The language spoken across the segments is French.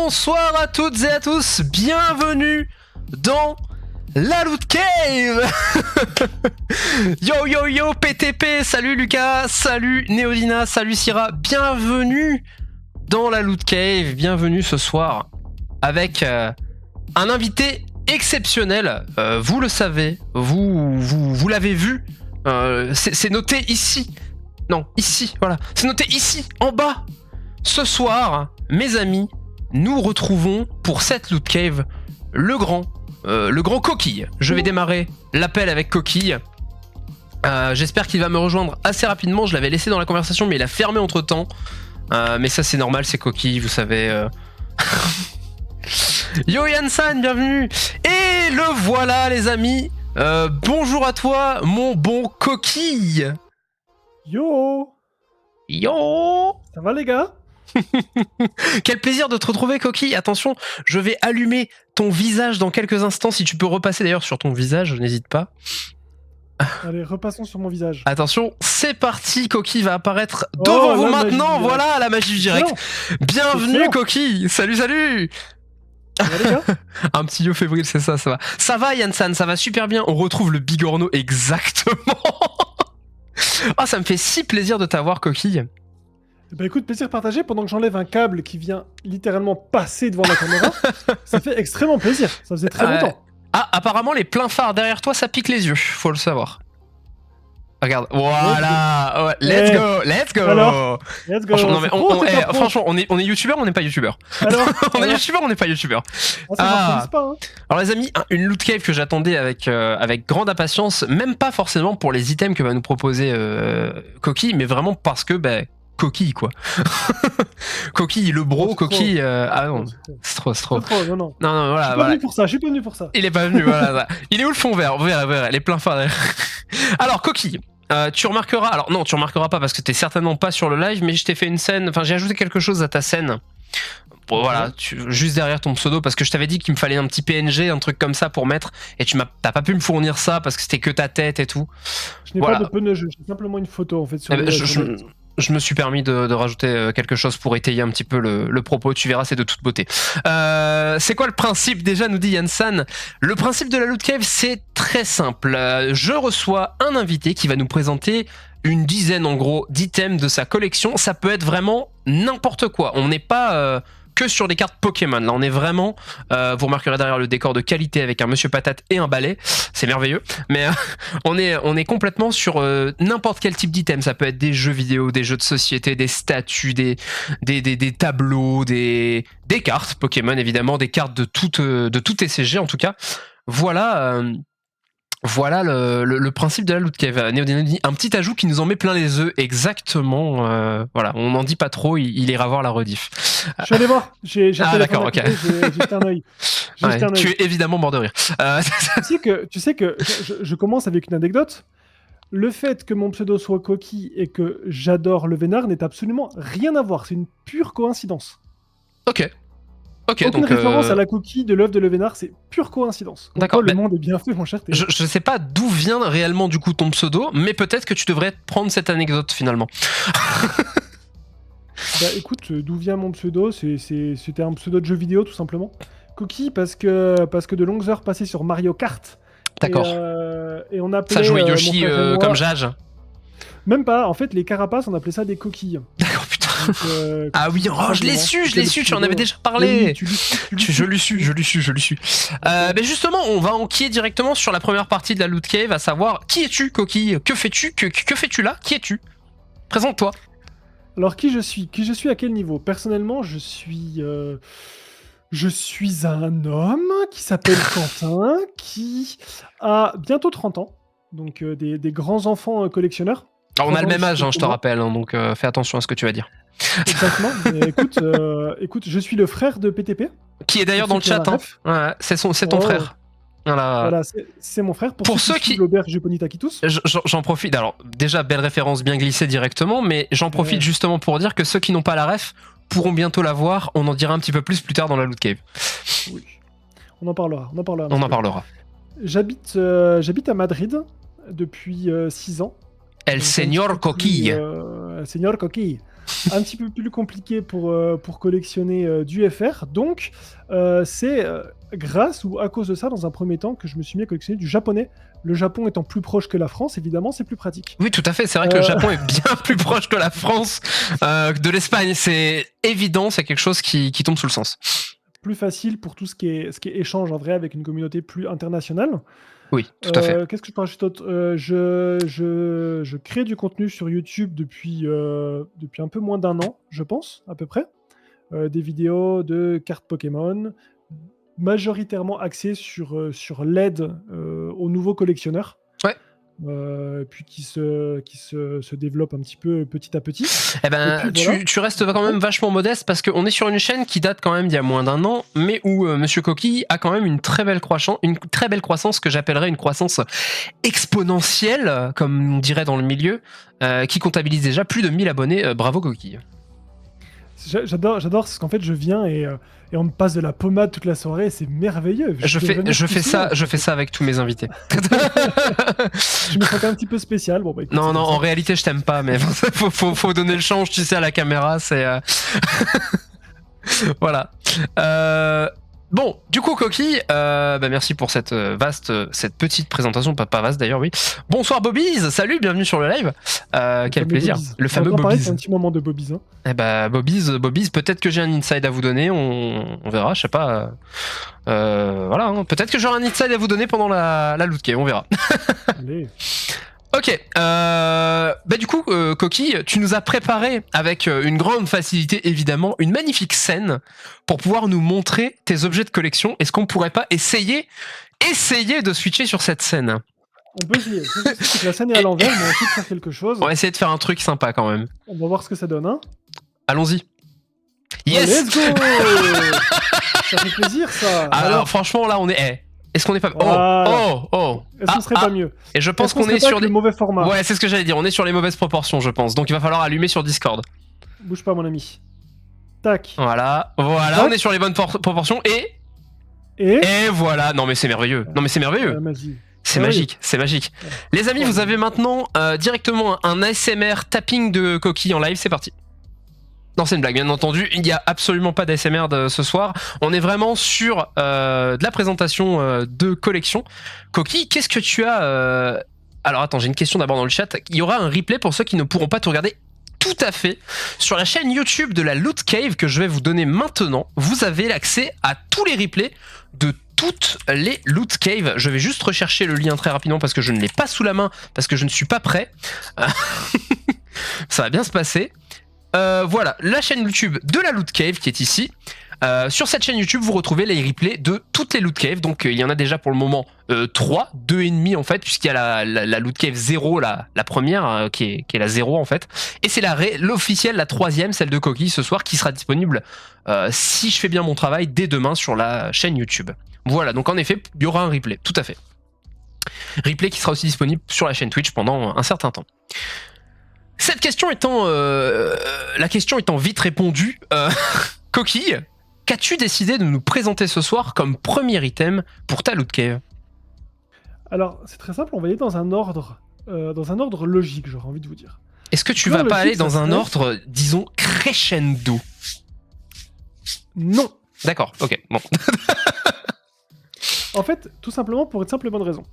Bonsoir à toutes et à tous, bienvenue dans la Loot Cave. Yo yo yo PTP, salut Lucas, salut Neodina, salut Syrah, bienvenue dans la Loot Cave, bienvenue ce soir avec un invité exceptionnel, vous le savez, vous l'avez vu, c'est noté ici, non ici, voilà, c'est noté ici, en bas. Ce soir, mes amis, nous retrouvons pour cette Loot Cave le grand Coquille. Je vais démarrer l'appel avec Coquille. J'espère qu'il va me rejoindre assez rapidement. Je l'avais laissé dans la conversation, mais il a fermé entre temps. Mais ça, c'est normal, c'est Coquille, vous savez. Yo Yansan, bienvenue. Et le voilà, les amis. Bonjour à toi, mon bon Coquille. Yo. Yo. Ça va les gars? Quel plaisir de te retrouver, Coquille. Attention, je vais allumer ton visage dans quelques instants. Si tu peux repasser d'ailleurs sur ton visage, n'hésite pas. Allez, repassons sur mon visage. Attention, c'est parti. Coquille va apparaître devant vous maintenant. Voilà la magie du direct. Bienvenue, Coquille. Salut, salut. Ça va, les gars? Un petit yo fébrile, c'est ça, ça va. Ça va, Yansan, ça va super bien. On retrouve le bigorneau exactement. Ah, ça me fait si plaisir de t'avoir, Coquille. Bah écoute, plaisir partagé pendant que j'enlève un câble qui vient littéralement passer devant la caméra. Ça fait extrêmement plaisir. Ça faisait très longtemps. Ah, apparemment, les pleins phares derrière toi, ça pique les yeux. Faut le savoir. Regarde, voilà, ouais, let's go. Alors, let's go. Franchement, non, mais franchement, on est youtubeur ou on n'est pas youtubeur? Alors, on est youtubeur ou on n'est pas youtubeur? pas, hein. Alors les amis, une loot cave que j'attendais avec grande impatience, même pas forcément pour les items que va nous proposer Coquille, mais vraiment parce que Coquille quoi. Coquille le bro, Coquille ah non, c'est trop. Non, voilà, je suis pas venu pour ça. Il est pas venu, voilà. Il est où le fond vert? Vous verrez, les pleins phares. Alors Coquille, tu remarqueras, alors non, tu remarqueras pas parce que t'es certainement pas sur le live, mais je t'ai fait une scène, enfin j'ai ajouté quelque chose à ta scène. Bon, voilà, juste derrière ton pseudo, parce que je t'avais dit qu'il me fallait un petit PNG, un truc comme ça pour mettre, et t'as pas pu me fournir ça parce que c'était que ta tête et tout. Je n'ai pas de pneu, j'ai simplement une photo en fait sur je me suis permis de rajouter quelque chose pour étayer un petit peu le propos, tu verras, c'est de toute beauté. C'est quoi le principe déjà, nous dit Yansan? Le principe de la Loot Cave, c'est très simple. Je reçois un invité qui va nous présenter une dizaine en gros d'items de sa collection. Ça peut être vraiment n'importe quoi. On n'est pas que sur des cartes Pokémon. Là, on est vraiment, vous remarquerez derrière le décor de qualité avec un Monsieur Patate et un balai. C'est merveilleux. Mais on est complètement sur n'importe quel type d'item. Ça peut être des jeux vidéo, des jeux de société, des statues, des tableaux, des cartes Pokémon évidemment, des cartes de tout TCG en tout cas. Voilà. Voilà le principe de la Loot Cave. Neodina dit un petit ajout qui nous en met plein les œufs. Exactement. Voilà, on n'en dit pas trop. Il ira voir la rediff. Je suis allé voir. J'ai d'accord, ok. J'ai jeté un œil. Tu es évidemment mort de rire. Tu sais que je commence avec une anecdote. Le fait que mon pseudo soit Coquille et que j'adore le vénard n'est absolument rien à voir. C'est une pure coïncidence. Ok, aucune donc référence à la coquille de l'œuf de Levénard, c'est pure coïncidence. D'accord. Le monde est bien fait, mon cher. Je sais pas d'où vient réellement du coup ton pseudo, mais peut-être que tu devrais prendre cette anecdote finalement. Écoute, d'où vient mon pseudo? C'était un pseudo de jeu vidéo tout simplement. Coquille parce que de longues heures passées sur Mario Kart. D'accord. Et on appelait ça jouait Yoshi comme Jage. Même pas. En fait, les carapaces, on appelait ça des coquilles. D'accord, putain. Donc, ah oui, je l'ai su, tu en avais déjà parlé. Je l'ai su. Justement, on va enquiller directement sur la première partie de la Loot Cave, à savoir qui es-tu, Coquille? Que fais-tu? Que fais-tu là? Qui es-tu? Présente-toi. Alors, qui je suis? Qui je suis à quel niveau? Personnellement, je suis un homme qui s'appelle Quentin, qui a bientôt 30 ans. Donc, des grands enfants collectionneurs. Alors, on a le même âge, je te rappelle, donc fais attention à ce que tu vas dire. Exactement. Écoute, je suis le frère de PTP. Qui est d'ailleurs dans le chat. Ouais, c'est ton frère. Voilà, c'est mon frère. Pour ceux qui l'auberge Japonitakitus. J'en profite. Alors, déjà, belle référence bien glissée directement, mais j'en profite justement pour dire que ceux qui n'ont pas la ref pourront bientôt la voir. On en dira un petit peu plus tard dans la Loot Cave. Oui. On en parlera. J'habite à Madrid depuis 6 ans. El Señor Coquille. Señor Coquille. un petit peu plus compliqué pour collectionner du FR. Donc, c'est grâce ou à cause de ça, dans un premier temps, que je me suis mis à collectionner du japonais. Le Japon étant plus proche que la France, évidemment, c'est plus pratique. Oui, tout à fait. C'est vrai que le Japon est bien plus proche que la France, que de l'Espagne. C'est évident, c'est quelque chose qui tombe sous le sens. Plus facile pour tout ce qui est échange en vrai avec une communauté plus internationale. Oui, tout à fait. Qu'est-ce que je peux rajouter d'autre? Je crée du contenu sur YouTube depuis un peu moins d'un an, je pense, à peu près. Des vidéos de cartes Pokémon, majoritairement axées sur l'aide aux nouveaux collectionneurs. Ouais. Puis qui se développe un petit peu petit à petit. Eh ben, Et puis, voilà. tu restes quand même vachement modeste parce qu'on est sur une chaîne qui date quand même d'il y a moins d'un an, mais où Monsieur Coquille a quand même une très belle croissance que j'appellerais une croissance exponentielle, comme on dirait dans le milieu, qui comptabilise déjà plus de 1000 abonnés. Bravo Coquille. J'adore parce qu'en fait je viens et on me passe de la pommade toute la soirée, et c'est merveilleux. Je fais ça avec tous mes invités. Je me sentais un petit peu spécial. Bon, bah, écoute, Non, c'est en comme ça. réalité, je t'aime pas, mais faut donner le change, tu sais, à la caméra, c'est... Voilà. Bon, du coup, Coquille, merci pour cette petite présentation, pas vaste d'ailleurs, oui. Bonsoir Bobby's, salut, bienvenue sur le live. Quel plaisir. Bobby's. Le fameux On va parler Bobby's. un petit moment de Bobby's. Hein. Eh ben, Bobby's, peut-être que j'ai un inside à vous donner, on verra, je sais pas. Voilà, hein. Peut-être que j'aurai un inside à vous donner pendant la loot cave, on verra. Allez. Ok, du coup, Coquille, tu nous as préparé avec une grande facilité, évidemment, une magnifique scène pour pouvoir nous montrer tes objets de collection. Est-ce qu'on pourrait pas essayer de switcher sur cette scène? On peut essayer. C'est que la scène est à l'envers, mais on peut faire quelque chose. On va essayer de faire un truc sympa quand même. On va voir ce que ça donne. Hein. Allons-y. Oh, Yes. let's go. Ça fait plaisir, ça. Alors franchement, là, on est... Est-ce qu'on est pas... Voilà. Oh Est-ce qu'on serait pas mieux? Et je pense Est-ce qu'on est serait pas sur avec le mauvais format. Ouais, c'est ce que j'allais dire. On est sur les mauvaises proportions, je pense. Donc il va falloir allumer sur Discord. Bouge pas, mon ami. Tac. Voilà, Tac. on est sur les bonnes proportions et voilà. Non mais c'est merveilleux. Magie. C'est magique, c'est magique. Ouais. Les amis, vous avez maintenant directement un ASMR tapping de Coquille en live, c'est parti. Non, c'est une blague, bien entendu. Il n'y a absolument pas d'ASMR ce soir. On est vraiment sur de la présentation de collection. Coquille, qu'est-ce que tu as Alors attends, j'ai une question d'abord dans le chat. Il y aura un replay pour ceux qui ne pourront pas te regarder tout à fait. Sur la chaîne YouTube de la Loot Cave que je vais vous donner maintenant, vous avez l'accès à tous les replays de toutes les Loot Cave. Je vais juste rechercher le lien très rapidement parce que je ne l'ai pas sous la main, parce que je ne suis pas prêt. Ça va bien se passer. Voilà, la chaîne YouTube de la Loot Cave qui est ici. Sur cette chaîne YouTube, vous retrouvez les replays de toutes les Loot Cave. Donc il y en a déjà pour le moment 3, 2,5 en fait, puisqu'il y a la Loot Cave 0, la première, qui est la 0 en fait. Et c'est l'officielle, la 3e, celle de Coquille ce soir, qui sera disponible, si je fais bien mon travail, dès demain sur la chaîne YouTube. Voilà, donc en effet, il y aura un replay, tout à fait. Replay qui sera aussi disponible sur la chaîne Twitch pendant un certain temps. Cette question étant, la question étant vite répondue, Coquille, qu'as-tu décidé de nous présenter ce soir comme premier item pour ta Loot Cave? Alors, c'est très simple, on va aller dans un ordre logique, j'aurais envie de vous dire. Est-ce que tu vas pas aller dans un ordre, disons, crescendo? Non. D'accord, ok, bon. En fait, tout simplement pour une simple et bonne raison.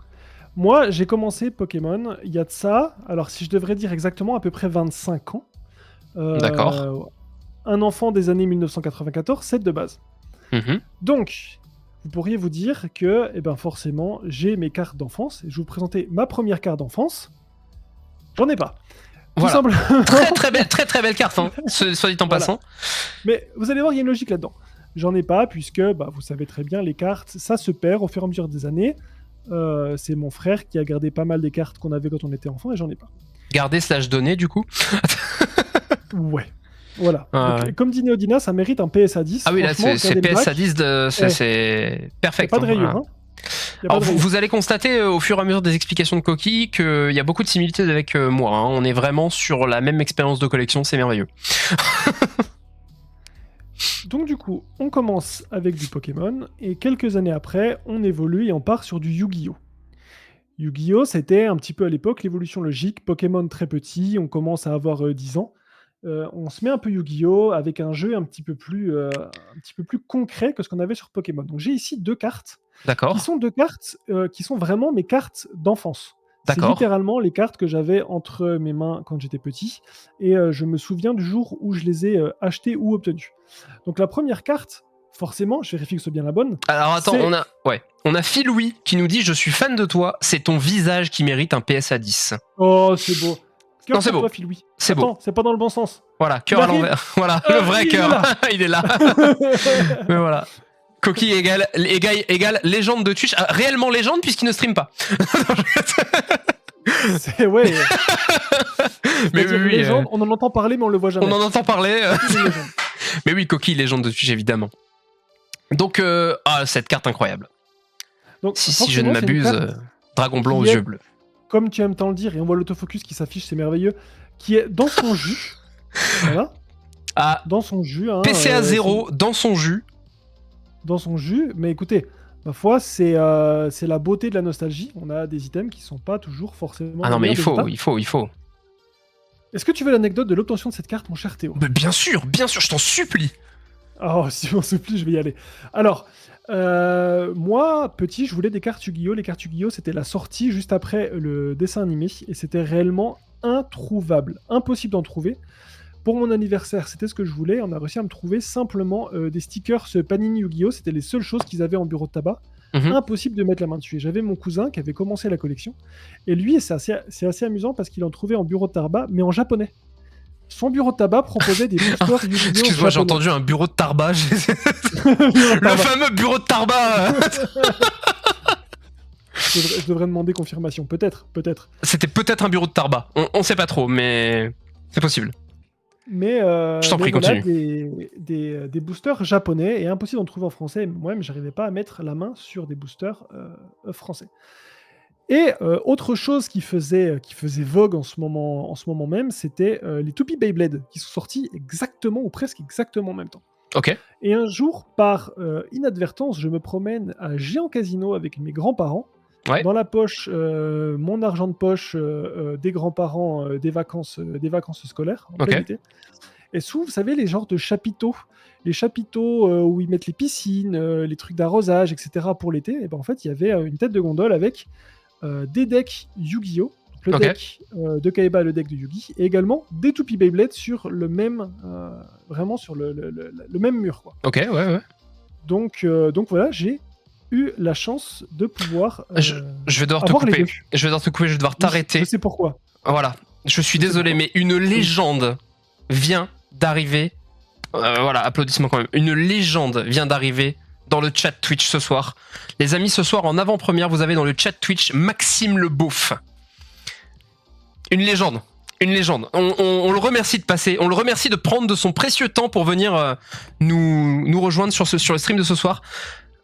Moi, j'ai commencé Pokémon, il y a de ça, alors si je devrais dire exactement, à peu près 25 ans. D'accord. Un enfant des années 1994, c'est de base. Mhm. Donc, vous pourriez vous dire que, forcément, j'ai mes cartes d'enfance, et je vais vous présenter ma première carte d'enfance. J'en ai pas. Voilà. Tout simplement. Très belle carte, hein, soit dit en passant. Mais vous allez voir, il y a une logique là-dedans. J'en ai pas, puisque, vous savez très bien, les cartes, ça se perd au fur et à mesure des années. C'est mon frère qui a gardé pas mal des cartes qu'on avait quand on était enfant, et j'en ai pas. Garder/donner, du coup. Ouais. Voilà. Ah, Donc, ouais. Comme dit Neodina, ça mérite un PSA 10. Ah oui, là, c'est PSA 10, c'est perfect. Pas de rayures. Hein. Alors, vous allez constater au fur et à mesure des explications de Coquille qu'il y a beaucoup de similitudes avec moi. Hein. On est vraiment sur la même expérience de collection, c'est merveilleux. Donc du coup, on commence avec du Pokémon, et quelques années après, on évolue et on part sur du Yu-Gi-Oh! Yu-Gi-Oh! C'était un petit peu à l'époque l'évolution logique. Pokémon très petit, on commence à avoir 10 ans. on se met un peu Yu-Gi-Oh! Avec un jeu un petit peu plus concret que ce qu'on avait sur Pokémon. Donc j'ai ici 2 cartes, qui D'accord, sont 2 cartes, qui sont vraiment mes cartes d'enfance. C'est d'accord. littéralement les cartes que j'avais entre mes mains quand j'étais petit et je me souviens du jour où je les ai, achetées ou obtenues. Donc la première carte, forcément, je vérifie que ce soit bien la bonne, Alors attends, c'est on a Phil Louis qui nous dit je suis fan de toi, c'est ton visage qui mérite un PSA 10. oh, c'est beau. Cœur Non, c'est pour beau. toi, Phil-Louis. C'est beau. Attends, c'est pas dans le bon sens. Voilà, Il cœur à arrive. l'envers. Voilà, le vrai Il est cœur. là. Il est là. Mais voilà. Coquille égale légende de Twitch. Ah, réellement légende puisqu'il ne stream pas. C'est ouais. Mais C'est-à-dire oui, légende, on en entend parler mais on le voit jamais. on en entend parler. C'est une légende. Mais oui, coquille légende de Twitch évidemment. Donc, cette carte incroyable. Donc, Si je ne forcément, c'est une m'abuse, carte dragon blanc aux qui est- yeux bleus. comme tu aimes tant le dire, et on voit l'autofocus qui s'affiche, c'est merveilleux, qui est dans son jus. Voilà. Ah, Dans son jus. Hein, PCA 0 dans son jus. dans son jus. Mais écoutez, ma foi, c'est la beauté de la nostalgie. On a des items qui sont pas toujours forcément. Ah non, dans mais le il meilleur des faut. états. Est-ce que tu veux l'anecdote de l'obtention de cette carte, mon cher Théo? Mais bien sûr, je t'en supplie. Oh, si on se plie, je vais y aller. Alors, moi, petit, je voulais des cartes Yu-Gi-Oh! Les cartes Yu-Gi-Oh! C'était la sortie juste après le dessin animé, et c'était réellement introuvable, impossible d'en trouver. Pour mon anniversaire, c'était ce que je voulais. On a réussi à me trouver simplement des stickers Panini Yu-Gi-Oh! C'était les seules choses qu'ils avaient en bureau de tabac. Mhm. Impossible de mettre la main dessus. Et j'avais mon cousin qui avait commencé la collection. Et lui, c'est assez amusant parce qu'il en trouvait en bureau de tabac, mais en japonais. Son bureau de tabain proposait des boosters Yu-Gi-Oh! Excuse-moi, j'ai japonais. entendu un bureau de Tarba. Le Le fameux bureau de Tarba. Je devrais demander confirmation. Peut-être. C'était peut-être un bureau de Tarba. On sait pas trop, mais c'est possible. Mais, Je t'en prie, voilà, continue. des boosters japonais et impossible d'en trouver en français. Moi-même, j'arrivais pas à mettre la main sur des boosters français. Et autre chose qui faisait vogue en ce moment même, c'était les Toupee Beyblade qui sont sortis exactement ou presque exactement en même temps. Ok. Et un jour, par inadvertance, je me promène à Géant Casino avec mes grands-parents. Ouais. Dans la poche, mon argent de poche des grands-parents des vacances scolaires en Ok. plein été. Et sous, vous savez, les genres de chapiteaux, les chapiteaux où ils mettent les piscines, les trucs d'arrosage, etc. pour l'été. Et ben en fait, il y avait une tête de gondole avec des decks Yu-Gi-Oh! Donc le Ok. deck de Kaiba, le deck de Yugi, et également des Toupee Beyblade sur le même, vraiment sur le même mur, quoi. Ok, ouais. Donc voilà, j'ai eu la chance de pouvoir Je vais devoir te avoir les couper. deux. Je vais devoir t'arrêter. Je sais pourquoi. Voilà. Je suis Je sais désolé, pourquoi. mais une légende vient d'arriver. Voilà, applaudissements quand même. Une légende vient d'arriver dans le chat Twitch ce soir. Les amis, ce soir en avant-première, vous avez dans le chat Twitch Maxime le Beauf. Une légende. On le remercie de passer, on le remercie de prendre de son précieux temps pour venir nous rejoindre sur le stream de ce soir.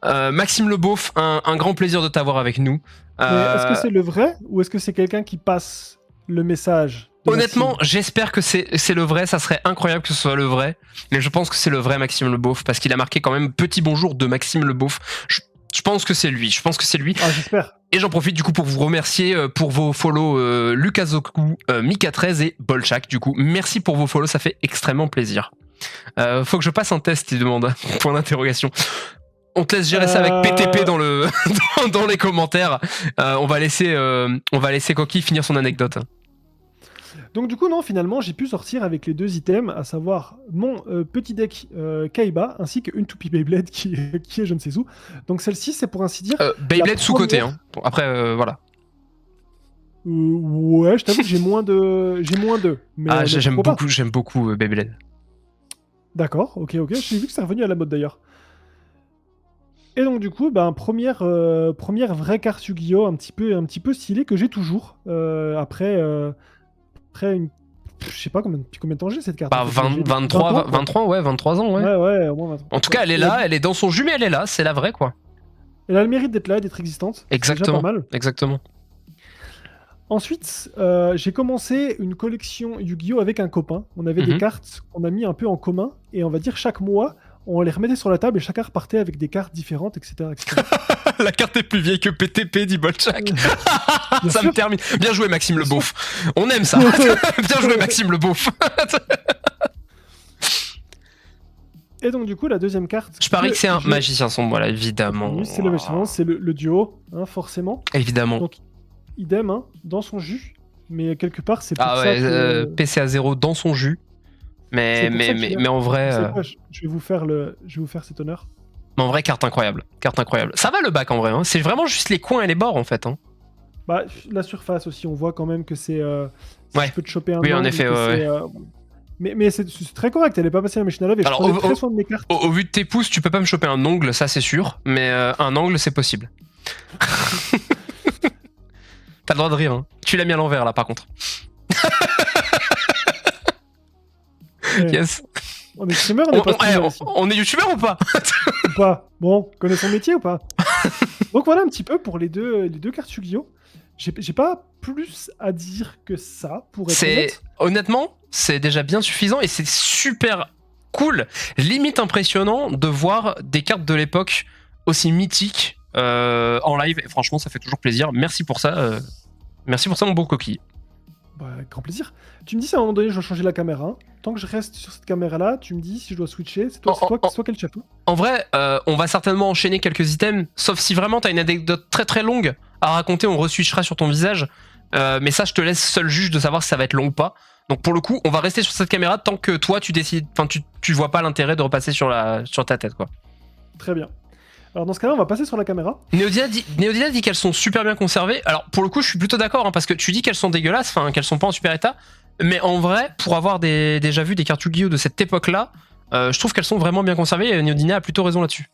Maxime le Beauf, un grand plaisir de t'avoir avec nous. Mais est-ce que c'est le vrai ou est-ce que c'est quelqu'un qui passe le message de Honnêtement, Maxime? j'espère que c'est le vrai. Ça serait incroyable que ce soit le vrai. Mais je pense que c'est le vrai Maxime Le Beauf parce qu'il a marqué quand même petit bonjour de Maxime Le Beauf. Je pense que c'est lui. Ah, j'espère. Et j'en profite du coup pour vous remercier pour vos follow Lukazoku, Mika13 et Bolchak. Du coup, merci pour vos follow. Ça fait extrêmement plaisir. Faut que je passe un test, il demande. Point d'interrogation. On te laisse gérer ça avec PTP dans les commentaires. On va laisser Coquille finir son anecdote. Donc du coup, non, finalement, j'ai pu sortir avec les 2 items, à savoir mon petit deck Kaiba, ainsi qu'une Toupee Beyblade qui est je ne sais où. Donc celle-ci, c'est pour ainsi dire... Beyblade la sous-côté. première- Hein. Bon, après, voilà. ouais, je t'avoue que j'ai moins de... Mais, Ah, mais j'aime pourquoi pas. beaucoup Beyblade. D'accord, ok. J'ai vu que c'est revenu à la mode d'ailleurs. Et donc du coup, première vraie carte Yu-Gi-Oh! un petit peu stylée que j'ai toujours. Après une... Je sais pas combien de temps j'ai cette carte. Bah, en fait. J'ai 23 20 ans, quoi. 23 ans, ouais. Ouais, au moins 23. En tout cas, elle est là, elle est dans son jus, mais elle est là, c'est la vraie, quoi. Elle a le mérite d'être là, d'être existante. C'est déjà Exactement. pas mal. Exactement. Ensuite, j'ai commencé une collection Yu-Gi-Oh! Avec un copain. On avait Mhm. des cartes qu'on a mis un peu en commun. Et on va dire chaque mois, on les remettait sur la table et chacun repartait avec des cartes différentes, etc. La carte est plus vieille que PTP, dit Bolchak. Bien Ça sûr. me termine. Bien joué, Maxime Le Beauf. On aime ça. Bien joué, Maxime Le Beauf. Et donc du coup, la deuxième carte... Je parie que c'est un magicien sombre, voilà, évidemment. C'est le magicien, c'est le duo, hein, forcément. Évidemment. Donc, idem, hein, dans son jus. Mais quelque part, c'est pour Ah ça ouais, que... PC à 0 dans son jus. Mais en vrai... C'est quoi, je vais vous faire cet honneur. Mais en vrai, carte incroyable. Carte incroyable. Ça va le bac en vrai, hein. C'est vraiment juste les coins et les bords en fait. Hein. Bah, la surface aussi, on voit quand même que c'est... si Ouais. je peux te choper un oui, en angle, effet, mais c'est très correct, elle est pas passée à la machine à laver. Alors, je prenais très soin de mes cartes. Au vu de tes pouces, tu peux pas me choper un ongle, ça c'est sûr. Mais un angle, c'est possible. T'as le droit de rire, hein. Tu l'as mis à l'envers là par contre. Ouais. Yes. On est streamer, on est youtubeur ou pas? Ou pas. Bon, connaît son métier ou pas? Donc voilà un petit peu pour les deux cartes Yu-Gi-Oh! J'ai pas plus à dire que ça, pour être honnête. Honnêtement, c'est déjà bien suffisant et c'est super cool, limite impressionnant de voir des cartes de l'époque aussi mythiques en live. Et franchement, ça fait toujours plaisir. Merci pour ça. Merci pour ça, mon beau coquille. Bah, grand plaisir. Tu me dis si à un moment donné je dois changer la caméra. Hein. Tant que je reste sur cette caméra-là, tu me dis si je dois switcher. C'est toi quel chapeau. En vrai, on va certainement enchaîner quelques items, sauf si vraiment t'as une anecdote très très longue à raconter, on reswitchera sur ton visage. Mais ça, je te laisse seul juge de savoir si ça va être long ou pas. Donc pour le coup, on va rester sur cette caméra tant que toi tu décides, enfin tu vois pas l'intérêt de repasser sur ta tête quoi. Très bien. Alors dans ce cas-là, on va passer sur la caméra. Neodina dit qu'elles sont super bien conservées. Alors pour le coup, je suis plutôt d'accord hein, parce que tu dis qu'elles sont dégueulasses, enfin qu'elles sont pas en super état. Mais en vrai, pour avoir déjà vu des cartes Yu-Gi-Oh de cette époque-là, je trouve qu'elles sont vraiment bien conservées. Et Neodina a plutôt raison là-dessus.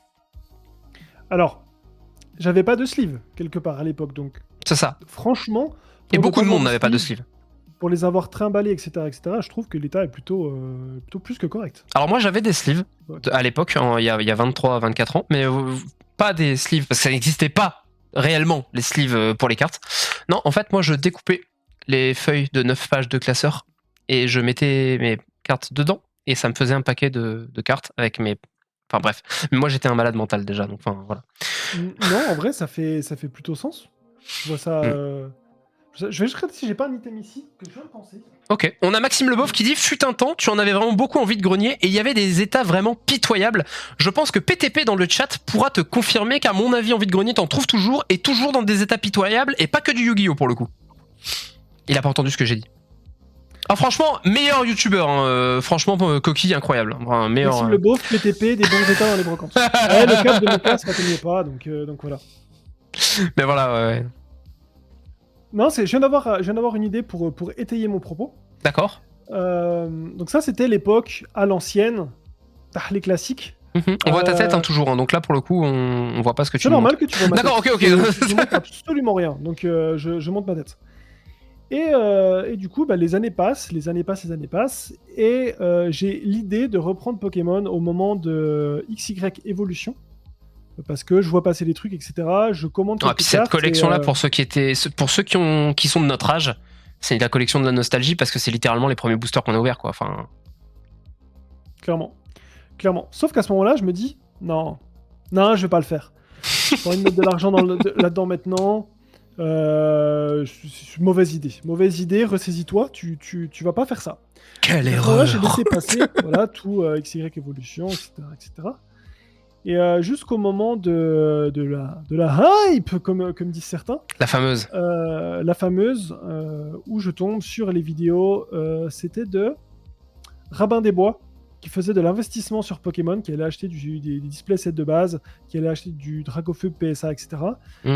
Alors, j'avais pas de sleeve quelque part à l'époque, donc. C'est ça. Franchement. Et beaucoup de monde n'avait pas de sleeve. Pour les avoir trimballés, etc., je trouve que l'état est plutôt plus que correct. Alors moi j'avais des sleeves à l'époque, il y a 23-24 ans, mais pas des sleeves, parce que ça n'existait pas réellement les sleeves pour les cartes. Non, en fait moi je découpais les feuilles de 9 pages de classeur et je mettais mes cartes dedans et ça me faisait un paquet de cartes avec mes... Enfin bref, mais moi j'étais un malade mental déjà, donc enfin voilà. Non, en vrai ça fait plutôt sens. Je vois ça... Je vais juste regarder si j'ai pas un item ici que je viens de penser. Ok, on a Maxime Leboeuf qui dit « Fut un temps, tu en avais vraiment beaucoup envie de grenier et il y avait des états vraiment pitoyables. Je pense que PTP dans le chat pourra te confirmer qu'à mon avis, envie de grenier, t'en trouves toujours et toujours dans des états pitoyables et pas que du Yu-Gi-Oh pour le coup. » Il a pas entendu ce que j'ai dit. Ah franchement, meilleur youtubeur, hein, franchement, coquille incroyable. Enfin, meilleur, Maxime Leboeuf, PTP, des bons états dans les brocantes. Ouais, le cap de mon cas, ça m'atteignait pas, donc voilà. Mais voilà, ouais. Non, je viens d'avoir une idée pour étayer mon propos. D'accord. Donc ça, c'était l'époque à l'ancienne, les classiques. On voit ta tête hein, toujours, hein, donc là pour le coup, on voit pas ce que tu C'est normal que tu vois ma tête. D'accord, ok. Je montre absolument rien, donc je monte ma tête. Et du coup, bah, les années passent, et j'ai l'idée de reprendre Pokémon au moment de XY Evolution. Parce que je vois passer les trucs, etc. Je commande quelques puis cette cartes collection-là, pour ceux qui sont de notre âge, c'est la collection de la nostalgie parce que c'est littéralement les premiers boosters qu'on a ouverts, quoi. Enfin... Clairement. Sauf qu'à ce moment-là, je me dis, non, je vais pas le faire. J'ai pas envie de mettre de l'argent là-dedans maintenant. Mauvaise idée, ressaisis-toi, tu vas pas faire ça. Quelle erreur! J'ai laissé passer, voilà, tout XY Evolution, etc. Et jusqu'au moment de la hype, comme disent certains. La fameuse. Où je tombe sur les vidéos, c'était de Rabin des Bois, qui faisait de l'investissement sur Pokémon, qui allait acheter des displays sets de base, qui allait acheter du Dragofeu, PSA, etc.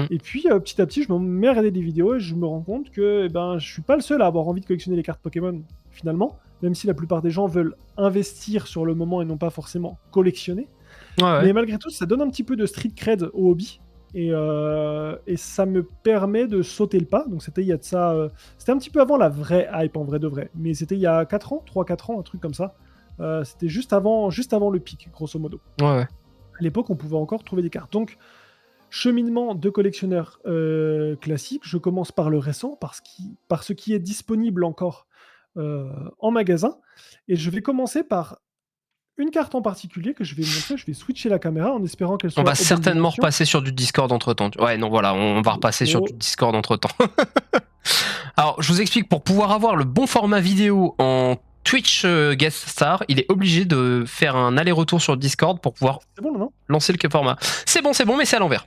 Et puis, petit à petit, je me mets à regarder des vidéos et je me rends compte que je suis pas le seul à avoir envie de collectionner les cartes Pokémon, finalement, même si la plupart des gens veulent investir sur le moment et non pas forcément collectionner. Ouais. Mais malgré tout, ça donne un petit peu de street cred au hobby. Et ça me permet de sauter le pas. Donc c'était il y a de ça... c'était un petit peu avant la vraie hype, en vrai de vrai. Mais c'était il y a 4 ans, 3-4 ans, un truc comme ça. C'était juste avant le pic, grosso modo. Ouais. À l'époque, on pouvait encore trouver des cartes. Donc, cheminement de collectionneur classique, je commence par le récent, par ce qui est disponible encore en magasin. Et je vais commencer par une carte en particulier que je vais montrer. Je vais switcher la caméra en espérant qu'elle soit... On va certainement repasser sur du Discord entre-temps. Ouais, non, voilà, on va repasser sur du Discord entre-temps. Alors, je vous explique, pour pouvoir avoir le bon format vidéo en Twitch guest star, il est obligé de faire un aller-retour sur Discord pour pouvoir C'est bon, non? lancer le format. C'est bon, mais c'est à l'envers.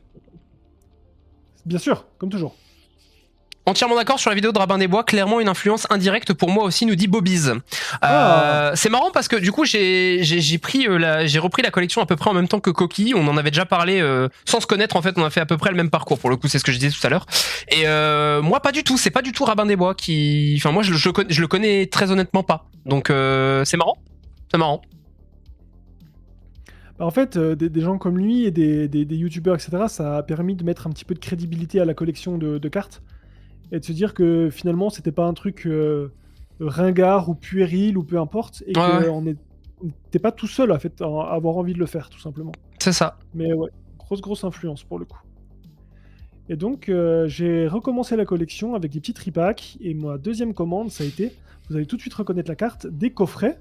Bien sûr, comme toujours. Entièrement d'accord sur la vidéo de Rabin des Bois, clairement une influence indirecte pour moi aussi, nous dit Bobby's. C'est marrant parce que du coup j'ai repris la collection à peu près en même temps que Coquille, on en avait déjà parlé sans se connaître en fait, on a fait à peu près le même parcours pour le coup, c'est ce que je disais tout à l'heure. Et moi pas du tout, c'est pas du tout Rabin des Bois qui... Enfin moi je le connais très honnêtement pas, donc c'est marrant, c'est marrant. En fait, des gens comme lui et des youtubeurs, etc., ça a permis de mettre un petit peu de crédibilité à la collection de cartes et de se dire que finalement, c'était pas un truc ringard ou puéril ou peu importe, et qu'on n'était pas tout seul à avoir envie de le faire, tout simplement. C'est ça. Mais ouais, grosse influence pour le coup. Et donc, j'ai recommencé la collection avec des petits tripacks, et ma deuxième commande, ça a été, vous allez tout de suite reconnaître la carte, des coffrets.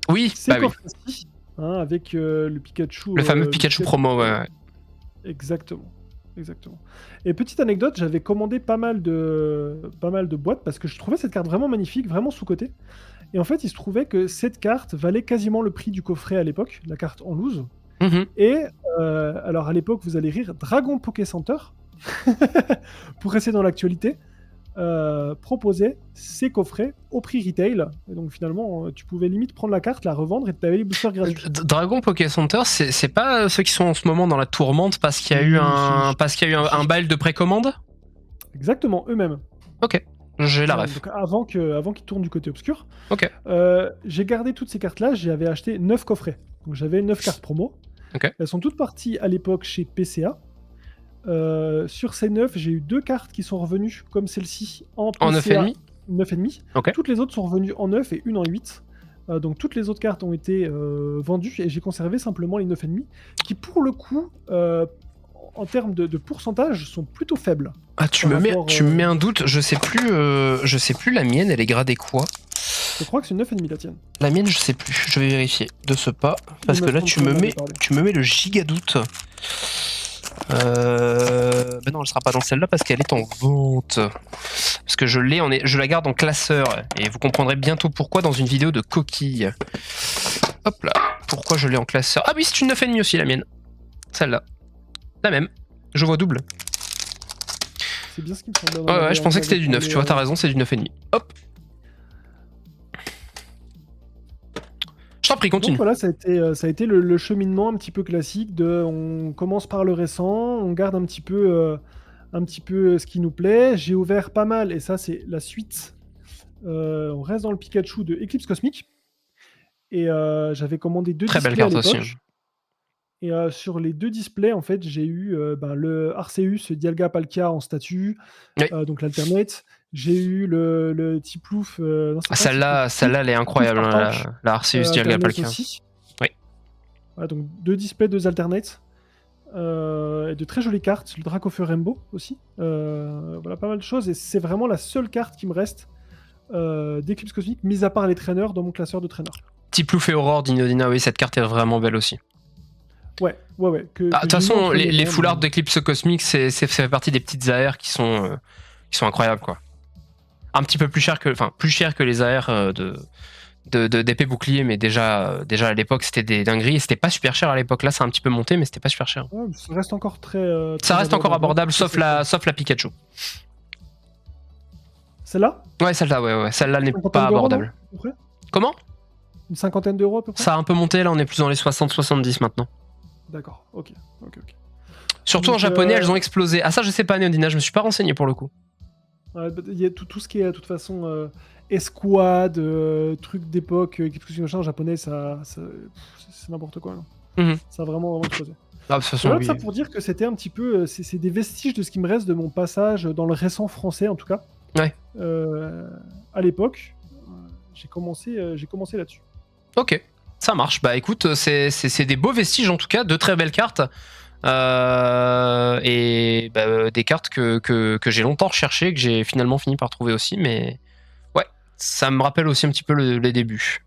Oui, Ces coffrets-ci, hein, avec le Pikachu. Le fameux Pikachu promo, ouais. Exactement. Et petite anecdote, j'avais commandé pas mal de boîtes parce que je trouvais cette carte vraiment magnifique, vraiment sous-cotée. Et en fait, il se trouvait que cette carte valait quasiment le prix du coffret à l'époque, la carte en loose. Et alors à l'époque, vous allez rire, Dragon Poké Center, pour rester dans l'actualité, proposait ces coffrets au prix retail. Et donc finalement, tu pouvais limite prendre la carte, la revendre et t'avais les boosters gratuits. Dragon Poké Center, c'est pas ceux qui sont en ce moment dans la tourmente parce qu'il y a eu un bail de précommande? Exactement, eux-mêmes. Ok, j'ai la ref. Donc avant qu'ils tournent du côté obscur. Ok. J'ai gardé toutes ces cartes-là, j'avais acheté 9 coffrets. Donc j'avais 9 cartes promo. Okay. Elles sont toutes parties à l'époque chez PCA. Sur ces 9, j'ai eu 2 cartes qui sont revenues comme celle-ci en PCA. En 9,5 9,5. Okay. Toutes les autres sont revenues en 9 et une en 8. Donc toutes les autres cartes ont été vendues et j'ai conservé simplement les 9,5 qui pour le coup, en termes de pourcentage, sont plutôt faibles. Ah, tu me mets un doute, je sais plus la mienne, elle est gradée quoi? Je crois que c'est une 9,5 la tienne. La mienne, je sais plus, je vais vérifier de ce pas, parce que là tu me mets le giga doute. Ben non, elle sera pas dans celle-là parce qu'elle est en vente. Parce que je la garde en classeur et vous comprendrez bientôt pourquoi dans une vidéo de Coquille. Hop là, pourquoi je l'ai en classeur. Ah oui, c'est une 9,5 aussi la mienne. Celle-là. La même. Je vois double. C'est bien ce qui me semblait. Ouais, je pensais que c'était du 9, tu vois, t'as raison, c'est du 9,5. Hop. Je t'en prie, continue. Donc voilà, ça a été le cheminement un petit peu classique de on commence par le récent, on garde un petit peu ce qui nous plaît. J'ai ouvert pas mal, et ça c'est la suite. On reste dans le Pikachu de Eclipse Cosmique. Et j'avais commandé 2 displays. Très belle carte aussi. Et sur les 2 displays, en fait, j'ai eu le Arceus Dialga Palkia en statue, oui. Donc l'Alternate. J'ai eu le Tiplouf. Celle-là, elle est incroyable, hein, la Arceus Dialga Palkia. Oui. Voilà, donc 2 displays, 2 Alternates. Et de très jolies cartes. Le Dracofeu Rainbow aussi. Voilà, pas mal de choses. Et c'est vraiment la seule carte qui me reste d'Eclipse Cosmique, mis à part les traîneurs dans mon classeur de traîneurs. Tiplouf et Aurore d'Inodina, oui, cette carte est vraiment belle aussi. Ouais. De toute façon, les foulards d'Eclipse Cosmique, c'est fait partie des petites AR qui sont incroyables, quoi. Un petit peu plus cher que les AR d'épée bouclier, mais déjà à l'époque c'était des dingueries et c'était pas super cher à l'époque. Là, ça a un petit peu monté, mais c'était pas super cher. Ouais, ça reste encore très ça reste encore abordable, sauf la Pikachu. Celle-là ? Ouais, celle-là, ouais. Celle-là n'est pas abordable. Non, comment ? Une cinquantaine d'euros à peu près ? Ça a un peu monté, là on est plus dans les 60-70 maintenant. D'accord, ok. Surtout en japonais, elles ont explosé. Ah ça, je sais pas, Néodina, je me suis pas renseigné pour le coup. Il y a tout ce qui est, de toute façon, escouade, trucs d'époque, en japonais, c'est n'importe quoi. Ça a vraiment explosé. Ah, de toute façon, oui. Ça pour dire que c'était un petit peu... c'est des vestiges de ce qui me reste de mon passage dans le récent français, en tout cas. Ouais. À l'époque, j'ai commencé là-dessus. Ok, ça marche. Bah écoute, c'est des beaux vestiges en tout cas, de très belles cartes. Et des cartes que j'ai longtemps recherchées, que j'ai finalement fini par trouver aussi, mais ouais, ça me rappelle aussi un petit peu les débuts.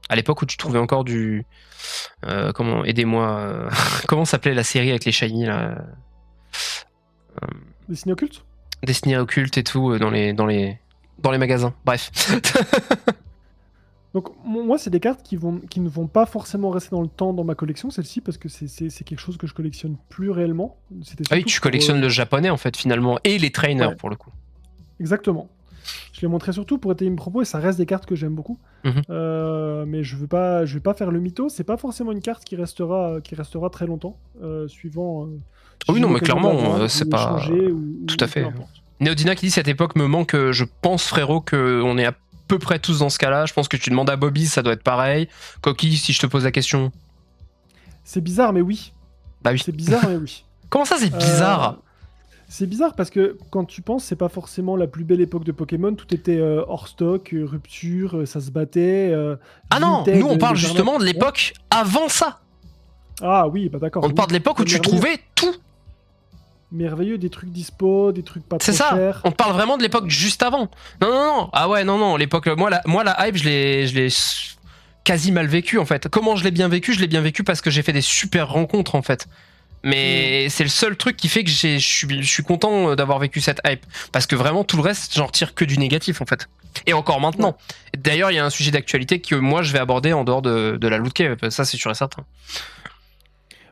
À l'époque où tu trouvais encore du... comment, aidez-moi, comment s'appelait la série avec les shiny là Destiny Occulte ? Destiny Occulte et tout, dans les dans les magasins. Bref. Donc moi, c'est des cartes qui ne vont pas forcément rester dans le temps dans ma collection, celle-ci, parce que c'est quelque chose que je collectionne plus réellement. C'était Ah oui, surtout tu pour, collectionnes le japonais en fait finalement et les trainers ouais. pour le coup. Exactement. Je l'ai montré surtout pour étayer mes propos et ça reste des cartes que j'aime beaucoup. Mhm. Mais je vais pas faire le mytho. C'est pas forcément une carte qui restera très longtemps, suivant Ah si oui j'ai non mais l'occasion de la clairement vendre c'est ou pas échanger tout à ou peu fait. importe. Neodina qui dit cette époque me manque. Je pense frérot que on est à peu près tous dans ce cas-là. Je pense que tu demandes à Bobby, ça doit être pareil. Coquille, si je te pose la question. C'est bizarre, mais oui. Bah oui. C'est bizarre, mais oui. Comment ça c'est bizarre? C'est bizarre parce que quand tu penses, c'est pas forcément la plus belle époque de Pokémon. Tout était hors stock, rupture, ça se battait. Ah non, Vinted, nous on parle les justement arnaques, de etc. l'époque avant ça. Ah oui, bah d'accord. On parle de l'époque où tu Merveilleux. trouvais tout. Merveilleux, des trucs dispo, des trucs pas C'est trop ça. chers. On parle vraiment de l'époque juste avant. Non, non, non. Ah ouais, non, non. L'époque, moi, la hype, je l'ai quasi mal vécu en fait. Comment je l'ai bien vécu? Je l'ai bien vécu parce que j'ai fait des super rencontres en fait. Mais c'est le seul truc qui fait que je suis content d'avoir vécu cette hype. Parce que vraiment, tout le reste, j'en retire que du négatif en fait. Et encore maintenant. Ouais. D'ailleurs, il y a un sujet d'actualité que moi, je vais aborder en dehors de la loot cave. Ça, c'est sûr et certain.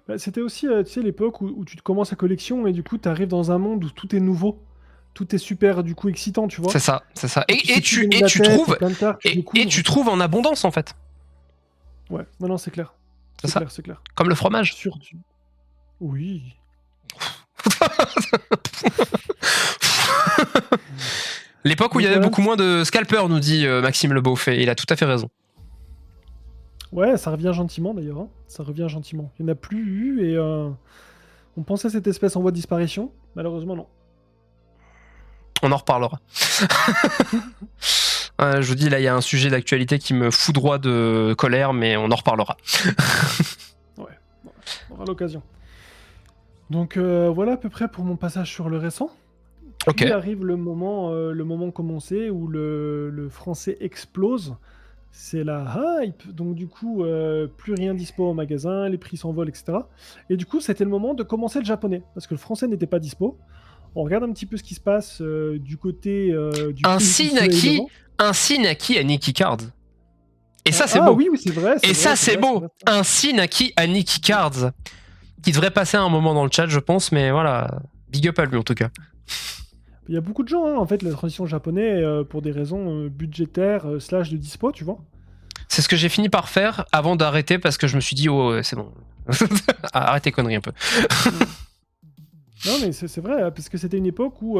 Bah, c'était aussi, tu sais, l'époque où tu commences à collection et du coup, tu arrives dans un monde où tout est nouveau. Tout est super, du coup, excitant, tu vois. C'est ça, c'est ça. Tu sais plus donner la Tu tête, trouves. plein de cartes, tu Et découvres. tu trouves en abondance en fait. Ouais, non, non, c'est clair. C'est C'est ça. clair, c'est clair. Comme le fromage. Surtout. Oui. L'époque où il y Donc, avait voilà. beaucoup moins de scalpers, nous dit Maxime Le Beaufait. Il a tout à fait raison. Ouais, ça revient gentiment d'ailleurs. Hein. Ça revient gentiment. Il n'y en a plus eu et on pensait à cette espèce en voie de disparition. Malheureusement, non. On en reparlera. Je vous dis, là, il y a un sujet d'actualité qui me foudroie de colère, mais on en reparlera. Ouais, on aura l'occasion. Donc voilà à peu près pour mon passage sur le récent. Ok. Puis arrive le moment commencé où le français explose. C'est la hype. Donc du coup, plus rien dispo au magasin, les prix s'envolent, etc. Et du coup, c'était le moment de commencer le japonais. Parce que le français n'était pas dispo. On regarde un petit peu ce qui se passe du côté du Ainsi pays du soleil levant. naquit Aniki Cards. Et ça, c'est Ah beau. oui, oui, c'est vrai. Et ça, c'est beau. Ainsi naquit Aniki Cards. Qui devrait passer un moment dans le chat, je pense, mais voilà. Big up à lui, en tout cas. Il y a beaucoup de gens, hein, en fait, la transition japonais, pour des raisons budgétaires, slash de dispo, tu vois. C'est ce que j'ai fini par faire avant d'arrêter parce que je me suis dit, oh, c'est bon. Arrête tes conneries un peu. Non, mais c'est vrai, hein, parce que c'était une époque où,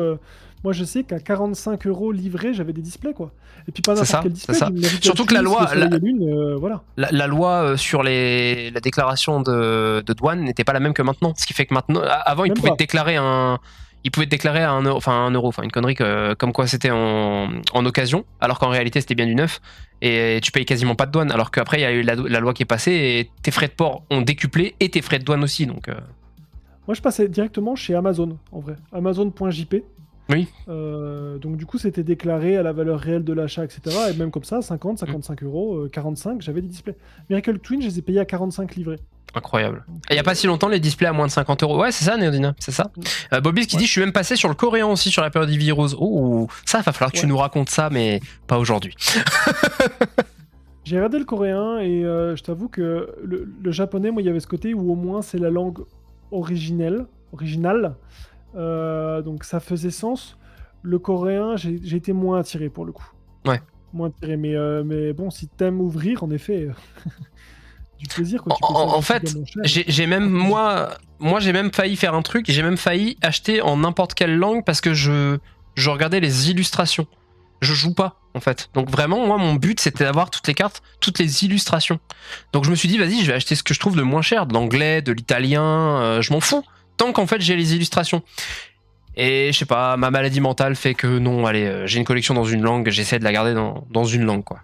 moi, je sais qu'à 45 € livré, j'avais des displays, quoi. Et puis pas C'est ça, n'importe quel display. c'est ça. du Navigator Surtout que la Plus, loi- le Soleil et Lune, voilà. La loi sur la déclaration de douane n'était pas la même que maintenant. Ce qui fait que maintenant, avant, ils Même pouvaient pas. te déclarer à un euro, enfin une connerie comme quoi c'était en occasion, alors qu'en réalité c'était bien du neuf, et tu payes quasiment pas de douane, alors qu'après il y a eu la loi qui est passée et tes frais de port ont décuplé et tes frais de douane aussi, donc Moi, je passais directement chez Amazon, en vrai. Amazon.jp. oui. Donc du coup, c'était déclaré à la valeur réelle de l'achat, etc. Et même comme ça, 50, 55 €, 45, j'avais des displays. Miracle Twin, je les ai payés à 45 livrés. Incroyable. Et il y a pas si longtemps les displays à moins de 50 €. Ouais, c'est ça, Néodina, c'est ça. Bobby qui dit, je suis même passé sur le coréen aussi sur la période d'Ivy Rose. Oh, ça va falloir que tu nous racontes ça, mais pas aujourd'hui. J'ai regardé le coréen et je t'avoue que le japonais, moi, il y avait ce côté où au moins c'est la langue originale. Donc ça faisait sens. Le coréen, j'ai été moins attiré pour le coup. Ouais. Moins attiré, mais bon, si t'aimes ouvrir, en effet, du plaisir. Quoi, En fait, j'ai même j'ai même failli faire un truc. J'ai même failli acheter en n'importe quelle langue parce que je regardais les illustrations. Je joue pas en fait. Donc vraiment, moi, mon but c'était d'avoir toutes les cartes, toutes les illustrations. Donc je me suis dit, vas-y, je vais acheter ce que je trouve de moins cher, de l'anglais, de l'italien. Je m'en fous tant qu'en fait j'ai les illustrations. Et je sais pas, ma maladie mentale fait que non, allez, j'ai une collection dans une langue, j'essaie de la garder dans une langue, quoi.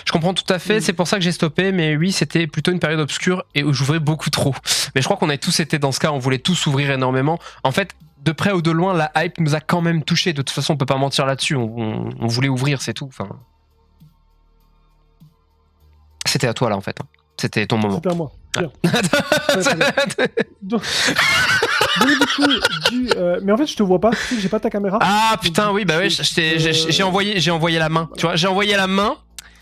Je comprends tout à fait, c'est pour ça que j'ai stoppé, mais oui, c'était plutôt une période obscure et où j'ouvrais beaucoup trop. Mais je crois qu'on a tous été dans ce cas, on voulait tous ouvrir énormément. En fait, de près ou de loin, la hype nous a quand même touché. De toute façon, on peut pas mentir là-dessus, on voulait ouvrir, c'est tout. Enfin... C'était à toi, là, en fait. C'était ton moment. C'était à moi. Bien. Donc... Donc du coup, mais en fait, je te vois pas. Tu sais que j'ai pas ta caméra. Ah putain, oui, bah ouais, j'ai envoyé la main. Tu vois, j'ai envoyé la main,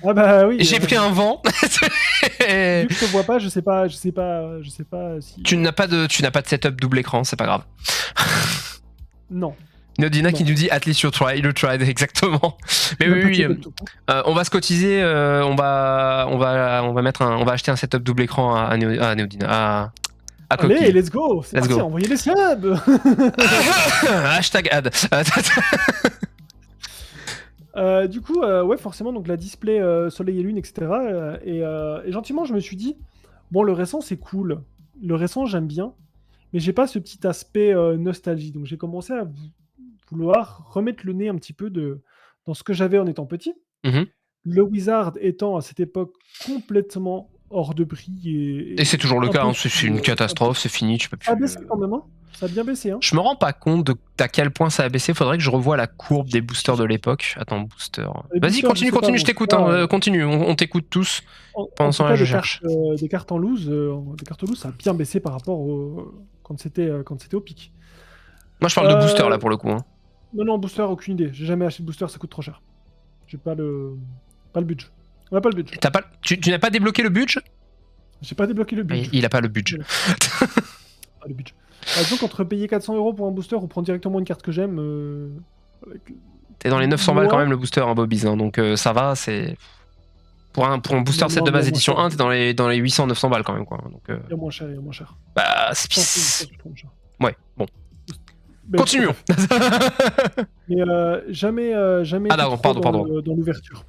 Ah bah oui. j'ai pris un vent. Vu que je te vois pas, je sais pas si. Tu n'as pas de setup double écran, c'est pas grave. Non. Nodina Non. qui nous dit at least you tried, exactement. Mais oui, oui, on va se cotiser, on va acheter un setup double écran à Nodina, à Coquille. Allez, let's go. C'est Let's parti, go. envoyez les slabs. Hashtag ad. Du coup, ouais, forcément, donc la display Soleil et Lune, etc. Et gentiment, je me suis dit, bon, le récent, c'est cool. Le récent, j'aime bien. Mais j'ai pas ce petit aspect nostalgie. Donc j'ai commencé à vouloir remettre le nez un petit peu dans ce que j'avais en étant petit. Mhm. Le Wizard étant à cette époque complètement hors de prix. Et c'est toujours le cas, hein, impossible, c'est une catastrophe, c'est fini, tu peux plus. Ça a baissé quand même, hein. Ça a bien baissé, hein. Je me rends pas compte d'à quel point ça a baissé. Faudrait que je revoie la courbe des boosters de l'époque. Attends, booster. Les Vas-y, boosters, je sais pas, continue, bon, je t'écoute. là, Hein, continue, on t'écoute tous. Pendant ce En tout temps-là, cas, je cherche. des cartes en loose, ça a bien baissé par rapport quand c'était au pic. Moi, je parle de booster là pour le coup. Hein. Non, booster, aucune idée. J'ai jamais acheté de booster, ça coûte trop cher. J'ai pas le budget. On a pas le budget. Tu n'as pas débloqué le budget? J'ai pas débloqué le budget. Il a pas le budget. Pas le budget. Donc entre payer 400 € pour un booster ou prendre directement une carte que j'aime, T'es dans les 900 balles quand même le booster, hein, Bobby's. Hein, donc ça va, c'est. Pour un booster set de base édition 1, t'es dans les 800-900 balles quand même. Quoi. Donc, il y a moins cher. Bah, c'est. Ouais, bon. Mais continuons. Mais jamais Ah d'accord, pardon. dans l'ouverture.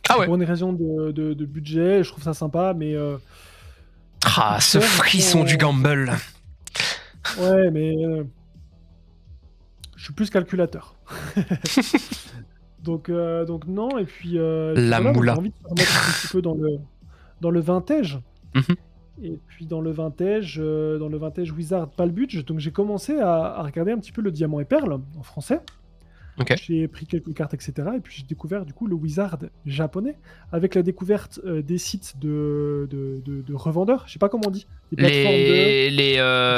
Ah ouais. Pour une raison de budget, je trouve ça sympa, mais. Ah, ce frisson du gamble. Ouais, mais. Je suis plus calculateur. donc non, et puis. La voilà, moula. j'ai envie de se remettre un petit peu dans le vintage. Et puis dans le vintage Wizard, pas le budget. Donc j'ai commencé à regarder un petit peu le Diamant et Perle en français. Okay. J'ai pris quelques cartes, etc. Et puis j'ai découvert du coup le Wizard japonais avec la découverte des sites de revendeurs. Je sais pas comment on dit. Des plateformes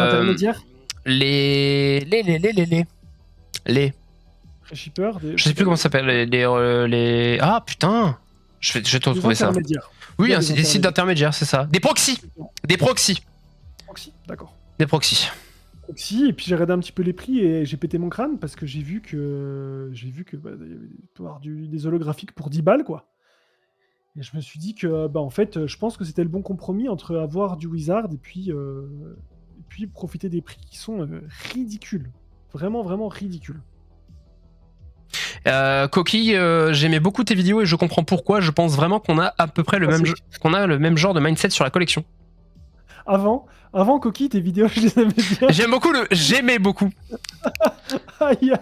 d'intermédiaires. Les Shippers. Je sais plus comment ça s'appelle. Les. Ah putain. Je vais te retrouver ça. Oui, c'est des sites d'intermédiaires, c'est ça. Des proxys. Proxy, d'accord. Des proxys. Et puis j'ai regardé un petit peu les prix et j'ai pété mon crâne parce que j'ai vu que bah, il peut y avoir des holographiques pour 10 balles, quoi. Et je me suis dit que en fait, je pense que c'était le bon compromis entre avoir du Wizard et puis profiter des prix qui sont ridicules. Vraiment, vraiment ridicules. Coquille, j'aimais beaucoup tes vidéos et je comprends pourquoi. Je pense vraiment qu'on a à peu près le même genre de mindset sur la collection. Avant Coquille, tes vidéos, je les aimais bien. J'aimais beaucoup. Aïe.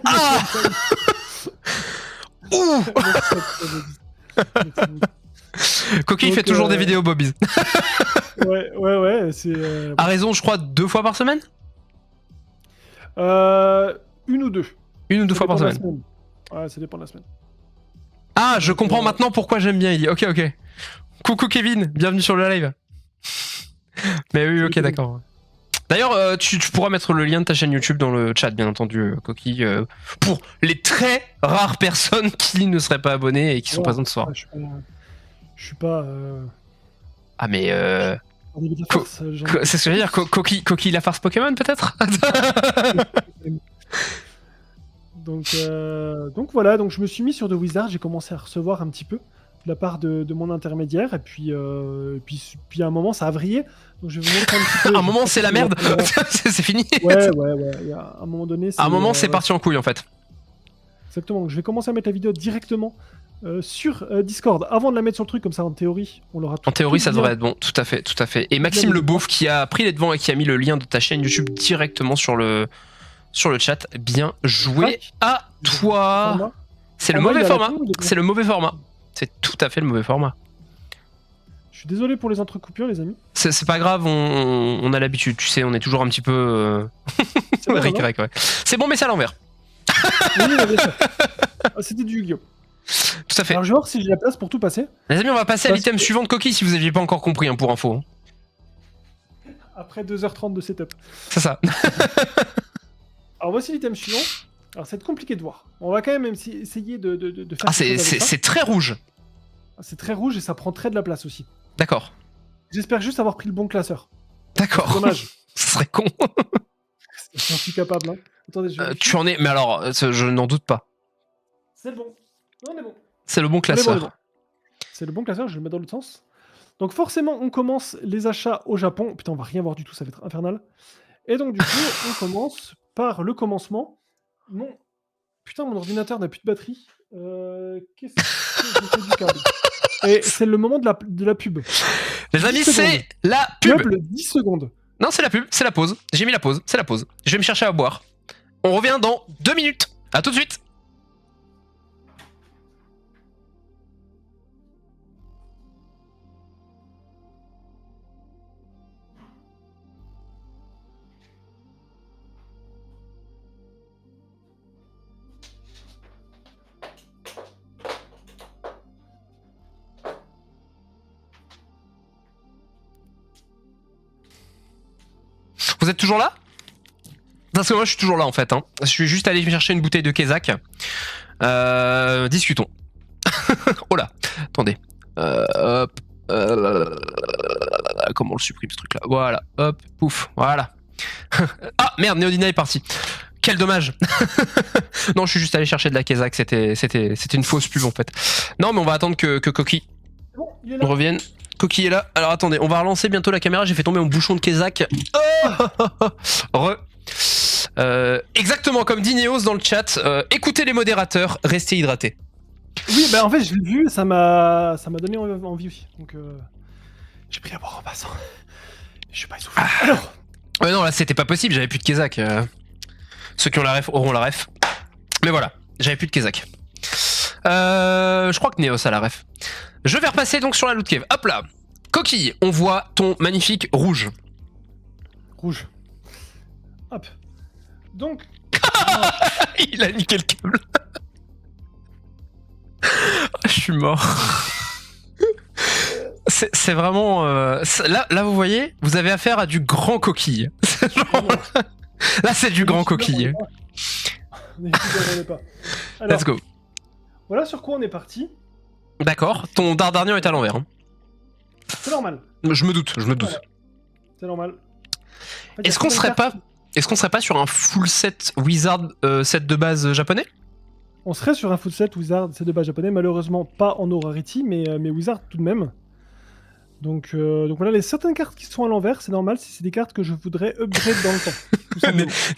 Ouh. Coquille fait toujours des vidéos Bobby's. Ouais, c'est. A raison, je crois 2 fois par semaine. Une ou deux. Une ou deux fois par semaine. Ouais, ça dépend de la semaine. Ah, je comprends maintenant pourquoi j'aime bien Ellie. Ok. Coucou Kevin, bienvenue sur le live. Mais oui, ok, d'accord. D'ailleurs, tu pourras mettre le lien de ta chaîne YouTube dans le chat, bien entendu, Coquille, pour les très rares personnes qui ne seraient pas abonnées et qui sont présentes ce soir. Je suis pas. Ah, mais. C'est ce que je veux dire, Coquille la farce Pokémon, peut-être. Donc voilà, donc je me suis mis sur The Wizard, j'ai commencé à recevoir un petit peu de la part de mon intermédiaire, et puis à un moment ça a vrillé. Donc je vais vous montrer un petit peu. À un moment c'est la merde, c'est fini. Ouais. À un moment donné. À un moment c'est parti en couille en fait. Exactement, donc je vais commencer à mettre la vidéo directement sur Discord avant de la mettre sur le truc, comme ça en théorie on l'aura tout. En théorie ça devrait être bon, tout à fait. Et Maxime Le Beauf qui a pris les devants et qui a mis le lien de ta chaîne YouTube directement sur le chat. Bien joué à toi. C'est le mauvais format. C'est le mauvais format. C'est tout à fait le mauvais format. Je suis désolé pour les entrecoupures, les amis. C'est pas grave, on a l'habitude, tu sais, on est toujours un petit peu. Ric-rac, ouais. C'est bon, mais c'est à l'envers. Oui, bien sûr. C'était du Yu-Gi-Oh! Tout à fait. Alors, je vais voir si j'ai la place pour tout passer. Les amis, on va passer à l'item suivant de Coquille si vous aviez pas encore compris, hein, pour info. Après 2h30 de setup. C'est ça. Alors voici l'item suivant. Alors ça va être compliqué de voir. On va quand même essayer de faire... Ah, c'est très rouge. C'est très rouge et ça prend très de la place aussi. D'accord. J'espère juste avoir pris le bon classeur. D'accord. Dommage. Ce serait con. J'en suis capable. Hein. Attendez, je vérifie. Tu en es... Mais alors, je n'en doute pas. C'est le bon. Non, on est bon. C'est le bon classeur. On est bon. C'est le bon classeur, je vais le mettre dans l'autre sens. Donc forcément, on commence les achats au Japon. Putain, on va rien voir du tout, ça va être infernal. Et donc du coup, on commence par le commencement. Putain, mon ordinateur n'a plus de batterie. Qu'est-ce que j'ai fait du câble? Et c'est le moment de la pub. Les amis, 10 secondes. c'est la pub. Peuple, 10 secondes. Non, c'est la pub, c'est la pause. J'ai mis la pause, c'est la pause. Je vais me chercher à boire. On revient dans 2 minutes. À tout de suite. Vous êtes toujours là? Parce que moi je suis toujours là en fait. Hein. Je suis juste allé me chercher une bouteille de Kezak. Discutons. Oh là, attendez. Hop. Comment on le supprime ce truc là? Voilà, hop, pouf, voilà. Ah merde, Neodina est parti. Quel dommage. Non, je suis juste allé chercher de la Kezak, c'était une fausse pub en fait. Non, mais on va attendre que Coquille revienne. Coquille est là. Alors attendez, on va relancer bientôt la caméra. J'ai fait tomber mon bouchon de Kezak. Oh exactement comme dit Neos dans le chat. Écoutez les modérateurs, restez hydratés. Oui, bah en fait, je l'ai vu, ça m'a donné envie aussi. Donc, j'ai pris à boire en passant. Je suis pas essoufflé. Alors. Non, là c'était pas possible, j'avais plus de Kezak. Ceux qui ont la ref auront la ref. Mais voilà, j'avais plus de Kezak. Je crois que Neos a la ref. Je vais repasser donc sur la loot cave. Hop là. Coquille, on voit ton magnifique rouge. Rouge. Hop. Donc. Il a niqué le câble. Je suis mort. C'est vraiment... Là, vous voyez, vous avez affaire à du grand coquille. Là, c'est du grand coquille. Alors, let's go. Voilà sur quoi on est parti. D'accord, ton Dardarnian est à l'envers. Hein. C'est normal. Je me doute. Voilà. C'est normal. En fait, Est-ce qu'on serait pas sur un full set Wizard set de base japonais? On serait sur un full set Wizard set de base japonais, malheureusement pas en No Rarity, mais Wizard tout de même. Donc voilà, les certaines cartes qui sont à l'envers, c'est normal, c'est des cartes que je voudrais upgrade dans le temps.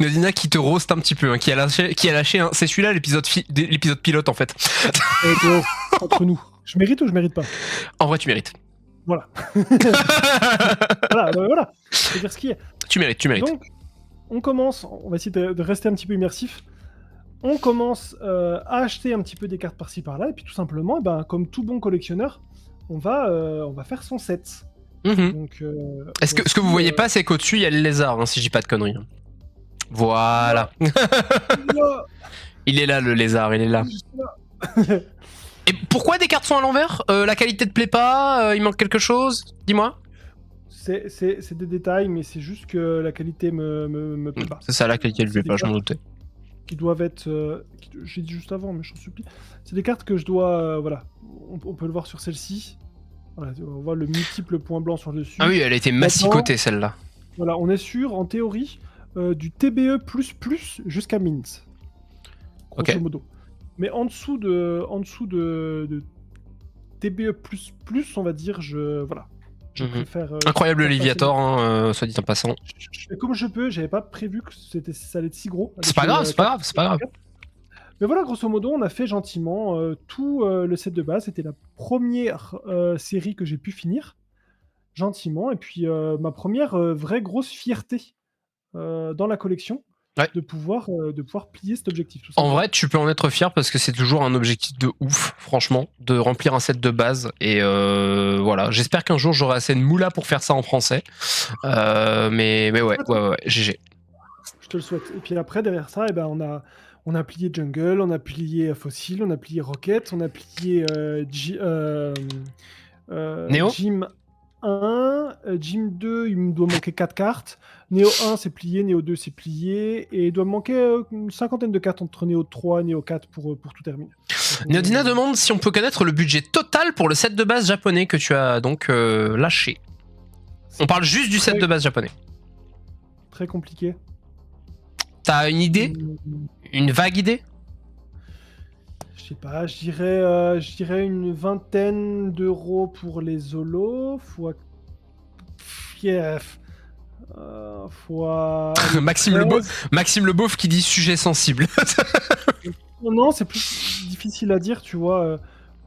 Nadina qui te roast un petit peu, hein, qui a lâché c'est celui-là l'épisode pilote en fait. Entre nous, je mérite ou je mérite pas? En vrai, tu mérites. Voilà. voilà. C'est dire ce qu'il y a. Tu mérites. Donc, on commence, on va essayer de rester un petit peu immersif. On commence à acheter un petit peu des cartes par-ci par-là, et puis tout simplement, comme tout bon collectionneur, on va faire son set. Mm-hmm. Donc, ce que vous voyez pas, c'est qu'au-dessus, il y a le lézard, hein, si je dis pas de conneries. Voilà. Il est là, le lézard, il est là. Et pourquoi des cartes sont à l'envers? La qualité te plaît pas? Il manque quelque chose? Dis-moi. C'est des détails, mais c'est juste que la qualité me plaît pas. C'est ça, la qualité me plaît pas, je m'en doutais. Qui doivent être... j'ai dit juste avant, mais je t'en supplie. C'est des cartes que je dois... voilà. On peut le voir sur celle-ci. Voilà, on voit le multiple point blanc sur le dessus. Ah oui, elle a été massicotée, celle-là. Voilà, on est sûr, en théorie, du TBE++ jusqu'à Mint. Grosso modo. Mais en dessous de TBE++, on va dire, voilà. Je préfère... Incroyable Léviator, hein, soit dit en passant. Je fais comme je peux, j'avais pas prévu que ça allait être si gros. C'est pas grave. Mais voilà, grosso modo, on a fait gentiment tout le set de base. C'était la première série que j'ai pu finir, gentiment. Et puis, ma première vraie grosse fierté dans la collection, de pouvoir plier cet objectif. Tout en vrai, tu peux en être fier parce que c'est toujours un objectif de ouf, franchement, de remplir un set de base. Et voilà, j'espère qu'un jour, j'aurai assez de moula pour faire ça en français. Mais ouais, GG. Je te le souhaite. Et puis après, derrière ça, on a plié Jungle, on a plié Fossil, on a plié Rocket, on a plié Néo Jim. 1, Gym 2, il me doit manquer 4 cartes. Néo 1, c'est plié. Néo 2, c'est plié. Et il doit me manquer une cinquantaine de cartes entre Néo 3 et Néo 4 pour tout terminer. Neodina demande si on peut connaître le budget total pour le set de base japonais que tu as donc lâché. On parle juste du set de base japonais. Très compliqué. T'as une idée? Une vague idée? Je sais pas, je dirais une vingtaine d'euros pour les holos, fois... fois... Maxime Le Beauf qui dit sujet sensible. Non, c'est plus difficile à dire, tu vois.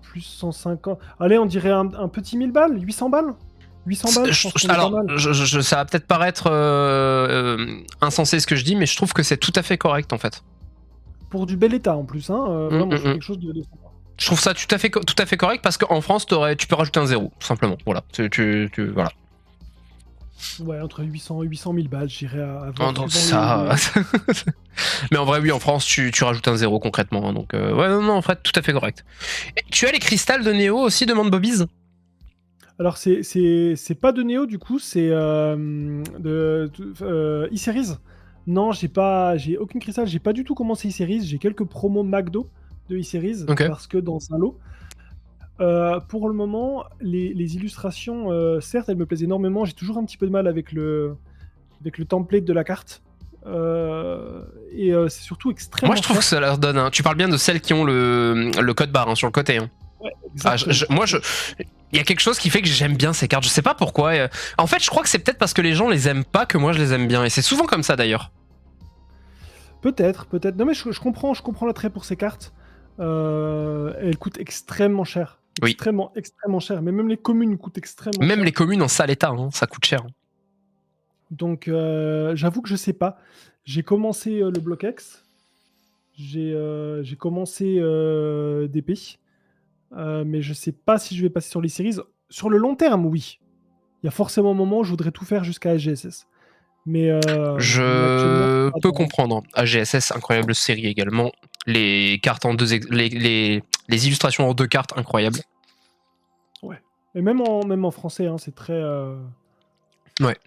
Plus 150... Allez, on dirait un petit 1000 balles, 800 balles 800 balles, je pense qu'on est Alors, pas mal. ça va peut-être paraître insensé ce que je dis, mais je trouve que c'est tout à fait correct en fait. Pour du bel état en plus, hein. Vraiment, c'est quelque chose de sympa. Je trouve ça tout à fait correct parce qu'en France, tu peux rajouter un zéro, tout simplement. Voilà. Voilà. Ouais, entre 800 et 800 000 balles, j'irais à ça. Mais en vrai, oui, en France, tu rajoutes un zéro concrètement. Hein, donc, ouais, non, en fait, tout à fait correct. Et tu as les cristals de Néo aussi, demande Bobby's? Alors, c'est pas de Néo, du coup, c'est de e-Series. Non, j'ai aucune cristal, j'ai pas du tout commencé e-Series, j'ai quelques promos McDo de e-Series, Okay. parce que dans un lot. Pour le moment, les illustrations, certes, elles me plaisent énormément, j'ai toujours un petit peu de mal avec le template de la carte. C'est surtout extrêmement Moi, je trouve cher. que ça leur donne. Hein. Tu parles bien de celles qui ont le code barre hein, sur le côté. Hein. Ouais, Il y a quelque chose qui fait que j'aime bien ces cartes. Je sais pas pourquoi. En fait, je crois que c'est peut-être parce que les gens les aiment pas que moi je les aime bien. Et c'est souvent comme ça d'ailleurs. Peut-être. Non, mais je comprends l'attrait pour ces cartes. Elles coûtent extrêmement cher. Oui. Extrêmement cher. Mais même les communes coûtent extrêmement cher. Même les communes en sale état, hein, ça coûte cher. Donc, j'avoue que je sais pas. J'ai commencé le Block X. J'ai commencé DP. Mais je sais pas si je vais passer sur les series. Sur le long terme, oui. Il y a forcément un moment où je voudrais tout faire jusqu'à AGSS. Mais je peux comprendre. AGSS, incroyable série également. Les cartes en les illustrations en 2 cartes, incroyables. Ouais. Et même en français, hein, c'est très. Ouais.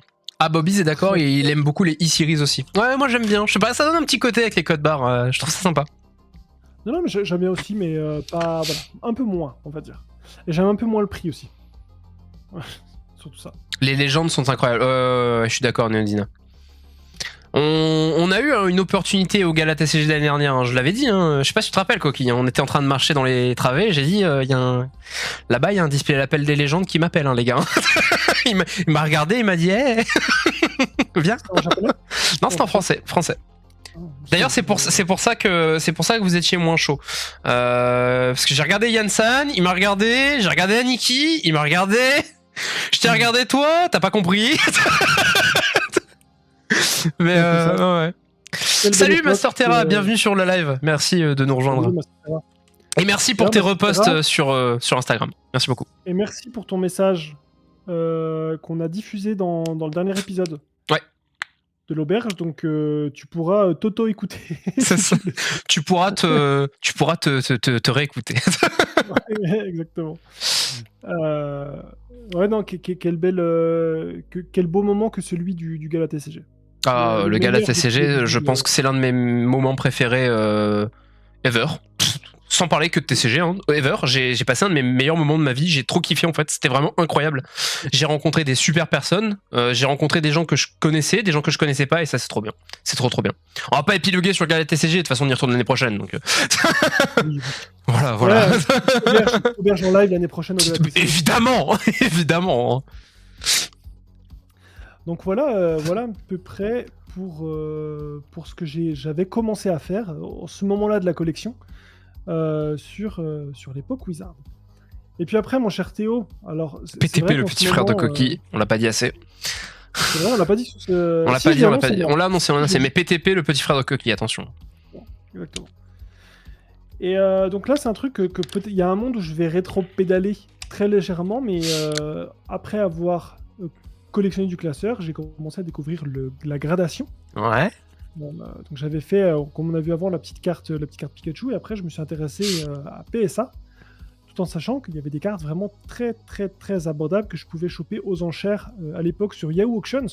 Ah, Bobby est d'accord, et il aime beaucoup les e-series aussi. Ouais, moi j'aime bien. Je sais pas, ça donne un petit côté avec les codes barres. Je trouve ça sympa. Non, mais j'aime bien aussi, mais pas. Voilà. Un peu moins, on va dire. Et j'aime un peu moins le prix aussi. Surtout ça. Les légendes sont incroyables. Je suis d'accord, Neodina. On a eu une opportunité au Gala TCG de l'année dernière, hein, je l'avais dit. Hein. Je sais pas si tu te rappelles, Coquille. On était en train de marcher dans les travées. J'ai dit, là-bas, il y a un display à l'appel des légendes qui m'appelle, hein, les gars. il m'a regardé, il m'a dit, hey, viens. En japonais ? Non, c'est en français. D'ailleurs, c'est pour ça que vous étiez moins chaud. Parce que j'ai regardé Yansan, il m'a regardé. J'ai regardé Aniki, il m'a regardé. Je t'ai regardé toi, t'as pas compris. Mais ouais. Salut Master Terra, bienvenue sur le live. Merci de nous rejoindre. Salut, et merci pour tes reposts sur Instagram. Merci beaucoup. Et merci pour ton message qu'on a diffusé dans le dernier épisode. Ouais. De l'auberge, donc tu pourras t'auto-écouter. C'est ça. Tu pourras te réécouter. Ouais, exactement. Ouais, non, quel beau moment que celui du Gala TCG. Ah, le Gala TCG, je pense que c'est l'un de mes moments préférés ever. Sans parler que de TCG, hein. Ever, j'ai passé un de mes meilleurs moments de ma vie, j'ai trop kiffé en fait, c'était vraiment incroyable. J'ai rencontré des super personnes, j'ai rencontré des gens que je connaissais, des gens que je connaissais pas, et ça c'est trop bien. C'est trop bien. On va pas épiloguer sur le Gala TCG, de toute façon on y retourne l'année prochaine. Donc... Oui. Voilà. Auberge en live l'année prochaine au Gala TCG. Évidemment. Donc voilà à peu près pour ce que j'avais commencé à faire en ce moment-là de la collection. Sur l'époque Wizard. Et puis après, mon cher Théo, alors PTP, le petit frère de Coquille, on l'a pas dit assez. C'est vrai, on l'a pas dit. On l'a pas dit. On l'a annoncé, mais PTP, le petit frère de Coquille, attention. Exactement. Et donc là, c'est un truc que il y a un monde où je vais rétro-pédaler très légèrement, mais après avoir collectionné du classeur, j'ai commencé à découvrir la gradation. Ouais. Donc j'avais fait, comme on a vu avant, la petite carte Pikachu, et après je me suis intéressé à PSA, tout en sachant qu'il y avait des cartes vraiment très très très abordables que je pouvais choper aux enchères à l'époque sur Yahoo Auctions,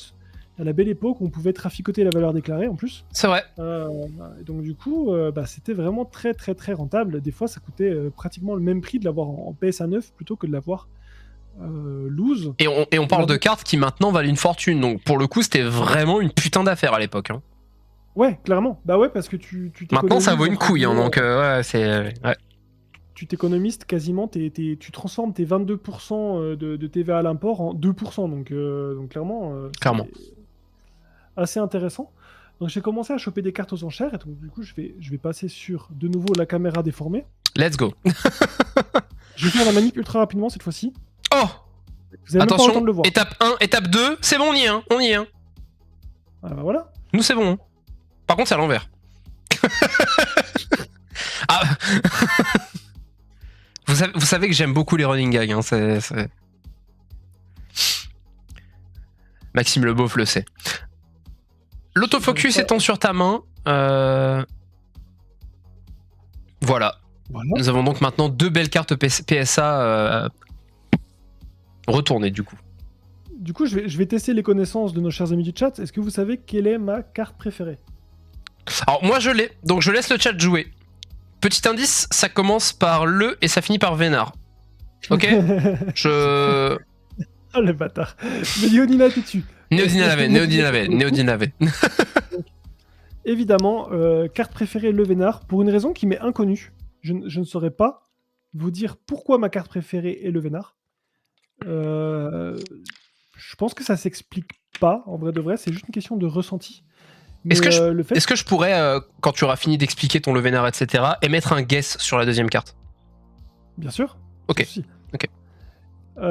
à la belle époque où on pouvait traficoter la valeur déclarée en plus. C'est vrai. Et donc du coup, c'était vraiment très très très rentable. Des fois, ça coûtait pratiquement le même prix de l'avoir en PSA 9 plutôt que de l'avoir loose. Et on parle de cartes qui maintenant valent une fortune, donc pour le coup, c'était vraiment une putain d'affaire à l'époque. Hein. Ouais, clairement. Bah ouais, parce que tu maintenant, ça vaut une couille, hein, donc ouais, c'est... Ouais. Tu t'économises quasiment, tu transformes tes 22% de TVA à l'import en 2%, donc clairement, Clairement. assez intéressant. Donc j'ai commencé à choper des cartes aux enchères, et donc du coup je vais passer sur de nouveau la caméra déformée. Let's go. Je vais faire la manip ultra rapidement cette fois-ci. Oh, vous avez attention, même pas le temps de le voir. Étape 1, étape 2, c'est bon, on y est, hein, on y est. Hein. Ah bah voilà. Nous, c'est bon. Hein. Par contre, c'est à l'envers. Ah. Vous savez que j'aime beaucoup les running gags. Hein, Maxime Leboeuf le sait. L'autofocus étant sur ta main, voilà. Nous avons donc maintenant 2 belles cartes PSA retournées du coup. Du coup, je vais tester les connaissances de nos chers amis du chat. Est-ce que vous savez quelle est ma carte préférée? Alors moi je l'ai, donc je laisse le chat jouer. Petit indice, ça commence par le et ça finit par Vénard. Ok. Je... Oh le bâtard. Mais Léonina, t'es dessus. Néodinavé. Évidemment, carte préférée le Vénard, pour une raison qui m'est inconnue. Je ne saurais pas vous dire pourquoi ma carte préférée est le Vénard. Je pense que ça s'explique pas, en vrai de vrai, c'est juste une question de ressenti. Est-ce que je pourrais, quand tu auras fini d'expliquer ton le Vénard, etc., émettre un guess sur la deuxième carte? Bien sûr. Ok.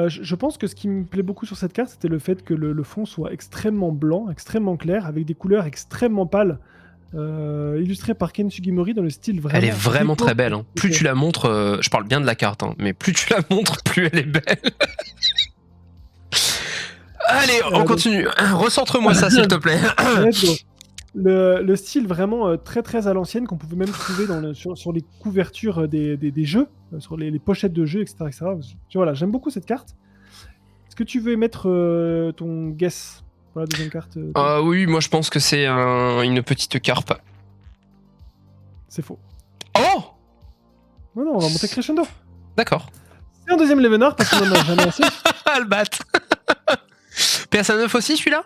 Je pense que ce qui me plaît beaucoup sur cette carte, c'était le fait que le fond soit extrêmement blanc, extrêmement clair, avec des couleurs extrêmement pâles, illustrées par Ken Sugimori dans le style vraiment... Elle est vraiment très belle. Hein. Plus tu la montres, je parle bien de la carte, hein, mais plus tu la montres, plus elle est belle. Allez, on continue. Recentre-moi ça, s'il te plaît. Le style vraiment très très à l'ancienne qu'on pouvait même trouver sur les couvertures des jeux, sur les pochettes de jeux, etc. Voilà, j'aime beaucoup cette carte. Est-ce que tu veux émettre ton guess pour la deuxième carte Oui, moi je pense que c'est une petite carpe. C'est faux. Oh Non, on va monter crescendo. D'accord. C'est un deuxième Levenard parce qu'on en a jamais assez. Le bat. PSA 9 aussi celui-là?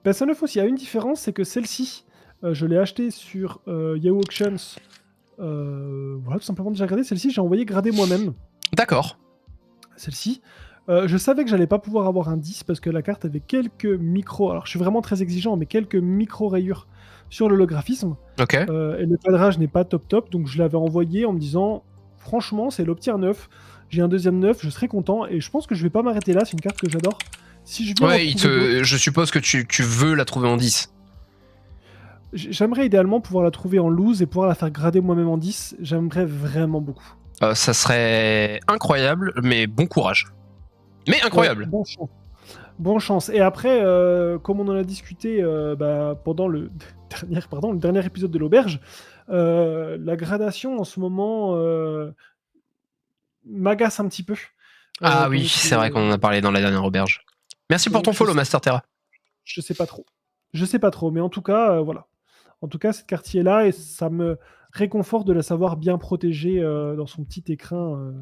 PSA 9 aussi, il y a une différence, c'est que celle-ci, je l'ai achetée sur Yahoo Auctions. Voilà, tout simplement déjà gradé. Celle-ci, j'ai envoyé grader moi-même. D'accord. Celle-ci. Je savais que j'allais pas pouvoir avoir un 10 parce que la carte avait quelques micros. Alors, je suis vraiment très exigeant, mais quelques micro-rayures sur l'holographisme. Ok. Et le cadrage n'est pas top. Donc, je l'avais envoyé en me disant, franchement, c'est l'Optir 9. J'ai un deuxième 9, je serais content. Et je pense que je vais pas m'arrêter là. C'est une carte que j'adore. Si je je suppose que tu veux la trouver en 10. J'aimerais idéalement pouvoir la trouver en loose et pouvoir la faire grader moi-même en 10. J'aimerais vraiment beaucoup. Ça serait incroyable, mais bon courage. Mais incroyable. Ouais, bon chance. Et après, comme on en a discuté pendant le dernier épisode de l'auberge, la gradation en ce moment m'agace un petit peu. Oui, c'est vrai qu'on en a parlé dans la dernière auberge. Merci pour ton follow, Master Terra. Je sais pas trop, mais en tout cas, voilà. En tout cas, cette carte est là et ça me réconforte de la savoir bien protégée dans son petit écrin.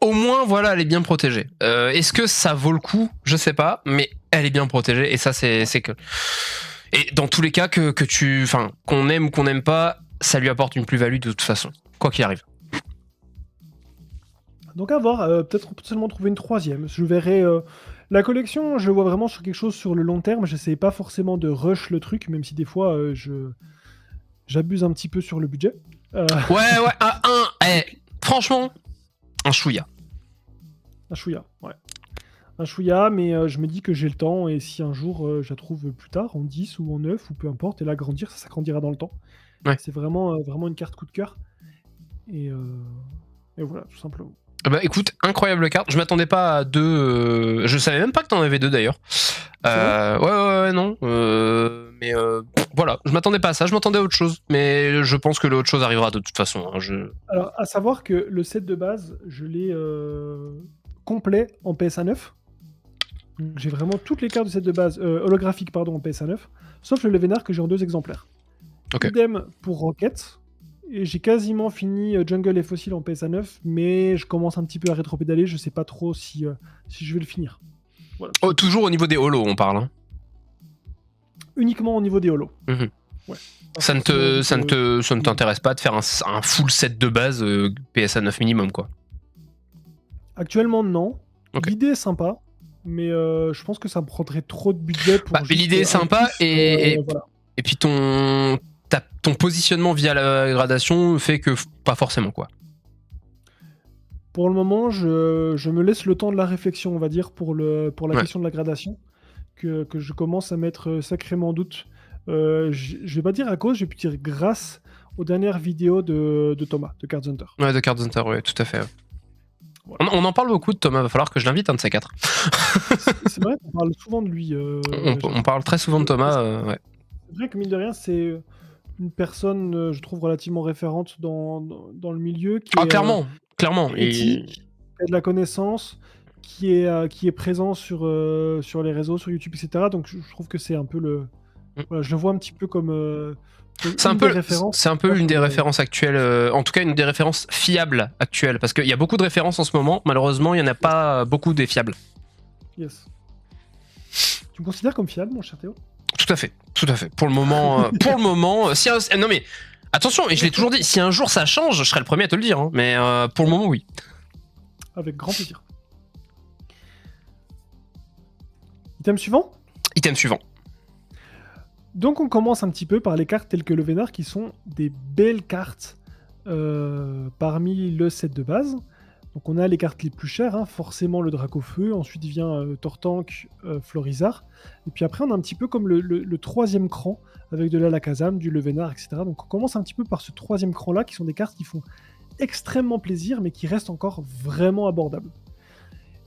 Au moins, voilà, elle est bien protégée. Est-ce que ça vaut le coup? Je sais pas, mais elle est bien protégée et ça, c'est que. Et dans tous les cas, qu'on aime ou qu'on n'aime pas, ça lui apporte une plus-value de toute façon, quoi qu'il arrive. Donc à voir, peut-être potentiellement trouver une troisième. Je verrai. La collection, je le vois vraiment sur quelque chose sur le long terme. J'essaie pas forcément de rush le truc, même si des fois j'abuse un petit peu sur le budget. Franchement, un chouïa. Ouais. Un chouïa, mais je me dis que j'ai le temps et si un jour je la trouve plus tard, en 10 ou en 9 ou peu importe, et l'agrandir, ça s'agrandira dans le temps. Ouais. C'est vraiment une carte coup de cœur. Et voilà, tout simplement. Bah écoute, incroyable carte. Je m'attendais pas à deux. Je savais même pas que t'en avais deux d'ailleurs. Ouais, non. Mais voilà, je m'attendais pas à ça, je m'attendais à autre chose. Mais je pense que l'autre chose arrivera de toute façon. Hein, Alors, à savoir que le set de base, je l'ai complet en PSA 9. Donc, j'ai vraiment toutes les cartes du set de base holographiques pardon, en PSA 9, sauf le Levenar que j'ai en 2 exemplaires. Ok. Idem pour Rocket. Et j'ai quasiment fini Jungle et Fossil en PSA 9, mais je commence un petit peu à rétropédaler, je sais pas trop si je vais le finir. Voilà. Oh, toujours au niveau des holos, on parle. Hein. Uniquement au niveau des holos. Mhm. Ouais. Ça ne t'intéresse pas de faire un full set de base PSA 9 minimum, quoi. Actuellement, non. Ok. L'idée est sympa, mais je pense que ça me prendrait trop de budget pour. Mais l'idée est sympa voilà. Et puis ton positionnement via la gradation fait que pas forcément, quoi. Pour le moment, je me laisse le temps de la réflexion, on va dire, pour la question de la gradation, que je commence à mettre sacrément en doute. Je vais pas dire à cause, je vais dire grâce aux dernières vidéos de Thomas, de Cards Hunter. Ouais, de Cards Hunter, ouais, tout à fait. Voilà. On en parle beaucoup de Thomas, va falloir que je l'invite un de ces quatre. C'est vrai qu'on parle souvent de lui. On parle très souvent de Thomas, ouais. C'est vrai que mine de rien, c'est une personne, je trouve, relativement référente dans le milieu. Qui est, clairement. Éthique, qui a de la connaissance, qui est présent sur les réseaux, sur YouTube, etc. Donc je trouve que c'est un peu le... Voilà, je le vois un petit peu comme... c'est un peu une des références actuelles, en tout cas une des références fiables actuelles, parce qu'il y a beaucoup de références en ce moment, malheureusement il n'y en a pas beaucoup des fiables. Yes. Tu me considères comme fiable, mon cher Théo ? Tout à fait. Pour le moment, non mais attention, et je l'ai toujours dit, si un jour ça change, je serai le premier à te le dire, hein, mais pour le moment, oui. Avec grand plaisir. Item suivant ? Item suivant. Donc on commence un petit peu par les cartes telles que le Vénard, qui sont des belles cartes parmi le set de base. Donc on a les cartes les plus chères, hein, forcément le Dracofeu, ensuite vient Tortank, Florizard, et puis après on a un petit peu comme le troisième cran, avec de l'Alakazam, du Levénard, etc. Donc on commence un petit peu par ce troisième cran-là, qui sont des cartes qui font extrêmement plaisir, mais qui restent encore vraiment abordables.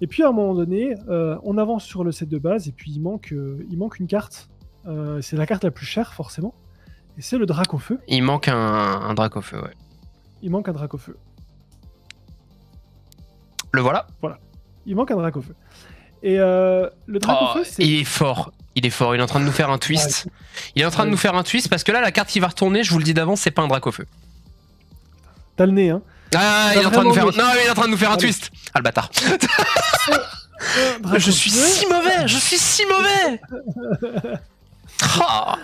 Et puis à un moment donné, on avance sur le set de base, et puis il manque une carte. C'est la carte la plus chère, forcément, et c'est le Dracofeu. Il manque un Dracofeu, ouais. Il manque un Dracofeu. Le voilà. Voilà. Il manque un Dracofeu. Et le Dracofeu, c'est... Il est fort. Il est en train de nous faire un twist. Il est en train de nous faire un twist parce que là, la carte qui va retourner, je vous le dis d'avance, c'est pas un Dracofeu. T'as le nez, hein. Ah, il est en train de nous faire... Non, il est en train de nous faire un twist. Ah, le bâtard. Je suis si mauvais. Oh.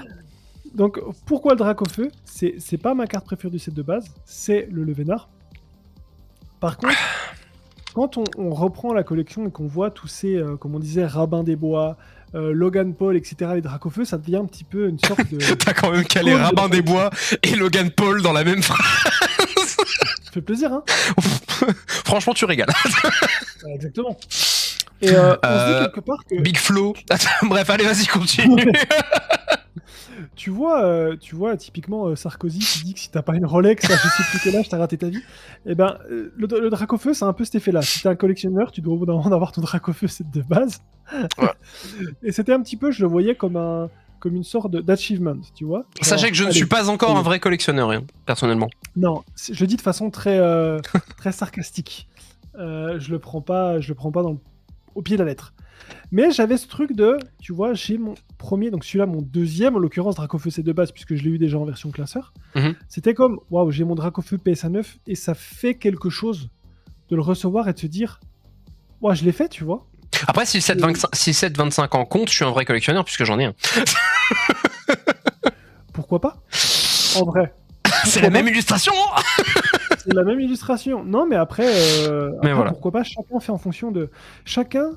Donc, pourquoi le Dracofeu ? C'est pas ma carte préférée du set de base, c'est le Levénard. Par contre, quand on reprend la collection et qu'on voit tous ces, comme on disait, Rabin des Bois, Logan Paul, etc., les Dracofeu, ça devient un petit peu une sorte de... T'as quand même calé Rabin des Bois et Logan Paul dans la même phrase. Ça fait plaisir, hein. Franchement, tu régales. Ouais, exactement. Et on se dit quelque part que... Big Flo. Bref, allez, vas-y, continue. Tu vois, typiquement Sarkozy qui dit que si t'as pas une Rolex, là, je sais plus quel âge, t'as raté ta vie. Et ben, le Dracofeu, c'est un peu cet effet-là. Si t'es un collectionneur, tu dois au bout d'un moment d'avoir ton Dracofeu, c'est de base. Ouais. Et c'était un petit peu, je le voyais comme une sorte d'achievement, tu vois. Genre, Sachez que je ne suis pas encore un vrai collectionneur, hein, personnellement. Non, je le dis de façon très, très sarcastique. Je le prends pas au pied de la lettre. Mais j'avais ce truc de, tu vois, j'ai mon premier, donc celui-là, mon deuxième, en l'occurrence Dracofeu c'est de base, puisque je l'ai eu déjà en version classeur. C'était comme, waouh, j'ai mon Dracofeu PSA 9, et ça fait quelque chose de le recevoir et de se dire, ouais, je l'ai fait, tu vois. Après, si le 7-25 ans compte, je suis un vrai collectionneur, puisque j'en ai un. Pourquoi pas ? En vrai. C'est la même illustration. C'est la même illustration. Non, mais après, voilà. Pourquoi pas ? Chacun fait en fonction de... Chacun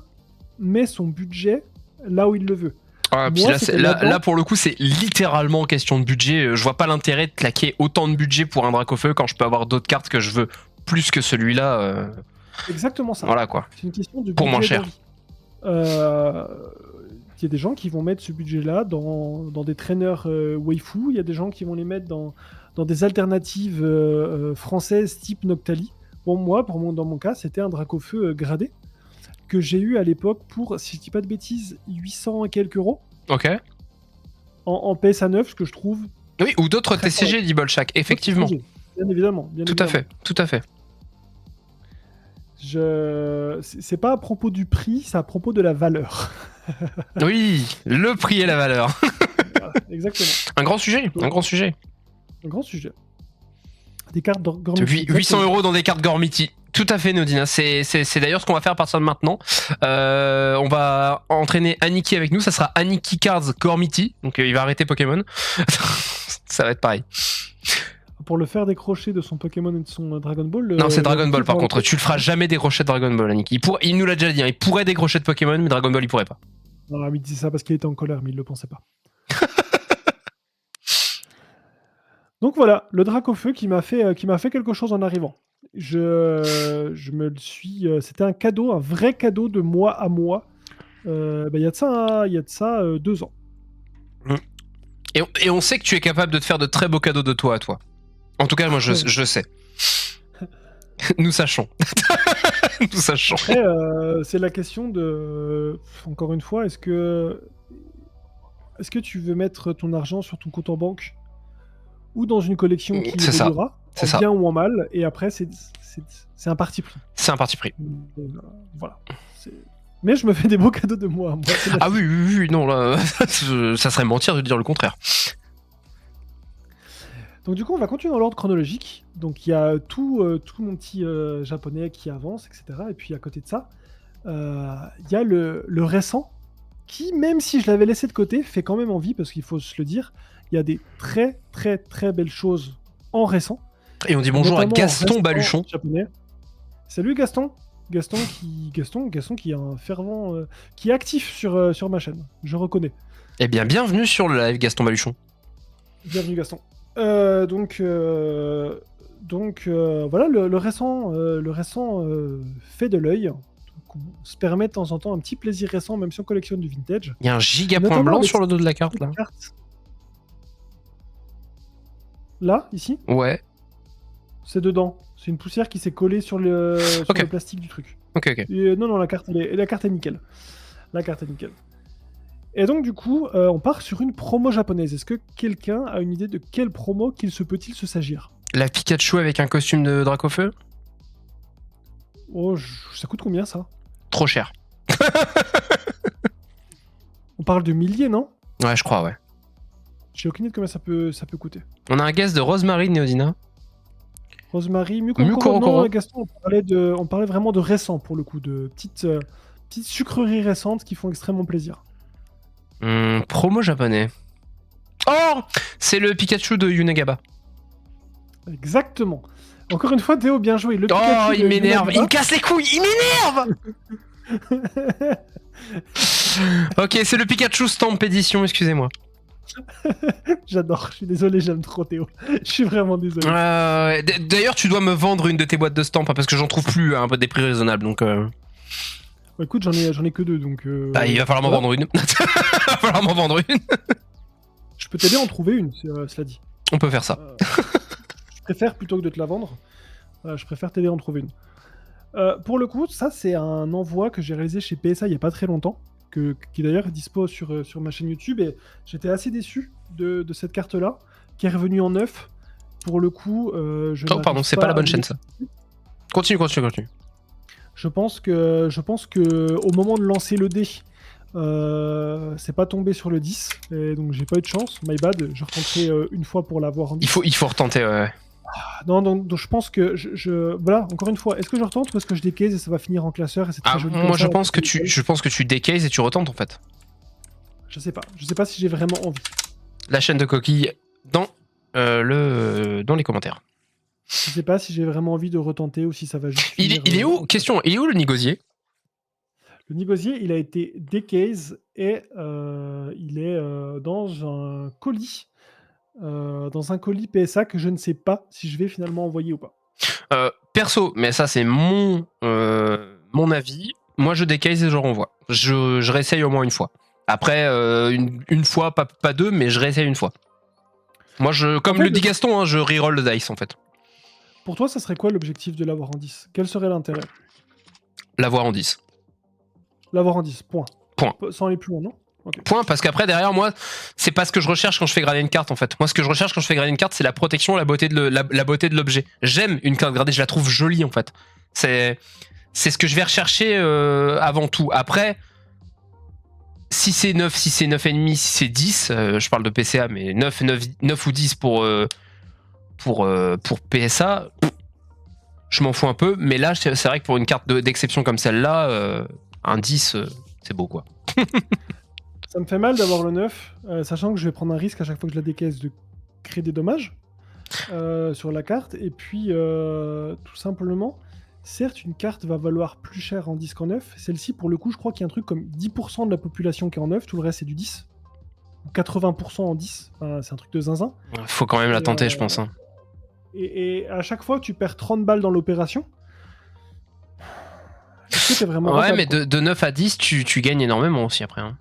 met son budget là où il le veut. Ah, puis là, pour le coup, c'est littéralement question de budget. Je vois pas l'intérêt de claquer autant de budget pour un Dracofeu quand je peux avoir d'autres cartes que je veux plus que celui-là. Exactement ça. Voilà quoi. C'est une question de budget. Pour moins cher. Il y a des gens qui vont mettre ce budget-là dans des traîneurs waifu. Il y a des gens qui vont les mettre dans des alternatives françaises type Noctali. Bon, moi, dans mon cas, c'était un Dracofeu gradé que j'ai eu à l'époque pour, si je dis pas de bêtises, 800 et quelques euros. Ok. en PSA 9, ce que je trouve. Oui, ou d'autres Très TCG, dit Bolchak, effectivement. Bien évidemment. Tout à fait, tout à fait. C'est pas à propos du prix, c'est à propos de la valeur. Oui, le prix et la valeur. Voilà, exactement. Un grand sujet, un grand sujet. Un grand sujet. Des cartes Gormiti. 800 € dans des cartes Gormiti. Tout à fait, Nodina. C'est d'ailleurs ce qu'on va faire à partir de maintenant. On va entraîner Aniki avec nous. Ça sera Aniki Cards Gormiti. Donc il va arrêter Pokémon. Ça va être pareil. Pour le faire décrocher de son Pokémon et de son Dragon Ball. Non, c'est Dragon Ball par contre. Tu le feras jamais décrocher de Dragon Ball, Aniki. Il nous l'a déjà dit. Il pourrait décrocher de Pokémon, mais Dragon Ball, il pourrait pas. Non, mais il dit ça parce qu'il était en colère, mais il le pensait pas. Donc voilà, le Dracofeu qui m'a fait quelque chose en arrivant. Je me le suis. C'était un cadeau, un vrai cadeau de moi à moi. Il y a de ça 2 ans. Et on sait que tu es capable de te faire de très beaux cadeaux de toi à toi. En tout cas, moi, je sais. Nous sachons. Nous sachons. Après, c'est la question de. Encore une fois, est-ce que tu veux mettre ton argent sur ton compte en banque ou dans une collection qui évoluera, en bien ou en mal, et après, c'est un parti pris. C'est un parti pris. Voilà. Mais je me fais des beaux cadeaux de moi. Ah oui, non, là, ça serait mentir de dire le contraire. Donc du coup, on va continuer dans l'ordre chronologique. Donc il y a tout mon petit japonais qui avance, etc. Et puis à côté de ça, il y a le récent, qui, même si je l'avais laissé de côté, fait quand même envie, parce qu'il faut se le dire, il y a des très très très belles choses en récent. Et on dit bonjour à Gaston Baluchon. Japonais. Salut Gaston. Gaston qui est un fervent, qui est actif sur ma chaîne, je reconnais. Eh bien, bienvenue sur le live, Gaston Baluchon. Bienvenue Gaston. Donc voilà, le récent fait de l'œil. On se permet de temps en temps un petit plaisir récent, même si on collectionne du vintage. Il y a un giga point blanc sur le dos de la carte, là. Là, ici ? Ouais. C'est dedans. C'est une poussière qui s'est collée sur le plastique du truc. Ok. Et, non, la carte est nickel. La carte est nickel. Et donc, du coup, on part sur une promo japonaise. Est-ce que quelqu'un a une idée de quelle promo peut-il se s'agir ? La Pikachu avec un costume de Dracofeu ? Oh, ça coûte combien, ça ? Trop cher. On parle de milliers, non ? Ouais, je crois, ouais. J'ai aucune idée de combien ça peut coûter. On a un guest de Rosemary Neodina. Rosemary, Mukorokoro. Gaston, on parlait vraiment de récent, pour le coup, de petites sucreries récentes qui font extrêmement plaisir. Promo japonais. Oh, c'est le Pikachu de Yunagaba. Exactement. Encore une fois, Théo, bien joué. Le Pikachu il m'énerve. Il me casse les couilles. Il m'énerve. Ok, c'est le Pikachu Stamp Edition, excusez-moi. J'adore, je suis désolé, j'aime trop Théo. Je suis vraiment désolé. D'ailleurs, tu dois me vendre une de tes boîtes de stamp, parce que j'en trouve plus à des prix raisonnables, donc... Bah, écoute, j'en ai que 2, donc... il va falloir m'en vendre une. Je peux t'aider à en trouver une, cela dit. On peut faire ça. Je préfère, plutôt que de te la vendre, je préfère t'aider à en trouver une. Pour le coup, ça, c'est un envoi que j'ai réalisé chez PSA il n'y a pas très longtemps, qui d'ailleurs est dispo sur ma chaîne YouTube, et j'étais assez déçu de cette carte-là, qui est revenue en neuf. Pour le coup, pardon, c'est pas la bonne chaîne, ça. Continue. Je pense que au moment de lancer le dé, c'est pas tombé sur le 10, et donc j'ai pas eu de chance. My bad, je retenterai une fois pour l'avoir en 10. Il faut retenter, ouais. Non, donc je pense que voilà, encore une fois, est-ce que je retente ou est-ce que je décase et ça va finir en classeur et c'est très joli. Moi, je pense que tu décases et tu retentes, en fait. Je sais pas si j'ai vraiment envie. La chaîne de Coquille dans les commentaires. Je sais pas si j'ai vraiment envie de retenter ou si ça va juste. Il est où ? Question, il est où le Nigosier ? Le Nigosier, il a été décase et il est dans un colis. Dans un colis PSA que je ne sais pas si je vais finalement envoyer ou pas. Perso, mais ça c'est mon avis, moi je décase et je renvoie. Je réessaye au moins une fois. Après, une fois, pas deux, mais je réessaye une fois. Moi, comme le dit Gaston, hein, je reroll le dice en fait. Pour toi, ça serait quoi l'objectif de l'avoir en 10 ? Quel serait l'intérêt ? L'avoir en 10. L'avoir en 10, point. Point. Sans aller plus loin, non ? Ok. Point, parce qu'après, derrière, moi, c'est pas ce que je recherche quand je fais grader une carte, en fait. Moi, ce que je recherche quand je fais grader une carte, c'est la protection, la beauté de l'objet. J'aime une carte gradée, je la trouve jolie, en fait. C'est ce que je vais rechercher avant tout. Après, si c'est 9, si c'est 9,5, si c'est 10, je parle de PCA, mais 9 ou 10 pour PSA, je m'en fous un peu. Mais là, c'est vrai que pour une carte d'exception comme celle-là, un 10, c'est beau, quoi. Ça me fait mal d'avoir le 9, sachant que je vais prendre un risque à chaque fois que je la décaisse de créer des dommages sur la carte. Et puis, tout simplement, certes, une carte va valoir plus cher en 10 qu'en 9. Celle-ci, pour le coup, je crois qu'il y a un truc comme 10% de la population qui est en 9, tout le reste c'est du 10. Ou 80% en 10. Enfin, c'est un truc de zinzin. Faut quand même la tenter, je pense. Hein. Et à chaque fois, tu perds 30 balles dans l'opération. Est-ce que t'es vraiment Ouais, rentable, mais quoi. de 9 à 10, tu gagnes énormément aussi après. Hein.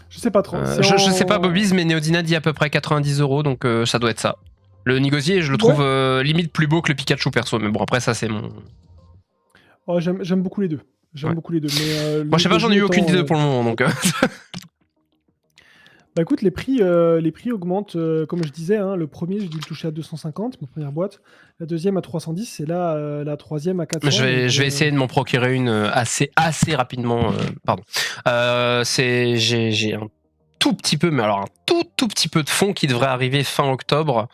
Je sais pas trop. Je sais pas, Bobby's, mais Neodina dit à peu près 90 €, donc ça doit être ça. Le Nigosier, je le trouve limite plus beau que le Pikachu perso, mais bon, après, ça, c'est mon. Oh, j'aime beaucoup les deux. J'aime Ouais. beaucoup les deux. Mais, Moi, je sais pas, j'en ai eu aucune idée pour le moment, donc. Bah écoute, les prix augmentent, comme je disais, hein, le premier, j'ai dû le toucher à 250, ma première boîte. La deuxième à 310, et là, la troisième à 400. Je vais donc, essayer de m'en procurer une assez rapidement. Pardon. J'ai un tout petit peu, mais alors un tout petit peu de fonds qui devrait arriver fin octobre.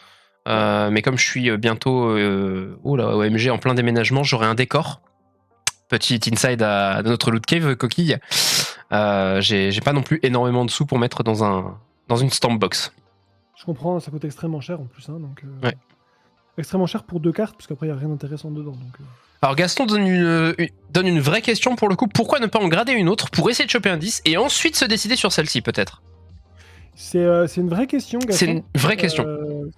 Mais comme je suis bientôt OMG en plein déménagement, j'aurai un décor. Petit inside à notre loot cave coquille. J'ai pas non plus énormément de sous pour mettre dans une stamp box. Je comprends, ça coûte extrêmement cher en plus. Hein, donc, Ouais. extrêmement cher pour 2 cartes, parce qu'après, il n'y a rien d'intéressant dedans. Donc, Alors Gaston donne une vraie question pour le coup. Pourquoi ne pas en grader une autre pour essayer de choper un 10 et ensuite se décider sur celle-ci peut-être? C'est une vraie question, Gaston. C'est une vraie question.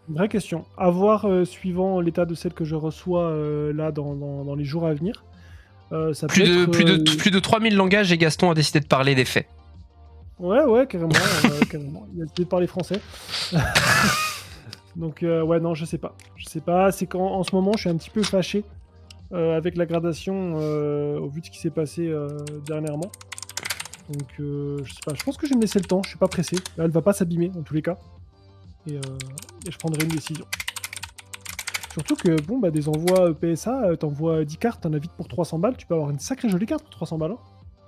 Une vraie question. À voir suivant l'état de celle que je reçois là dans les jours à venir. Ça Plus peut être, de 3000 langages et Gaston a décidé de parler des faits. Ouais, carrément. Carrément. Il a décidé de parler français. Donc, ouais, non, je sais pas. Je sais pas. C'est qu'en ce moment, je suis un petit peu fâché avec la gradation au vu de ce qui s'est passé dernièrement. Donc, je sais pas. Je pense que je vais me laisser le temps. Je suis pas pressé. Là, elle va pas s'abîmer dans tous les cas. Et je prendrai une décision. Surtout que, bon, bah, des envois PSA, t'envoies 10 cartes, t'en as vite pour 300 balles. Tu peux avoir une sacrée jolie carte pour 300 balles. Hein.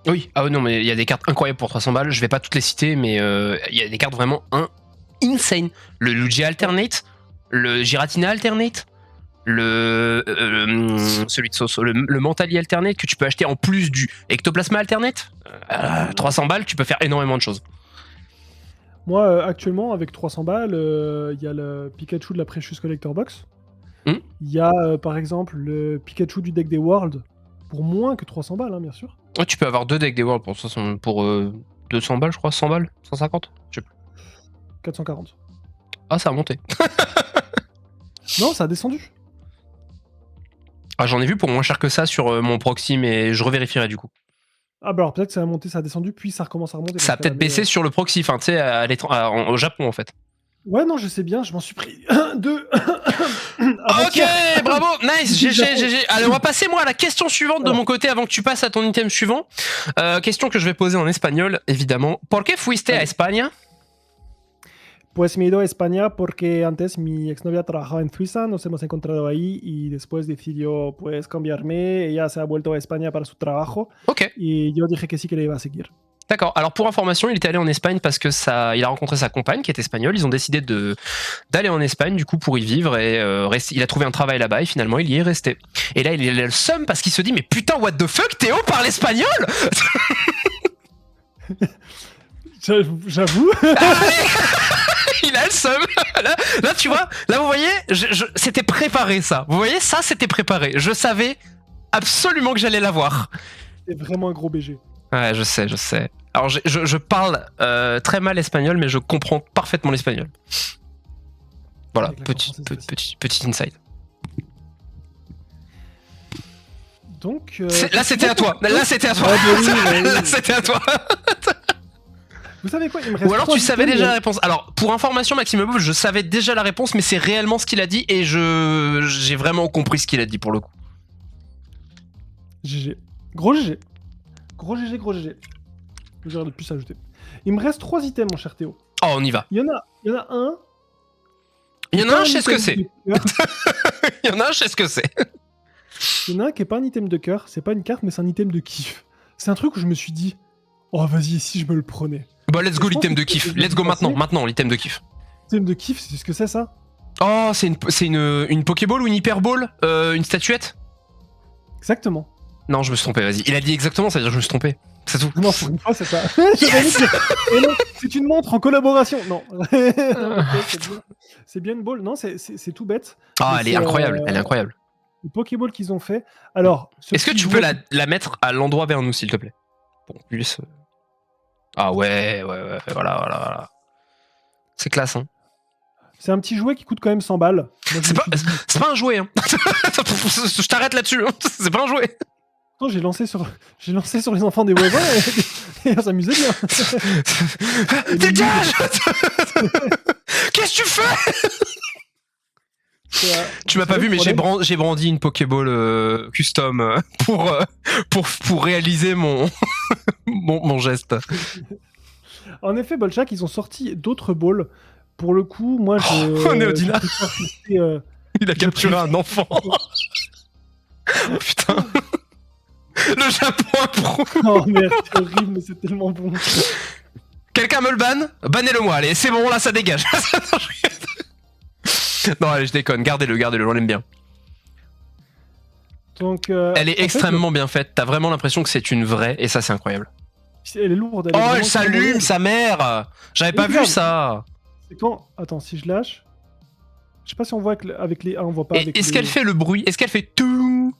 Oui, ah non, mais il y a des cartes incroyables pour 300 balles. Je vais pas toutes les citer, mais il y a des cartes vraiment insane. Le Luigi Alternate, le Giratina Alternate, celui de Soso, le Mentali Alternate que tu peux acheter en plus du Ectoplasma Alternate. 300 balles, tu peux faire énormément de choses. Moi, actuellement, avec 300 balles, il y a le Pikachu de la Precious Collector Box. Il y a, par exemple, le Pikachu du deck des Worlds pour moins que 300 balles, hein, bien sûr. Ouais, tu peux avoir 2 decks des Worlds pour 200 balles, je crois, 100 balles, 150, je sais plus. 440. Ah, ça a monté. Non, ça a descendu. Ah, j'en ai vu pour moins cher que ça sur mon proxy, mais je revérifierai du coup. Ah bah alors peut-être que ça a monté, ça a descendu, puis ça recommence à remonter. Ça a peut-être baissé sur le proxy, enfin, tu sais, au Japon en fait. Ouais, non, je sais bien, je m'en suis pris 2. Ok, bravo, nice, GG. Allez, on va passer moi à la question suivante de mon côté avant que tu passes à ton item suivant. Question que je vais poser en espagnol, évidemment. ¿Por qué fuiste a España? Pues me he ido a España porque antes mi exnovia trabajaba en Suiza, nos hemos encontrado ahí y después decidió pues cambiarme. Ella se ha vuelto a España para su trabajo. Ok. Y yo dije que sí que le iba a seguir. D'accord. Alors pour information, il était allé en Espagne parce que il a rencontré sa compagne qui est espagnole. Ils ont décidé d'aller en Espagne du coup pour y vivre et il a trouvé un travail là-bas et finalement il y est resté. Et là il a le seum parce qu'il se dit mais putain what the fuck, Théo parle espagnol. J'avoue. Il a le seum. Là tu vois, là vous voyez, c'était préparé ça. Vous voyez, ça c'était préparé. Je savais absolument que j'allais l'avoir. C'est vraiment un gros BG. Ouais, je sais. Alors, je parle très mal espagnol, mais je comprends parfaitement l'espagnol. Voilà, petit insight. Donc, là, c'était à toi. Là, c'était à toi. Là, c'était à toi. Vous savez quoi, il me reste Ou alors, tu savais items, déjà la réponse. Alors, pour information, Maxime Bouffe, je savais déjà la réponse, mais c'est réellement ce qu'il a dit et j'ai vraiment compris ce qu'il a dit pour le coup. GG. Gros GG. Gros GG, gros GG. J'aurais de plus à ajouter. Il me reste 3 items, mon cher Théo. Oh, on y va. Il y en a un. Il y en a un, je sais ce que item c'est. de cœur. Il y en a un, je sais ce que c'est. Il y en a un qui est pas un item de cœur, c'est pas une carte, mais c'est un item de kiff. C'est un truc où je me suis dit, oh vas-y, si je me le prenais. Bon, let's go Je pense l'item que de kiff. c'est Let's go passé. maintenant l'item de kiff. Item de kiff, c'est ce que c'est ça? Oh, c'est une Pokéball ou une Hyperball une statuette? Exactement. Non, je me suis trompé, vas-y. Il a dit exactement, ça veut dire que je me suis trompé. C'est tout. Non, pour une fois, c'est ça. Et non, c'est une montre en collaboration. Non. C'est bien une ball. Non, c'est tout bête. Ah, Mais elle est c'est, incroyable, elle est incroyable. Le Pokéball qu'ils ont fait. Alors, ce Est-ce que petit tu peux jouet la mettre à l'endroit vers nous, s'il te plaît? Pour qu'on puisse. Ah ouais, voilà. C'est classe, hein. C'est un petit jouet qui coûte quand même 100 balles. Moi, je me suis dit, C'est pas un jouet, hein. Je t'arrête là-dessus, hein. C'est pas un jouet. attends, j'ai lancé sur les enfants des voisins et on s'amusait bien. Dégage. Qu'est-ce que tu fais? Tu m'as pas vu, mais j'ai brandi une Pokéball custom pour réaliser mon mon geste. En effet, Bolchak, ils ont sorti d'autres balls. Pour le coup, moi, Oh, Néodina. je Il a capturé un enfant. Oh putain. Le Japon pro. Oh merde, c'est horrible, mais c'est tellement bon. Quelqu'un me le banne? Bannez-le moi, allez, c'est bon, là ça dégage. Non, allez, je déconne, gardez-le, on l'aime bien. Donc, Elle est extrêmement bien faite, t'as vraiment l'impression que c'est une vraie, et ça c'est incroyable. Elle est lourde. Oh, elle s'allume, sa mère. J'avais pas vu ça. C'est quand... Attends, si je lâche... Je sais pas si on voit avec les... Ah, on voit pas avec Est-ce qu'elle fait le bruit? Est-ce qu'elle fait tout?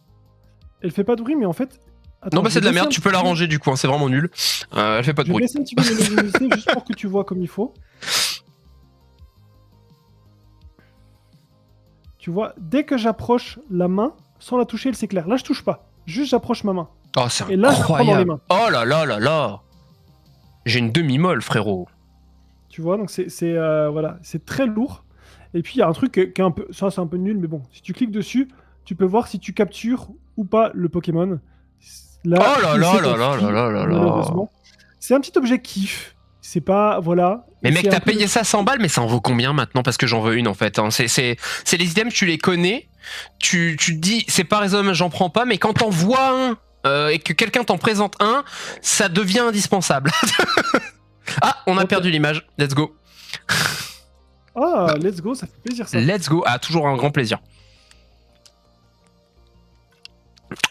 Elle fait pas de bruit, mais en fait... Attends, Non, bah c'est de la merde, je tu peux la ranger du coup, hein, c'est vraiment nul. Elle fait pas de vais bruit. laisser un petit peu de luminosité juste pour que tu vois comme il faut. Tu vois, dès que j'approche la main, sans la toucher, elle s'éclaire. Là, je touche pas. Juste, j'approche ma main. Oh, c'est Et là, je la prends dans les incroyable. mains. Oh là là là là. J'ai une demi-molle, frérot. Tu vois, donc voilà, c'est très lourd. Et puis, il y a un truc qui est un peu... Ça, c'est un peu nul, mais bon. Si tu cliques dessus, tu peux voir si tu captures ou pas le Pokémon. Là, Oh là il là s'est là là enfui, là là là là. malheureusement. C'est un petit objet kiff. C'est pas... Voilà. Mais mec, C'est t'as un peu- payé ça 100 balles, mais ça en vaut combien maintenant? Parce que j'en veux une en fait. Hein. C'est les items, tu les connais. Tu te dis, c'est pas raisonnable, j'en prends pas, mais quand t'en vois un et que quelqu'un t'en présente un, ça devient indispensable. Ah, on a perdu l'image. Let's go. Ah, let's go, ça fait plaisir ça. Let's go. Ah, toujours un grand plaisir.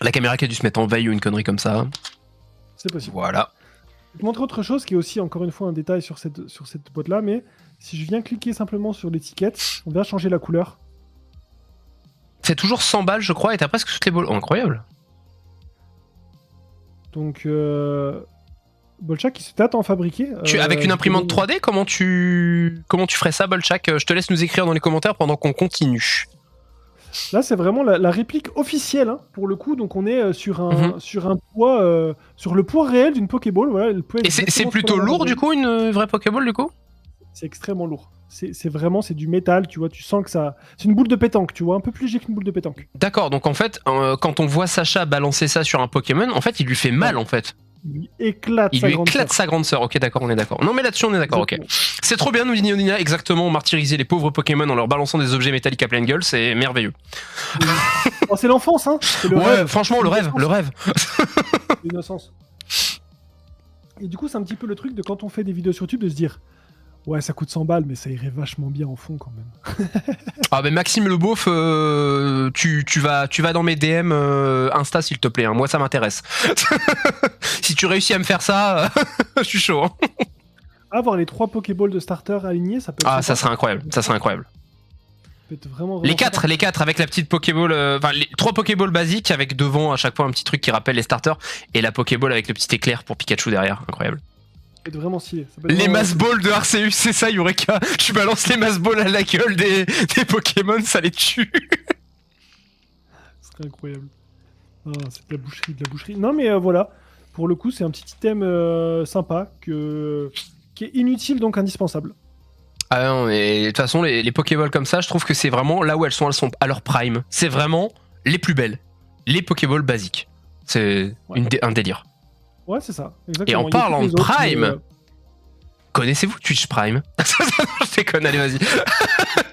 La caméra qui a dû se mettre en veille ou une connerie comme ça. C'est possible. Voilà. Je te montre autre chose qui est aussi encore une fois un détail sur cette boîte là, mais si je viens cliquer simplement sur l'étiquette, on va changer la couleur. C'est toujours 100 balles, je crois, et t'as presque toutes les balles. Oh, incroyable. Donc, Bolchak qui se tâte à en fabriquer. Avec une imprimante 3D, comment tu ferais ça, Bolchak? Je te laisse nous écrire dans les commentaires pendant qu'on continue. Là, c'est vraiment la réplique officielle, hein, pour le coup. Donc, on est sur un poids, sur le poids réel d'une Pokéball. Voilà, le poids est Et c'est exactement plutôt ce qu'on a lourd, dans la du coup, une vraie Pokéball, du coup? C'est extrêmement lourd. C'est vraiment, c'est du métal, tu vois. Tu sens que ça. C'est une boule de pétanque, tu vois, un peu plus léger qu'une boule de pétanque. D'accord, donc en fait, quand on voit Sacha balancer ça sur un Pokémon, en fait, il lui fait mal, en fait. Il lui éclate Il sa lui grande éclate sœur. sa grande sœur. Ok, d'accord, on est d'accord. Non, mais là-dessus, on est d'accord, ok. Exactement. C'est trop bien, nous dit Néodina, exactement, martyriser les pauvres Pokémon en leur balançant des objets métalliques à pleine gueule, c'est merveilleux. Oh, c'est l'enfance, hein. C'est le Ouais, rêve. franchement, le rêve. L'innocence. Et du coup, c'est un petit peu le truc de quand on fait des vidéos sur YouTube de se dire ouais, ça coûte 100 balles, mais ça irait vachement bien en fond quand même. Ah, mais Maxime Le Beauf, tu vas dans mes DM Insta, s'il te plaît. Hein. Moi, ça m'intéresse. Si tu réussis à me faire ça, je suis chaud. Hein. Avoir les 3 Pokéballs de starter alignés, ça peut être Ah, sympa. ça serait incroyable. Ça serait incroyable. Ça peut être vraiment Les sympa. 4 avec la petite Pokéball, enfin les 3 Pokéballs basiques avec devant à chaque fois un petit truc qui rappelle les starters et la Pokéball avec le petit éclair pour Pikachu derrière, incroyable. Ça peut être vraiment stylé. Ça peut être Les vraiment- mass balls de Arceus, c'est ça Eureka. Tu balances les mass balls à la gueule des Pokémon, ça les tue. Ce serait incroyable. Ah, c'est de la boucherie, de la boucherie. Non, mais voilà. Pour le coup, c'est un petit item sympa qui est inutile, donc indispensable. Ah non, mais de toute façon, les Pokéballs comme ça, je trouve que c'est vraiment là où elles sont à leur prime. C'est vraiment les plus belles. Les Pokéballs basiques. C'est Ouais. un délire. Ouais, c'est ça. Et Exactement. en Il y a parlant toutes de les autres, Prime, mais, connaissez-vous Twitch Prime? Je déconne, allez, vas-y.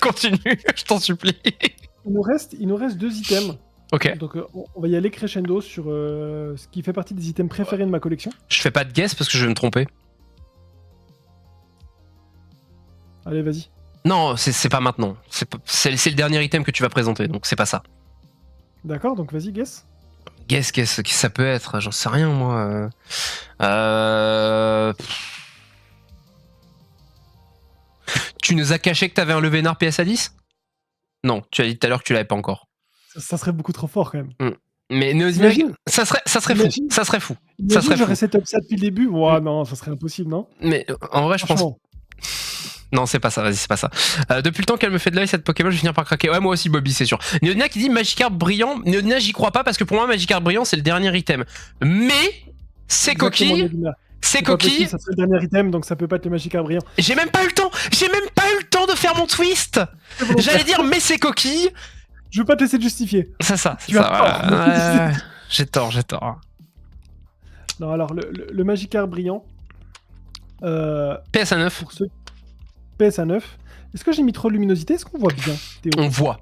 Continue, je t'en supplie. il nous reste 2 items. Ok. Donc on va y aller crescendo sur ce qui fait partie des items préférés de ma collection. Je fais pas de guess parce que je vais me tromper. Allez, vas-y. Non, c'est pas maintenant. C'est le dernier item que tu vas présenter, donc c'est pas ça. D'accord, donc vas-y, guess. Guess, qui ça peut être? J'en sais rien, moi. Tu nous as caché que t'avais un Levénard PSA 10? Non, tu as dit tout à l'heure que tu l'avais pas encore. Ça serait beaucoup trop fort quand même. Mais Imagine. ça serait fou. Imagine. Ça serait fou. Imagine, serait j'aurais fou. cette upset depuis le début. Ouah, non, ça serait impossible, non? Mais en vrai, je pense. Franchement. Non, c'est pas ça, vas-y, c'est pas ça. Depuis le temps qu'elle me fait de l'œil, cette Pokémon, je vais finir par craquer. Ouais, moi aussi, Bobby, c'est sûr. Néonia qui dit Magikarp brillant. Néonia, j'y crois pas parce que pour moi, Magikarp brillant, c'est le dernier item. Mais, c'est Exactement, coquille. Néonia. C'est pas possible, coquille. ça serait le dernier item, donc ça peut pas être le Magikarp brillant. J'ai même pas eu le temps. J'ai même pas eu le temps de faire mon twist. J'allais dire, mais c'est coquille. Je veux pas te laisser te justifier. C'est ça, c'est Tu as ça. tort. Ouais, j'ai tort. Non, alors, le Magikarp brillant. PSA 9, Pour ceux. PSA 9. Est-ce que j'ai mis trop de luminosité? Est-ce qu'on voit bien, Théo? on voit.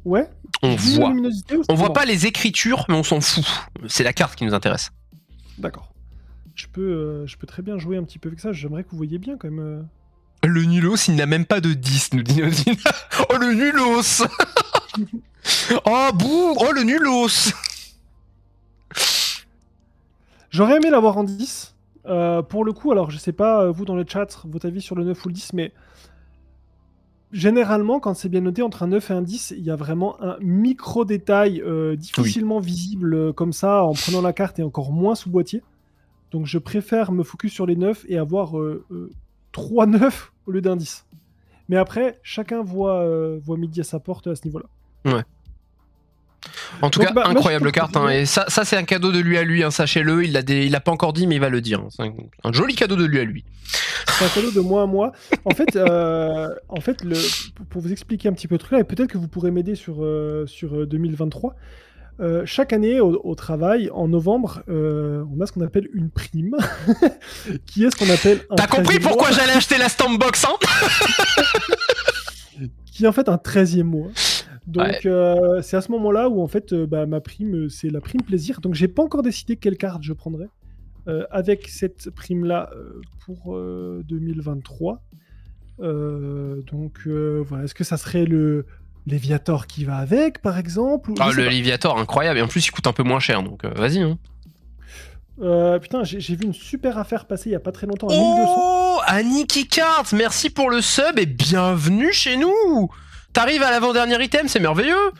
Ouais. On J'ai mis la voit. luminosité ou c'est On voit bon? pas les écritures, mais on s'en fout. C'est la carte qui nous intéresse. D'accord. Je peux très bien jouer un petit peu avec ça. J'aimerais que vous voyez bien quand même. Le nulos, il n'a même pas de 10, nous dit Nodine. Oh, le nulos. Oh, bouh. Oh, le nulos. J'aurais aimé l'avoir en 10. Pour le coup, alors je sais pas, vous dans le chat, votre avis sur le 9 ou le 10, mais généralement, quand c'est bien noté entre un 9 et un 10, il y a vraiment un micro-détail difficilement visible comme ça, en prenant la carte et encore moins sous boîtier. Donc je préfère me focus sur les 9 et avoir 3 9 au lieu d'un 10. Mais après, chacun voit midi à sa porte à ce niveau-là. Ouais. En tout Donc, cas, bah, moi, incroyable je carte. trouve Hein, et ça c'est un cadeau de lui à lui, hein, sachez-le. Il l'a pas encore dit, mais il va le dire. C'est un joli cadeau de lui à lui. C'est un cadeau de moi à moi. En fait, pour vous expliquer un petit peu le truc là, et peut-être que vous pourrez m'aider sur 2023. Chaque année au travail, en novembre, on a ce qu'on appelle une prime, qui est ce qu'on appelle un T'as compris 13e pourquoi mois, j'allais acheter la stamp box, hein? qui est en fait un 13e mois. Donc c'est à ce moment-là où en fait ma prime, c'est la prime plaisir. Donc j'ai pas encore décidé quelle carte je prendrai avec cette prime-là pour 2023. Donc voilà, est-ce que ça serait le Léviator qui va avec, par exemple? Ah, le Léviator, incroyable. Et en plus, il coûte un peu moins cher, donc vas-y. Hein. Putain, j'ai vu une super affaire passer il y a pas très longtemps à 1200. Oh, Aniki Cards, merci pour le sub et bienvenue chez nous. T'arrives à l'avant-dernier item, c'est merveilleux.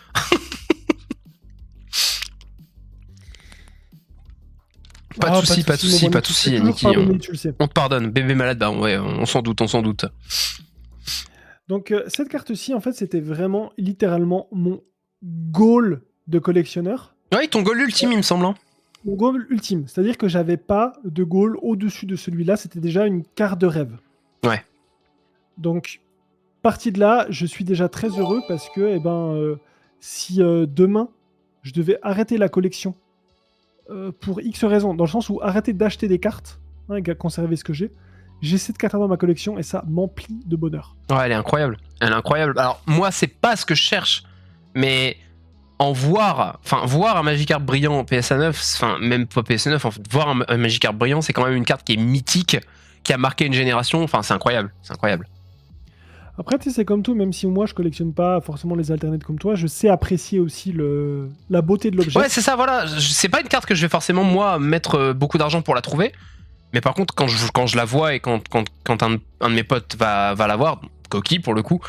Pas de soucis, pas de soucis, Aniki. On te pardonne, bébé malade, bah ouais, on s'en doute. Donc cette carte-ci, en fait, c'était vraiment littéralement mon goal de collectionneur. Ouais, ton goal ultime, il me semble. Hein. Mon goal ultime, c'est-à-dire que j'avais pas de goal au-dessus de celui-là, c'était déjà une carte de rêve. Ouais. Donc, partie de là, je suis déjà très heureux parce que, si demain, je devais arrêter la collection pour X raisons, dans le sens où arrêter d'acheter des cartes, hein, et conserver ce que j'ai cette carte dans ma collection et ça m'emplit de bonheur. Ouais, elle est incroyable. Alors, moi, c'est pas ce que je cherche, mais voir un Magikarp brillant en PSA 9, enfin, même pas PSA 9, en fait, voir un Magikarp brillant, c'est quand même une carte qui est mythique, qui a marqué une génération, enfin, c'est incroyable. Après, tu sais, c'est comme tout, même si moi je collectionne pas forcément les alternates comme toi, je sais apprécier aussi la beauté de l'objet. Ouais, c'est ça, voilà. C'est pas une carte que je vais forcément, moi, mettre beaucoup d'argent pour la trouver. Mais par contre, quand je la vois et quand un de mes potes va la voir, coquille pour le coup,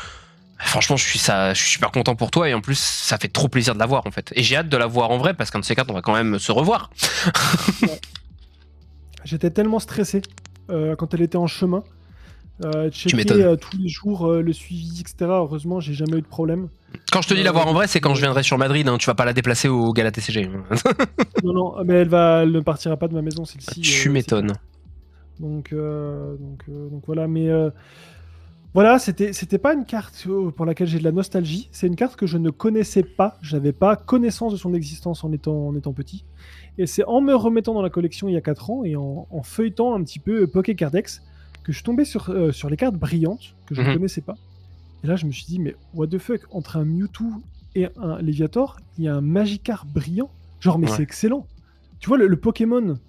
franchement, je suis super content pour toi et en plus, ça fait trop plaisir de la voir en fait. Et j'ai hâte de la voir en vrai parce qu'un de ces quatre, on va quand même se revoir. Ouais. J'étais tellement stressé quand elle était en chemin. Checker tous les jours le suivi, etc. Heureusement, j'ai jamais eu de problème. Quand je te dis la voir en vrai, c'est quand je viendrai sur Madrid. Hein, tu vas pas la déplacer au Gala TCG. non, mais elle ne partira pas de ma maison, celle-ci. Tu m'étonnes. Donc voilà, mais Voilà, c'était pas une carte pour laquelle j'ai de la nostalgie. C'est une carte que je ne connaissais pas. Je n'avais pas connaissance de son existence en étant petit. Et c'est en me remettant dans la collection il y a 4 ans et en feuilletant un petit peu Pokécardex que je suis tombé sur les cartes brillantes que je ne Mhm. connaissais pas. Et là, je me suis dit, mais what the fuck, entre un Mewtwo et un Léviator, il y a un Magikarp brillant. Genre, mais c'est Ouais. excellent. Tu vois, le Pokémon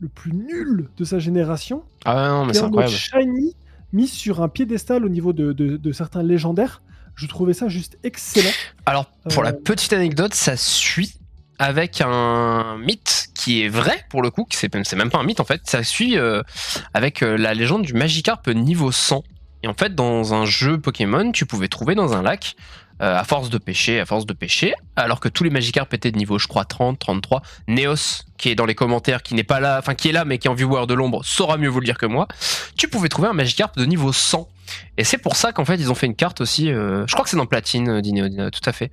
le plus nul de sa génération, Ah non, mais qui est c'est en mode incroyable. shiny, mis sur un piédestal au niveau de certains légendaires. Je trouvais ça juste excellent. Alors, pour Euh, la petite anecdote, ça suit avec un mythe qui est vrai, pour le coup, c'est même pas un mythe en fait, ça suit avec la légende du Magikarp niveau 100. Et en fait, dans un jeu Pokémon, tu pouvais trouver dans un lac, à force de pêcher, alors que tous les Magikarp étaient de niveau, je crois, 30, 33. Neos, qui est dans les commentaires, qui n'est pas là, enfin qui est là, mais qui est en viewer de l'ombre, saura mieux vous le dire que moi, tu pouvais trouver un Magikarp de niveau 100. Et c'est pour ça qu'en fait, ils ont fait une carte aussi, je crois que c'est dans Platine, Dino, tout à fait.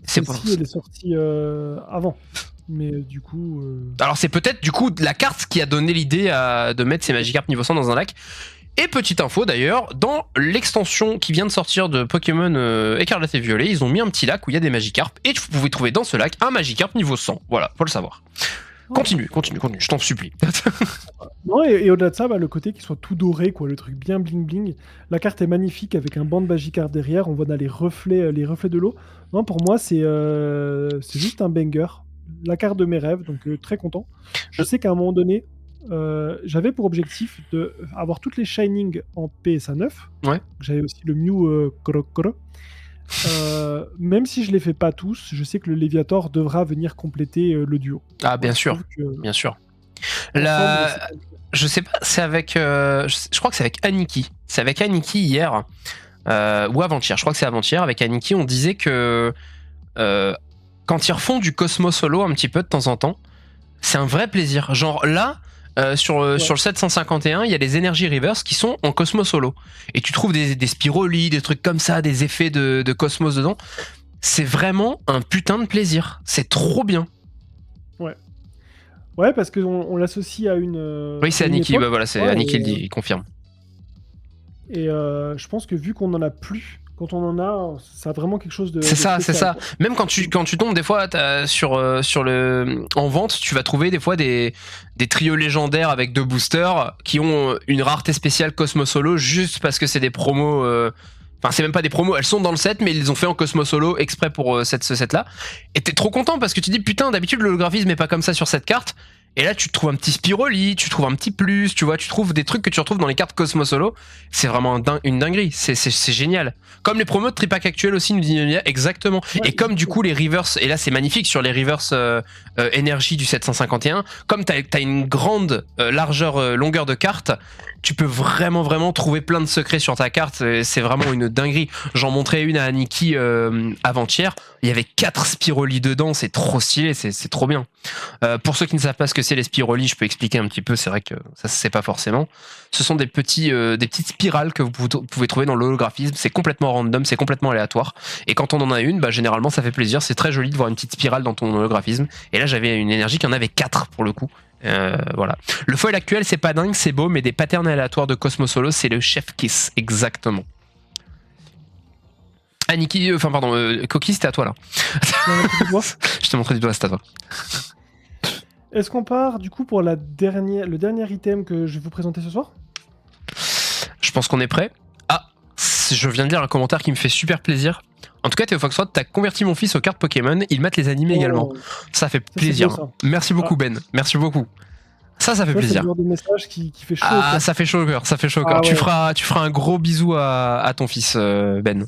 C'est pour... Celle-ci, elle est sortie avant. Mais du coup. Alors c'est peut-être du coup la carte qui a donné l'idée de mettre ces Magikarp niveau 100 dans un lac. Et petite info d'ailleurs, dans l'extension qui vient de sortir de Pokémon Écarlate et Violet, ils ont mis un petit lac où il y a des Magikarp et vous pouvez trouver dans ce lac un Magikarp niveau 100. Voilà, faut le savoir. Continue, je t'en supplie. Non, et au-delà de ça, le côté qu'il soit tout doré, quoi, le truc bien bling bling. La carte est magnifique avec un banc de Magikarp derrière. On voit dans les reflets de l'eau. Non, pour moi, c'est juste un banger. La carte de mes rêves, donc très content. Je sais qu'à un moment donné, j'avais pour objectif de avoir toutes les Shining en PSA 9. Ouais. J'avais aussi le Mew Korokoro. Même si je les fais pas tous, je sais que le Léviator devra venir compléter le duo. Ah bien Voilà, je sûr, trouve que bien sûr. ensemble, La... Je sais pas, c'est avec... je crois que c'est avec Aniki. C'est avec Aniki hier, ou avant-hier, je crois que c'est avant-hier, avec Aniki, on disait que quand ils refont du Cosmos Solo un petit peu de temps en temps, c'est un vrai plaisir. Genre là, sur le 751, il y a les Energy Rivers qui sont en Cosmos Solo. Et tu trouves des Spiroli, des trucs comme ça, des effets de Cosmos dedans. C'est vraiment un putain de plaisir. C'est trop bien. Ouais, parce qu'on on l'associe à une. Oui, c'est À une Aniki, époque, bah voilà, c'est ouais, Aniki le dit, il confirme. et je pense que vu qu'on en a plus, quand on en a, ça a vraiment quelque chose de C'est ça, c'est spécial, ça. quoi. Même quand tu tombes, des fois, sur le. En vente, tu vas trouver des fois des trios légendaires avec 2 boosters qui ont une rareté spéciale Cosmos Solo juste parce que c'est des promos. Enfin, c'est même pas des promos, elles sont dans le set, mais ils les ont fait en Cosmos Solo exprès pour ce set-là. Et t'es trop content parce que tu dis putain, d'habitude le graphisme est pas comme ça sur cette carte. Et là, tu trouves un petit Spiroli, tu trouves un petit plus, tu vois, tu trouves des trucs que tu retrouves dans les cartes Cosmos Solo. C'est vraiment une dinguerie, c'est génial. Comme les promos de Tripack actuels aussi, nous dit Nonia, exactement. Ouais, Et comme du coup les reverse, et là c'est magnifique sur les reverse énergie du 751, comme t'as une grande longueur de carte, tu peux vraiment trouver plein de secrets sur ta carte. C'est vraiment une dinguerie. J'en montrais une à Aniki avant-hier. Il y avait 4 Spiroli dedans, c'est trop stylé, c'est trop bien. Pour ceux qui ne savent pas ce que c'est les Spiroli, je peux expliquer un petit peu, c'est vrai que ça se sait pas forcément. Ce sont des petites spirales que vous pouvez trouver dans l'holographisme, c'est complètement random, c'est complètement aléatoire. Et quand on en a une, généralement ça fait plaisir, c'est très joli de voir une petite spirale dans ton holographisme. Et là j'avais une énergie qui en avait 4 pour le coup. Voilà. Le foil actuel, c'est pas dingue, c'est beau, mais des patterns aléatoires de Cosmos Solo, c'est le chef kiss, exactement. Aniki, enfin pardon, Coquille, c'était à toi là. Je te montrais du doigt, c'est à toi. Est-ce qu'on part du coup pour le dernier item que je vais vous présenter ce soir? Je pense qu'on est prêt. Ah, je viens de lire un commentaire qui me fait super plaisir. En tout cas, Théo Foxtrot, t'as converti mon fils aux cartes Pokémon, il mate les animés également. Ça fait plaisir. Beau, ça. Merci beaucoup Ben, merci beaucoup. Ça fait plaisir. C'est le genre de message qui fait chaud. Ah, ça fait chaud au cœur, ça fait chaud au cœur. Ouais. Tu feras un gros bisou à ton fils Ben.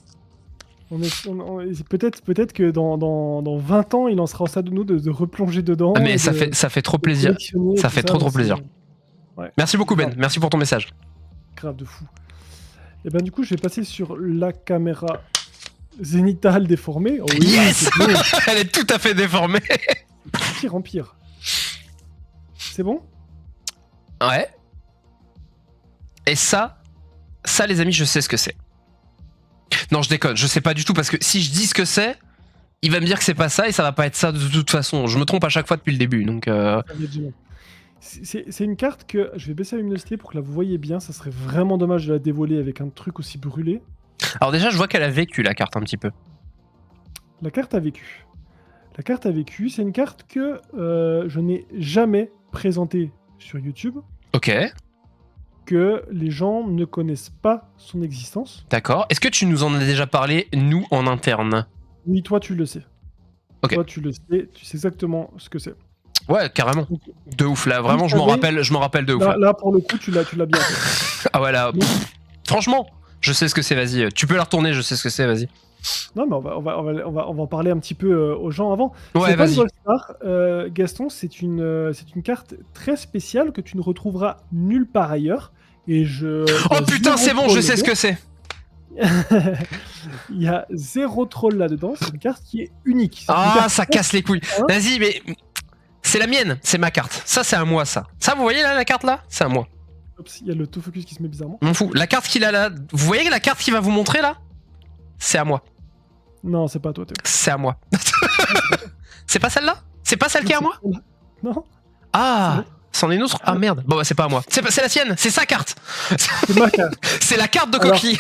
Peut-être que dans 20 ans, il en sera au stade de nous de replonger dedans. Ah, mais ça fait trop plaisir. Ça fait trop plaisir. Ouais. Merci beaucoup Ben, merci pour ton message. Grave de fou. Et ben du coup, je vais passer sur la caméra zénitale déformée. Oh, oui, yes. Elle est tout à fait déformée. Pire en pire. C'est bon? Ouais. Et ça les amis, je sais ce que c'est. Non, je déconne, je sais pas du tout parce que si je dis ce que c'est, il va me dire que c'est pas ça et ça va pas être ça de toute façon. Je me trompe à chaque fois depuis le début, donc. C'est une carte que je vais baisser la luminosité pour que là vous voyez bien. Ça serait vraiment dommage de la dévoiler avec un truc aussi brûlé. Alors déjà, je vois qu'elle a vécu la carte un petit peu. La carte a vécu. La carte a vécu. C'est une carte que je n'ai jamais présentée sur YouTube, Ok, que les gens ne connaissent pas son existence. d'accord. Est-ce que tu nous en as déjà parlé, nous, en interne? Oui, toi tu le sais. Ok. Toi tu le sais. Tu sais exactement ce que c'est. Ouais, carrément. Donc, De ouf, là, vraiment, je m'en rappelle de ouf. là, Là. là, pour le coup, tu l'as bien fait. Ah ouais, là, Donc, franchement, je sais ce que c'est, vas-y. Tu peux la retourner, je sais ce que c'est, vas-y. non, mais on va en parler un petit peu aux gens avant. Ouais, C'est pas une vas-y. Goldstar, Gaston, c'est une carte très spéciale que tu ne retrouveras nulle part ailleurs. Et Oh putain, c'est bon, je sais ce que c'est. Il y a zéro troll là-dedans. C'est une carte qui est unique. C'est une Ah, carte ça casse les couilles. Hein Vas-y, mais c'est la mienne, c'est ma carte. Ça, c'est à moi, ça. Ça, vous voyez là, la carte là? C'est à moi. Oups, il y a l'autofocus qui se met bizarrement. M'en fous. La carte qu'il a là, vous voyez la carte qu'il va vous montrer là? C'est à moi. Non, c'est pas toi, Théo. C'est à moi. C'est pas celle-là? C'est pas celle qui est à moi? Non, Ah, c'en est une autre? Ah merde. Bon, bah, c'est pas à moi. C'est la sienne, c'est sa carte. c'est ma carte. C'est la carte de Alors, coquille.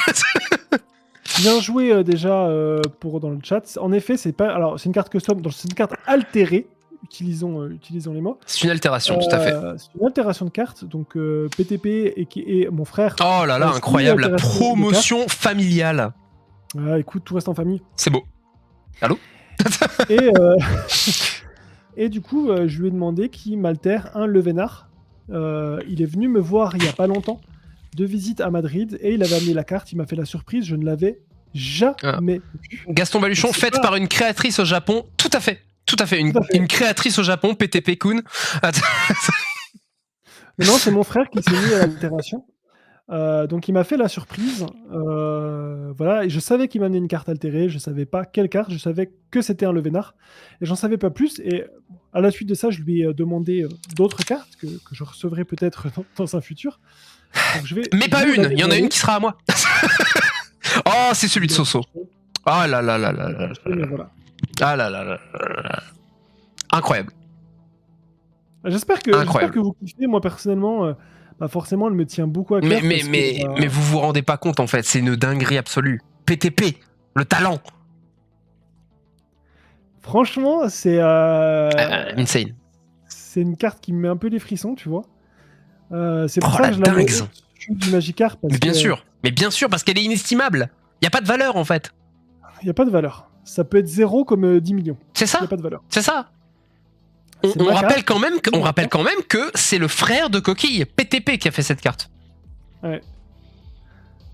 Bien joué déjà pour dans le chat. En effet, c'est pas. Alors, c'est une carte custom, donc c'est une carte altérée. Utilisons les mots. C'est une altération, tout à fait. C'est une altération de carte. Donc PTP et mon frère. Oh là là, c'est incroyable. une La altération de promotion familiale. Ah, écoute, tout reste en famille. C'est beau. Allô? Et, et du coup, je lui ai demandé qu'il m'altère un Levénard. Il est venu me voir il y a pas longtemps de visite à Madrid et il avait amené la carte. Il m'a fait la surprise. Je ne l'avais jamais vue. Gaston Baluchon, C'est faite pas- par une créatrice au Japon. Tout à fait. Tout à fait. Tout à fait. Une créatrice au Japon, PTP Kun. Mais non, c'est mon frère qui s'est mis à l'altération. Donc il m'a fait la surprise. Voilà, et je savais qu'il m'amenait une carte altérée. Je savais pas quelle carte. Je savais que c'était un Levénard. Et j'en savais pas plus. Et à la suite de ça, je lui ai demandé d'autres cartes que je recevrai peut-être dans un futur. Donc, Mais pas je vais une. la Il y en a dévoiler. une qui sera à moi. Oh, c'est celui de Soso. Oh là là là là là. Mais voilà. Ah là là là là là. Incroyable. J'espère Incroyable. que vous kiffez. Moi personnellement, forcément, elle me tient beaucoup à cœur. Mais vous vous rendez pas compte en fait, c'est une dinguerie absolue. PTP, le talent. Franchement, c'est Insane. c'est une carte qui me met un peu des frissons, tu vois. C'est pour Oh, ça la que je la mets dingue. au-dessus du Magikarp. Mais bien sûr. Mais bien sûr, parce qu'elle est inestimable. Y a pas de valeur en fait. Il n'y a pas de valeur. Ça peut être 0 comme 10 millions. C'est Il ça. n'y a pas de valeur. C'est ça. On, C'est on ma rappelle carte. quand même, on rappelle quand même que c'est le frère de Coquille, PTP, qui a fait cette carte. Ouais.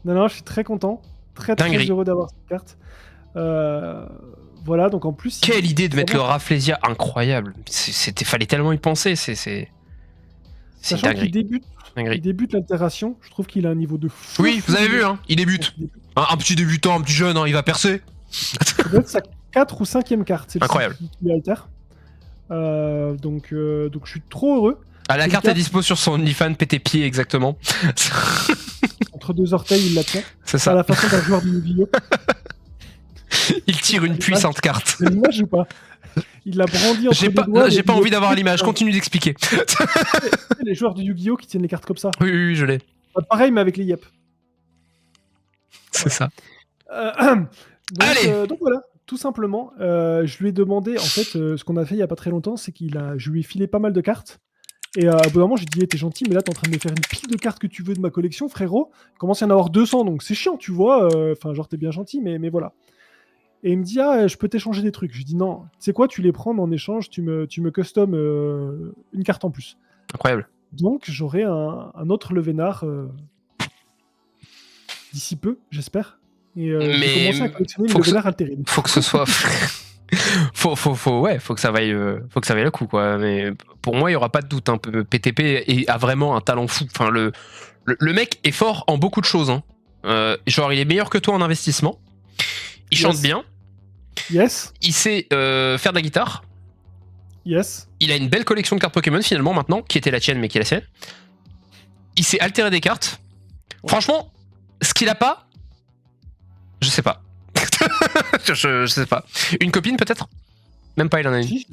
Non, je suis très content. Très Dinguerie. heureux d'avoir cette carte. Voilà, donc en plus... Quelle idée de mettre le vraiment- Rafflesia, incroyable. Fallait tellement y penser, c'est une Sachant qu'il dinguerie. il débute l'altération, je trouve qu'il a un niveau de fou. Oui, vous avez vu, hein, il débute. Un petit débutant, un petit jeune, hein, il va percer. Ça doit être sa 4 ou 5e carte. C'est le Incroyable. qui altère. Donc je suis trop heureux. Ah, la C'est une carte est carte- dispo sur son OnlyFans PT-pied, exactement. Entre deux orteils, il la tient. C'est À ça. la façon d'un joueur de Yu-Gi-Oh! Il tire une puissante carte. C'est l'image ou pas? Il l'a brandi entre J'ai les pas, doigts. j'ai et pas il envie le d'avoir tire. l'image, continue d'expliquer. Les joueurs de Yu-Gi-Oh! Qui tiennent les cartes comme ça. Oui, oui, oui, je l'ai. Pareil, mais avec les yep. C'est ça. Donc, Allez. donc voilà, tout simplement. Je lui ai demandé, en fait, ce qu'on a fait il y a pas très longtemps, c'est je lui ai filé pas mal de cartes. Et à bout d'un moment, j'ai dit, t'es gentil, mais là, t'es en train de me faire une pile de cartes que tu veux de ma collection, frérot. Il commence à y en avoir 200, donc c'est chiant, tu vois. Enfin, genre, t'es bien gentil, mais voilà. Et il me dit, ah, je peux t'échanger des trucs. Je lui dis, non, tu sais quoi, tu les prends, mais en échange, tu me custom une carte en plus. Incroyable. Donc, j'aurai un autre Levénard d'ici peu, j'espère. Et je vais Mais commencer à collectionner faut les que ce- Levénard altérés. Faut que ce soit. faut que ça vaille le coup, quoi. Mais pour moi, il y aura pas de doute. Hein. PTP a vraiment un talent fou. Enfin, le mec est fort en beaucoup de choses. Hein. Genre, il est meilleur que toi en investissement. Il chante bien. Yes, Il sait faire de la guitare. yes. Il a une belle collection de cartes Pokémon finalement maintenant, qui était la tienne mais qui est la sienne. Il sait altérer des cartes. Ouais. Franchement, ce qu'il a pas, je sais pas. je sais pas. Une copine peut-être. Même pas, il en a une. Si,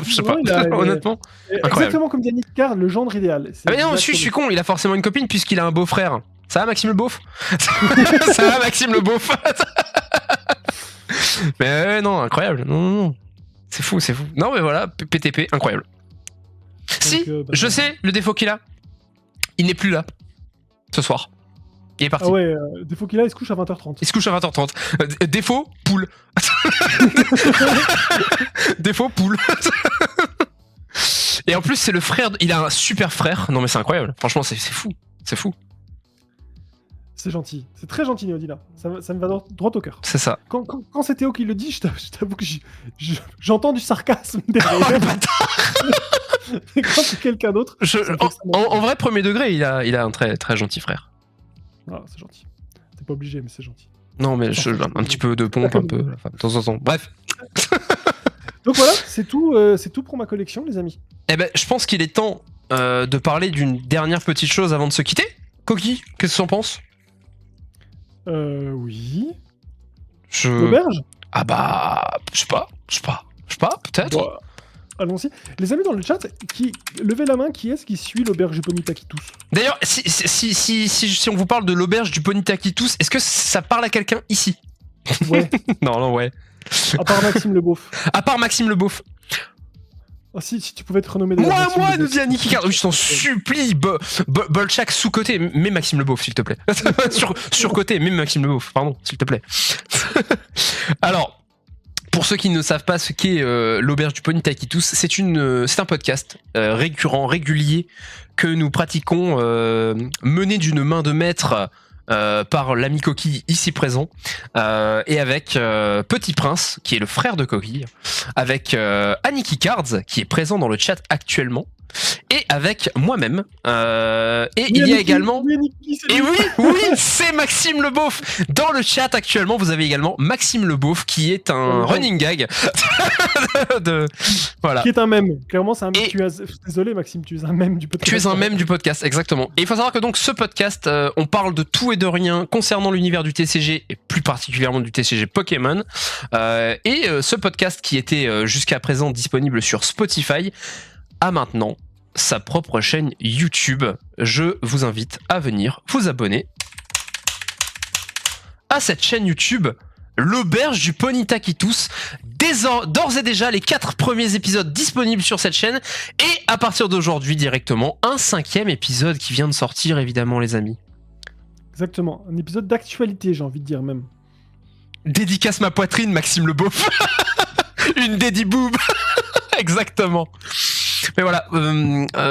Je sais pas, honnêtement. Exactement comme Yannick Card, le gendre idéal. Ah mais non, je suis con, il a forcément une copine puisqu'il a un beau-frère. Ça va Maxime le beauf? Ça va Maxime le beauf? Mais non, incroyable. Non. C'est fou. Non mais voilà, PTP, incroyable. Donc, si, je sais le défaut qu'il a. Il n'est plus là ce soir. Il est parti. Ah ouais, défaut qu'il a, il se couche à 20h30. Il se couche à 20h30. Défaut, poule. Défaut, poule. Et en plus, c'est le frère. Il a un super frère. Non mais c'est incroyable. Franchement, c'est fou. C'est fou. C'est gentil. C'est très gentil, Néodina. Ça me va droit au cœur. C'est ça. Quand c'est Théo qui le dit, je t'avoue que j'entends du sarcasme derrière. Oh, le bâtard. Mais quand c'est quelqu'un d'autre... En vrai, premier degré, il a un très, très gentil frère. Ah, c'est gentil. T'es pas obligé, mais c'est gentil. Non, mais un petit peu de pompe, un peu, de temps en temps. Bref. Donc voilà, c'est tout pour ma collection, les amis. Eh ben, je pense qu'il est temps de parler d'une dernière petite chose avant de se quitter. Coquille, qu'est-ce que tu en penses? Oui. Je... L'auberge? Ah bah, je sais pas, peut-être. Bon, allons-y. Les amis dans le chat, levez la main, qui est-ce qui suit l'auberge du Pony Taquitus? D'ailleurs, si on vous parle de l'auberge du Pony Taquitus, est-ce que ça parle à quelqu'un ici? Ouais. Non, ouais. À part Maxime le beauf. À part Maxime le beauf. Oh, si tu pouvais te renommer... Moi, nous dit Annie Kikard. Oui, je t'en supplie, Bolchak sous-côté, mais Maxime le beauf, s'il te plaît. Sur-côté, mais Maxime le beauf, pardon, s'il te plaît. Alors, pour ceux qui ne savent pas ce qu'est l'auberge du Pony Taquitus, c'est un podcast régulier que nous pratiquons, mené d'une main de maître par l'ami Coquille ici présent, et avec Petit Prince, qui est le frère de Coquille, avec Aniki Cards, qui est présent dans le chat actuellement, et avec moi-même. Et il y a également... Et oui, c'est Maxime le beauf. Dans le chat actuellement, vous avez également Maxime le beauf, qui est un running gag. Voilà. Qui est un mème. Clairement, c'est un mème. Désolé, Maxime, tu es un mème du podcast. Tu es un mème du podcast, exactement. Et il faut savoir que donc ce podcast, on parle de tout et de rien concernant l'univers du TCG, et plus particulièrement du TCG Pokémon. Et ce podcast qui était jusqu'à présent disponible sur Spotify, a maintenant sa propre chaîne YouTube. Je vous invite à venir vous abonner à cette chaîne YouTube, l'auberge du Pony Taquitus. D'ores et déjà, les 4 premiers épisodes disponibles sur cette chaîne, et à partir d'aujourd'hui directement, un 5e épisode qui vient de sortir, évidemment, les amis. Exactement, un épisode d'actualité, j'ai envie de dire même. Dédicace ma poitrine, Maxime le beauf. Une dédi boob. Exactement. Mais voilà,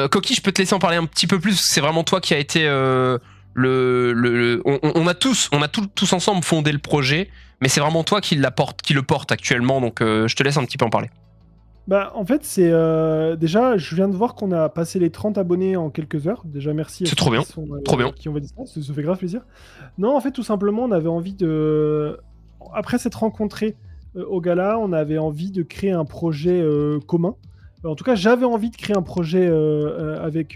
Coquille, je peux te laisser en parler un petit peu plus. C'est vraiment toi qui a été on a tous ensemble fondé le projet, mais c'est vraiment toi qui le porte actuellement. Donc je te laisse un petit peu en parler. Bah en fait c'est déjà je viens de voir qu'on a passé les 30 abonnés en quelques heures. Déjà merci. C'est trop bien. Trop bien. Qui ont dit ça, ça fait grave plaisir. Non en fait tout simplement on avait envie de après s'être rencontrés au gala, on avait envie de créer un projet commun. En tout cas, j'avais envie de créer un projet avec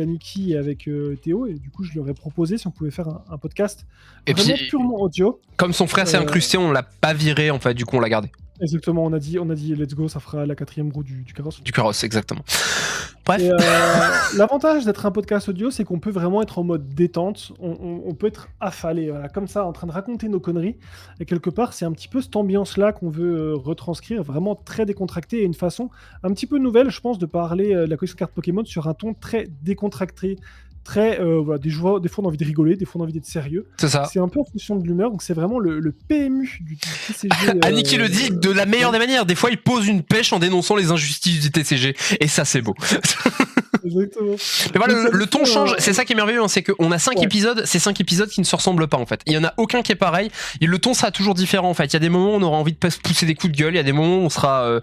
Aniki et avec Théo, et du coup, je leur ai proposé si on pouvait faire un podcast et vraiment puis, purement audio. Comme son frère s'est incrusté, on l'a pas viré, en fait, du coup, on l'a gardé. Exactement, on a dit let's go, ça fera la 4e roue du carrosse. Du carrosse, exactement. Bref. L'avantage d'être un podcast audio, c'est qu'on peut vraiment être en mode détente, on peut être affalé, voilà, comme ça, en train de raconter nos conneries, et quelque part, c'est un petit peu cette ambiance-là qu'on veut retranscrire, vraiment très décontracté, et une façon un petit peu nouvelle, je pense, de parler de la collection de cartes Pokémon sur un ton très décontracté, très voilà, des fois on a envie de rigoler, des fois on a envie d'être sérieux. C'est ça. C'est un peu en fonction de l'humeur, donc c'est vraiment le PMU du TCG. Aniki le dit de la meilleure des manières. Des fois, il pose une pêche en dénonçant les injustices du TCG, et ça, c'est beau. Exactement. Mais voilà, le ton change, c'est ça qui est merveilleux, hein, c'est qu'on a 5 épisodes, c'est 5 épisodes qui ne se ressemblent pas en fait. Il y en a aucun qui est pareil, et le ton sera toujours différent en fait. Il y a des moments où on aura envie de pousser des coups de gueule, il y a des moments où on sera...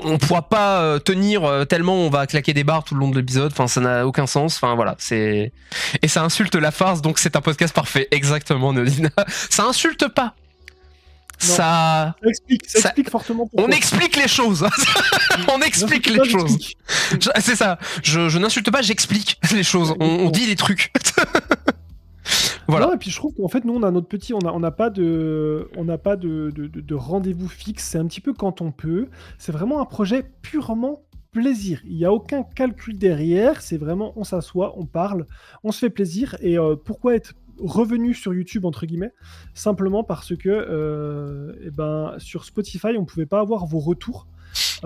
on pourra pas tenir tellement on va claquer des barres tout le long de l'épisode, enfin ça n'a aucun sens, enfin voilà, c'est... Et ça insulte la farce, donc c'est un podcast parfait, exactement Nodina. Ça insulte pas. Non. Ça explique fortement pourquoi. On explique les choses. On explique les choses. C'est ça. Je n'insulte pas, j'explique les choses. On dit les trucs. Voilà. Non, et puis je trouve qu'en fait, nous, on a notre petit, on n'a pas de rendez-vous fixe. C'est un petit peu quand on peut. C'est vraiment un projet purement plaisir. Il n'y a aucun calcul derrière. C'est vraiment, on s'assoit, on parle, on se fait plaisir. Et pourquoi être revenu sur YouTube, entre guillemets? Simplement parce que sur Spotify, on ne pouvait pas avoir vos retours.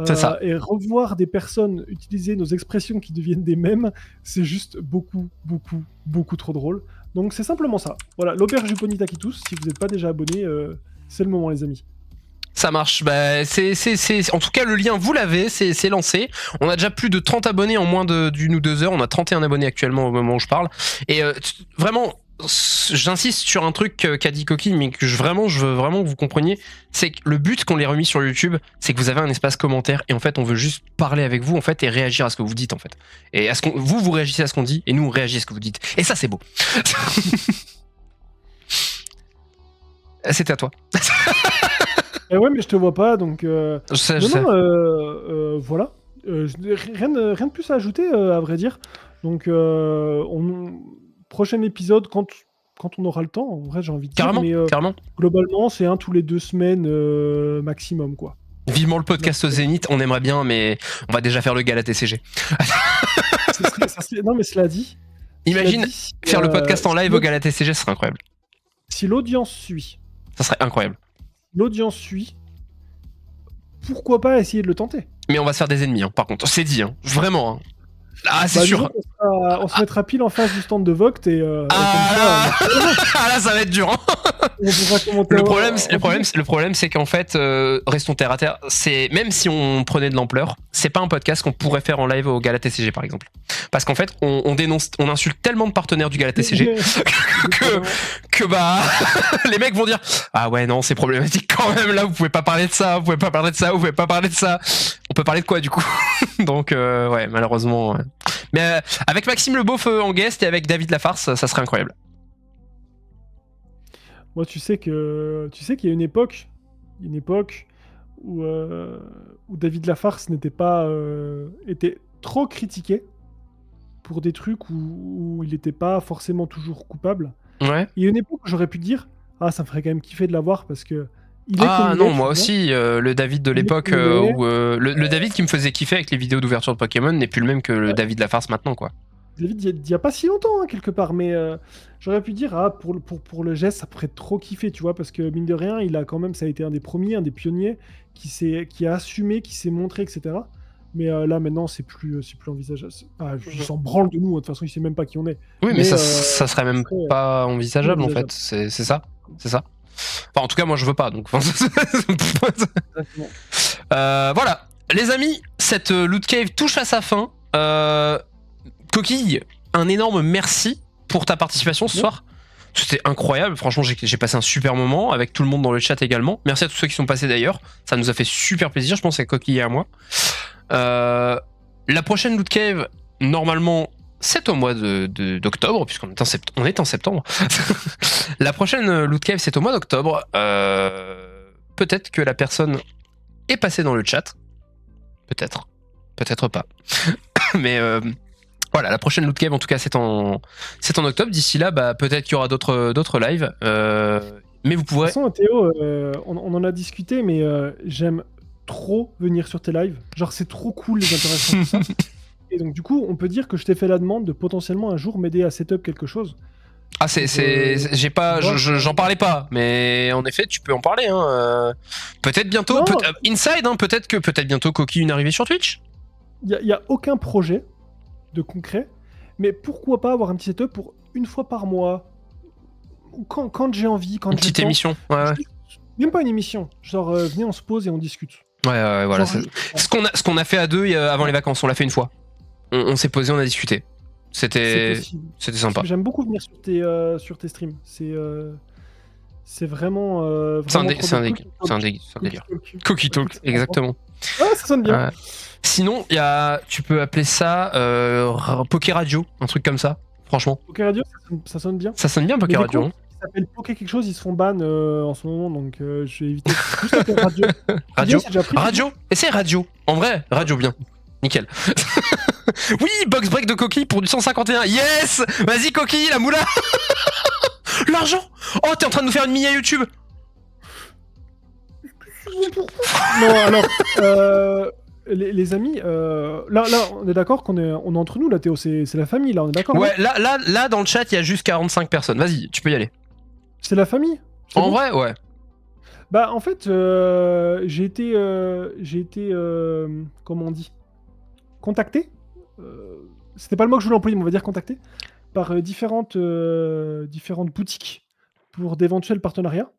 C'est ça. Et revoir des personnes utiliser nos expressions qui deviennent des mèmes, c'est juste beaucoup, beaucoup, beaucoup trop drôle. Donc c'est simplement ça. Voilà, l'auberge du Pony Taquitus, si vous n'êtes pas déjà abonné, c'est le moment les amis. Ça marche. Bah, En tout cas, le lien, vous l'avez, c'est lancé. On a déjà plus de 30 abonnés en moins d'une ou 2 heures. On a 31 abonnés actuellement au moment où je parle. Et vraiment, j'insiste sur un truc qu'a dit Coquille, mais que je veux vraiment que vous compreniez. C'est que le but qu'on les remis sur YouTube, c'est que vous avez un espace commentaire. Et en fait, on veut juste parler avec vous en fait et réagir à ce que vous dites en fait. Et vous réagissez à ce qu'on dit et nous, on réagit à ce que vous dites. Et ça, c'est beau. C'était à toi. Ouais, mais je te vois pas, donc. Je sais. Voilà. Rien de plus à ajouter, à vrai dire. Donc, prochain épisode, quand on aura le temps, en vrai, j'ai envie de Carrément, dire. Mais carrément. globalement, c'est un tous les 2 semaines maximum, quoi. Vivement le podcast au Zénith, on aimerait bien, mais on va déjà faire le gala TCG. Non, mais cela dit. Imagine faire le podcast en live au gala TCG, ce serait incroyable. Si l'audience suit. Ça serait incroyable. L'audience suit. Pourquoi pas essayer de le tenter? Mais on va se faire des ennemis, hein, par contre. C'est dit, hein. Vraiment. Hein. Ah, c'est sûr. On se mettra pile en face du stand de Vogt et. Là, ça va être dur. Hein. On pourra commenter. Le problème, c'est qu'en fait, restons terre à terre. Même si on prenait de l'ampleur, c'est pas un podcast qu'on pourrait faire en live au Gala TCG, par exemple. Parce qu'en fait, on insulte tellement de partenaires du Gala TCG que bah les mecs vont dire ah ouais non c'est problématique quand même là, vous pouvez pas parler de ça, vous pouvez pas parler de ça, vous pouvez pas parler de ça. On peut parler de quoi du coup? Donc ouais malheureusement. Ouais. Mais avec Maxime Le Beauf en guest et avec David Lafarce, ça serait incroyable. Moi, tu sais qu'il y a une époque où David Lafarce était trop critiqué pour des trucs où il n'était pas forcément toujours coupable. Ouais. Il y a une époque où j'aurais pu dire ça me ferait quand même kiffer de l'avoir parce que non, moi aussi, le David de l'époque où le David qui me faisait kiffer avec les vidéos d'ouverture de Pokémon n'est plus le même que le David Lafarce maintenant, quoi. David, il y a pas si longtemps, hein, quelque part, mais j'aurais pu dire, pour le geste, ça pourrait trop kiffer, tu vois, parce que mine de rien, ça a été un des premiers, un des pionniers, qui a assumé, qui s'est montré, etc. Mais là, maintenant, c'est plus envisageable. Il s'en branle de nous, de toute façon, il sait même pas qui on est. Oui, mais ça serait même pas envisageable, en fait, c'est ça. Enfin, en tout cas, moi, je veux pas, donc... voilà, les amis, cette Loot Cave touche à sa fin. Coquille, un énorme merci pour ta participation ce soir. C'était incroyable, franchement j'ai passé un super moment avec tout le monde dans le chat également. Merci à tous ceux qui sont passés d'ailleurs, ça nous a fait super plaisir, je pense à Coquille et à moi. La prochaine Loot Cave, normalement, c'est au mois d'octobre, puisqu'on est en septembre. La prochaine Loot Cave, c'est au mois d'octobre. Peut-être que la personne est passée dans le chat. Peut-être pas. Mais... voilà, la prochaine Loot Cave, en tout cas, c'est en octobre. D'ici là, peut-être qu'il y aura d'autres lives. Mais vous pourrez... De toute façon, Théo, on en a discuté, mais j'aime trop venir sur tes lives. Genre, c'est trop cool, les interactions, tout ça. Et donc, du coup, on peut dire que je t'ai fait la demande de potentiellement un jour m'aider à setup quelque chose. Ah, j'en parlais pas, mais en effet, tu peux en parler. Hein. Peut-être bientôt, Inside, hein, peut-être bientôt Coquille une arrivée sur Twitch. Il y a aucun projet de concret, mais pourquoi pas avoir un petit setup pour une fois par mois, quand j'ai envie, quand une petite émission, ouais. Même pas une émission, genre venez on se pose et on discute. Ouais, voilà. Genre, ce qu'on a fait à deux avant les vacances, on l'a fait une fois. On s'est posé, on a discuté. C'était sympa. J'aime beaucoup venir sur tes streams. C'est vraiment. C'est un délire. Cookie Talk, exactement. Ouais, ça sonne bien. Sinon, tu peux appeler ça Poké Radio, un truc comme ça, franchement. Poké Radio, ça sonne bien. Ça sonne bien, Poké Radio. Hein. Ils s'appellent Poké quelque chose, ils se font ban en ce moment, donc je vais éviter. Juste Radio. Radio. Essaye Radio. En vrai, Radio bien. Nickel. Oui, box break de Coquille pour du 151. Yes. Vas-y, Coquille, la moula. L'argent! Oh, t'es en train de nous faire une mini YouTube! Non, alors, les amis, là, on est d'accord qu'on est entre nous, là, Théo, c'est la famille, là, on est d'accord? Ouais, là, dans le chat, il y a juste 45 personnes. Vas-y, tu peux y aller. C'est la famille? C'est En bon. vrai, ouais. Bah, en fait, j'ai été, comment on dit, contacté. C'était pas le mot que je voulais employer, mais on va dire contacté par différentes boutiques pour d'éventuels partenariats.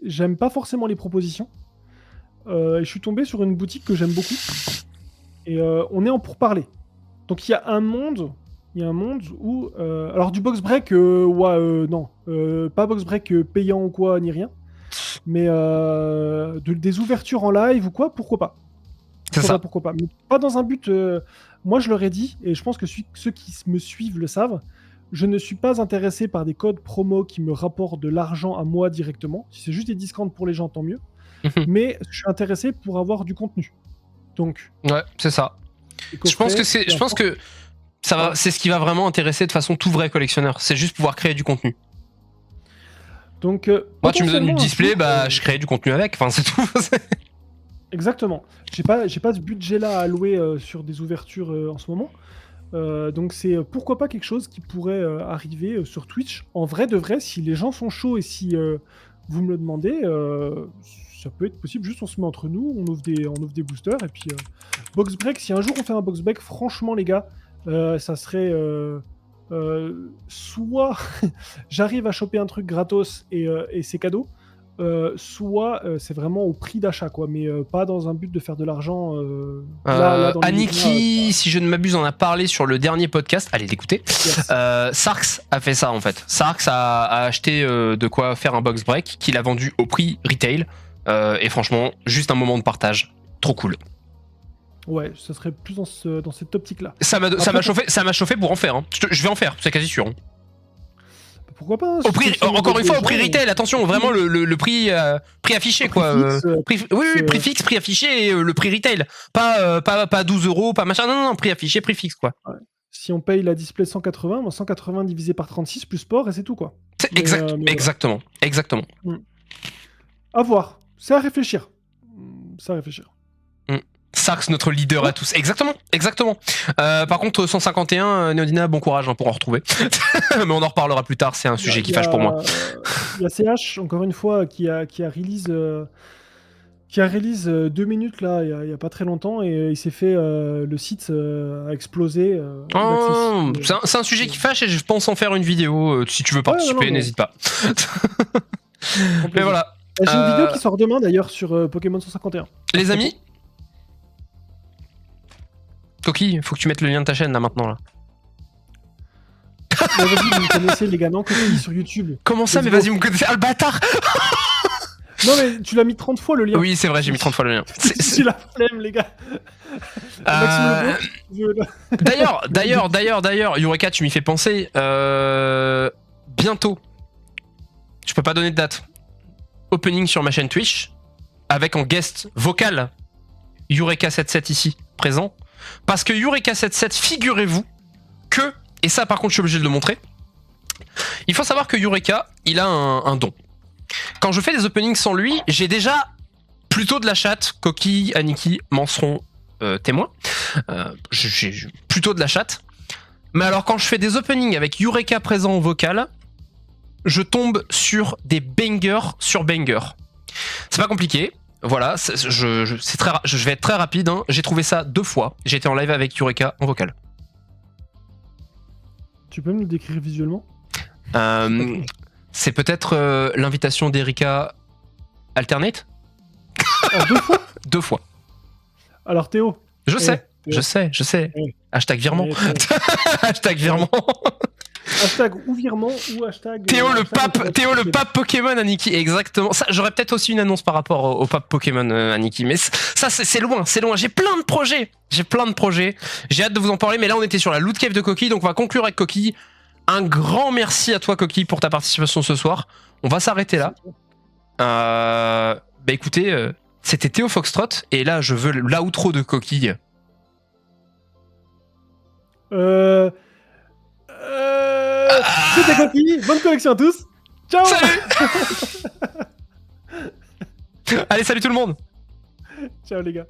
J'aime pas forcément les propositions. Et je suis tombé sur une boutique que j'aime beaucoup. Et on est en pourparlers. Donc il y a un monde où... alors du box break, non. Pas box break payant ou quoi, ni rien. Mais des ouvertures en live ou quoi, pourquoi pas. C'est ça. Pourquoi pas. Mais pas dans un but... moi je leur ai dit, et je pense que ceux qui me suivent le savent, je ne suis pas intéressé par des codes promo qui me rapportent de l'argent à moi directement. Si c'est juste des discounts pour les gens, tant mieux. Mais je suis intéressé pour avoir du contenu. Donc... Ouais, c'est ça. Je pense que ça va, c'est ce qui va vraiment intéresser de façon tout vrai collectionneur. C'est juste pouvoir créer du contenu. Donc, moi, tu me donnes du display, bah, je crée du contenu avec. Enfin, c'est tout. Exactement. J'ai pas ce budget-là à allouer sur des ouvertures en ce moment. Donc c'est pourquoi pas quelque chose qui pourrait arriver sur Twitch. En vrai de vrai, si les gens sont chauds et si vous me le demandez, ça peut être possible. Juste on se met entre nous, on ouvre des boosters et puis box break. Si un jour on fait un box break, franchement les gars, ça serait soit j'arrive à choper un truc gratos et c'est cadeau. Soit c'est vraiment au prix d'achat, quoi, mais pas dans un but de faire de l'argent. Aniki, si je ne m'abuse, en a parlé sur le dernier podcast. Allez l'écouter. Yes. Sarx a fait ça en fait. Sarx a acheté de quoi faire un box break qu'il a vendu au prix retail. Et franchement, juste un moment de partage. Trop cool. Ouais, ça serait plus dans cette optique-là. Ça m'a chauffé pour en faire. Hein. Je vais en faire, c'est quasi sûr. Hein. Pourquoi pas, hein, au prix, encore une fois, au prix retail, attention, vraiment le prix, prix affiché, quoi. Prix fixe, prix affiché et le prix retail. Pas 12 €, pas machin, non, prix affiché, prix fixe, quoi. Ouais. Si on paye la display 180, 180 divisé par 36 plus port et c'est tout, quoi. Exactement. À voir, c'est à réfléchir. Sarx, notre leader à tous. Exactement. Par contre, 151, Neodina, bon courage pour en retrouver. Mais on en reparlera plus tard, c'est un sujet qui fâche pour moi. Il y a CH, encore une fois, qui a release 2 minutes là, il y a pas très longtemps, et il s'est fait le site a explosé. C'est un sujet qui fâche et je pense en faire une vidéo. Si tu veux participer, n'hésite pas. Mais voilà. J'ai une vidéo qui sort demain d'ailleurs sur Pokémon 151. Les amis, Coquille, faut que tu mettes le lien de ta chaîne là maintenant là. Vas-y, vous me connaissez les gars, non, Coquille sur YouTube. Comment ça, mais vas-y, vous me connaissez. Ah le bâtard. Non mais tu l'as mis 30 fois le lien. Oui, c'est vrai, j'ai mis 30 fois le lien. C'est la flemme, les gars. D'ailleurs, Eureka, tu m'y fais penser. Bientôt, je peux pas donner de date. Opening sur ma chaîne Twitch avec en guest vocal Eureka77 ici présent. Parce que Eureka77, figurez-vous que, et ça par contre je suis obligé de le montrer, il faut savoir que Eureka, il a un don. Quand je fais des openings sans lui, j'ai déjà plutôt de la chatte. Coquille, Aniki m'en seront témoins. J'ai plutôt de la chatte. Mais alors quand je fais des openings avec Eureka présent au vocal, je tombe sur des bangers sur bangers. C'est pas compliqué. Voilà, je vais être très rapide. Hein. J'ai trouvé ça 2 fois. J'ai été en live avec Eureka en vocal. Tu peux me le décrire visuellement? C'est peut-être l'invitation d'Erika Alternate. En 2 fois? 2 fois. Alors Théo. Je sais. Hashtag virement. Hashtag virement. Hashtag ou virement ou hashtag... Théo le pape Pokémon, Aniki. Exactement. J'aurais peut-être aussi une annonce par rapport au pape Pokémon, Aniki. Mais ça, c'est loin. J'ai plein de projets. J'ai hâte de vous en parler. Mais là, on était sur la loot cave de Coquille. Donc, on va conclure avec Coquille. Un grand merci à toi, Coquille, pour ta participation ce soir. On va s'arrêter là. Bah écoutez, c'était Théo Foxtrot. Et là, je veux l'outro de Coquille. C'était Coquille, bonne collection à tous. Ciao. Salut. Allez, salut tout le monde. Ciao les gars.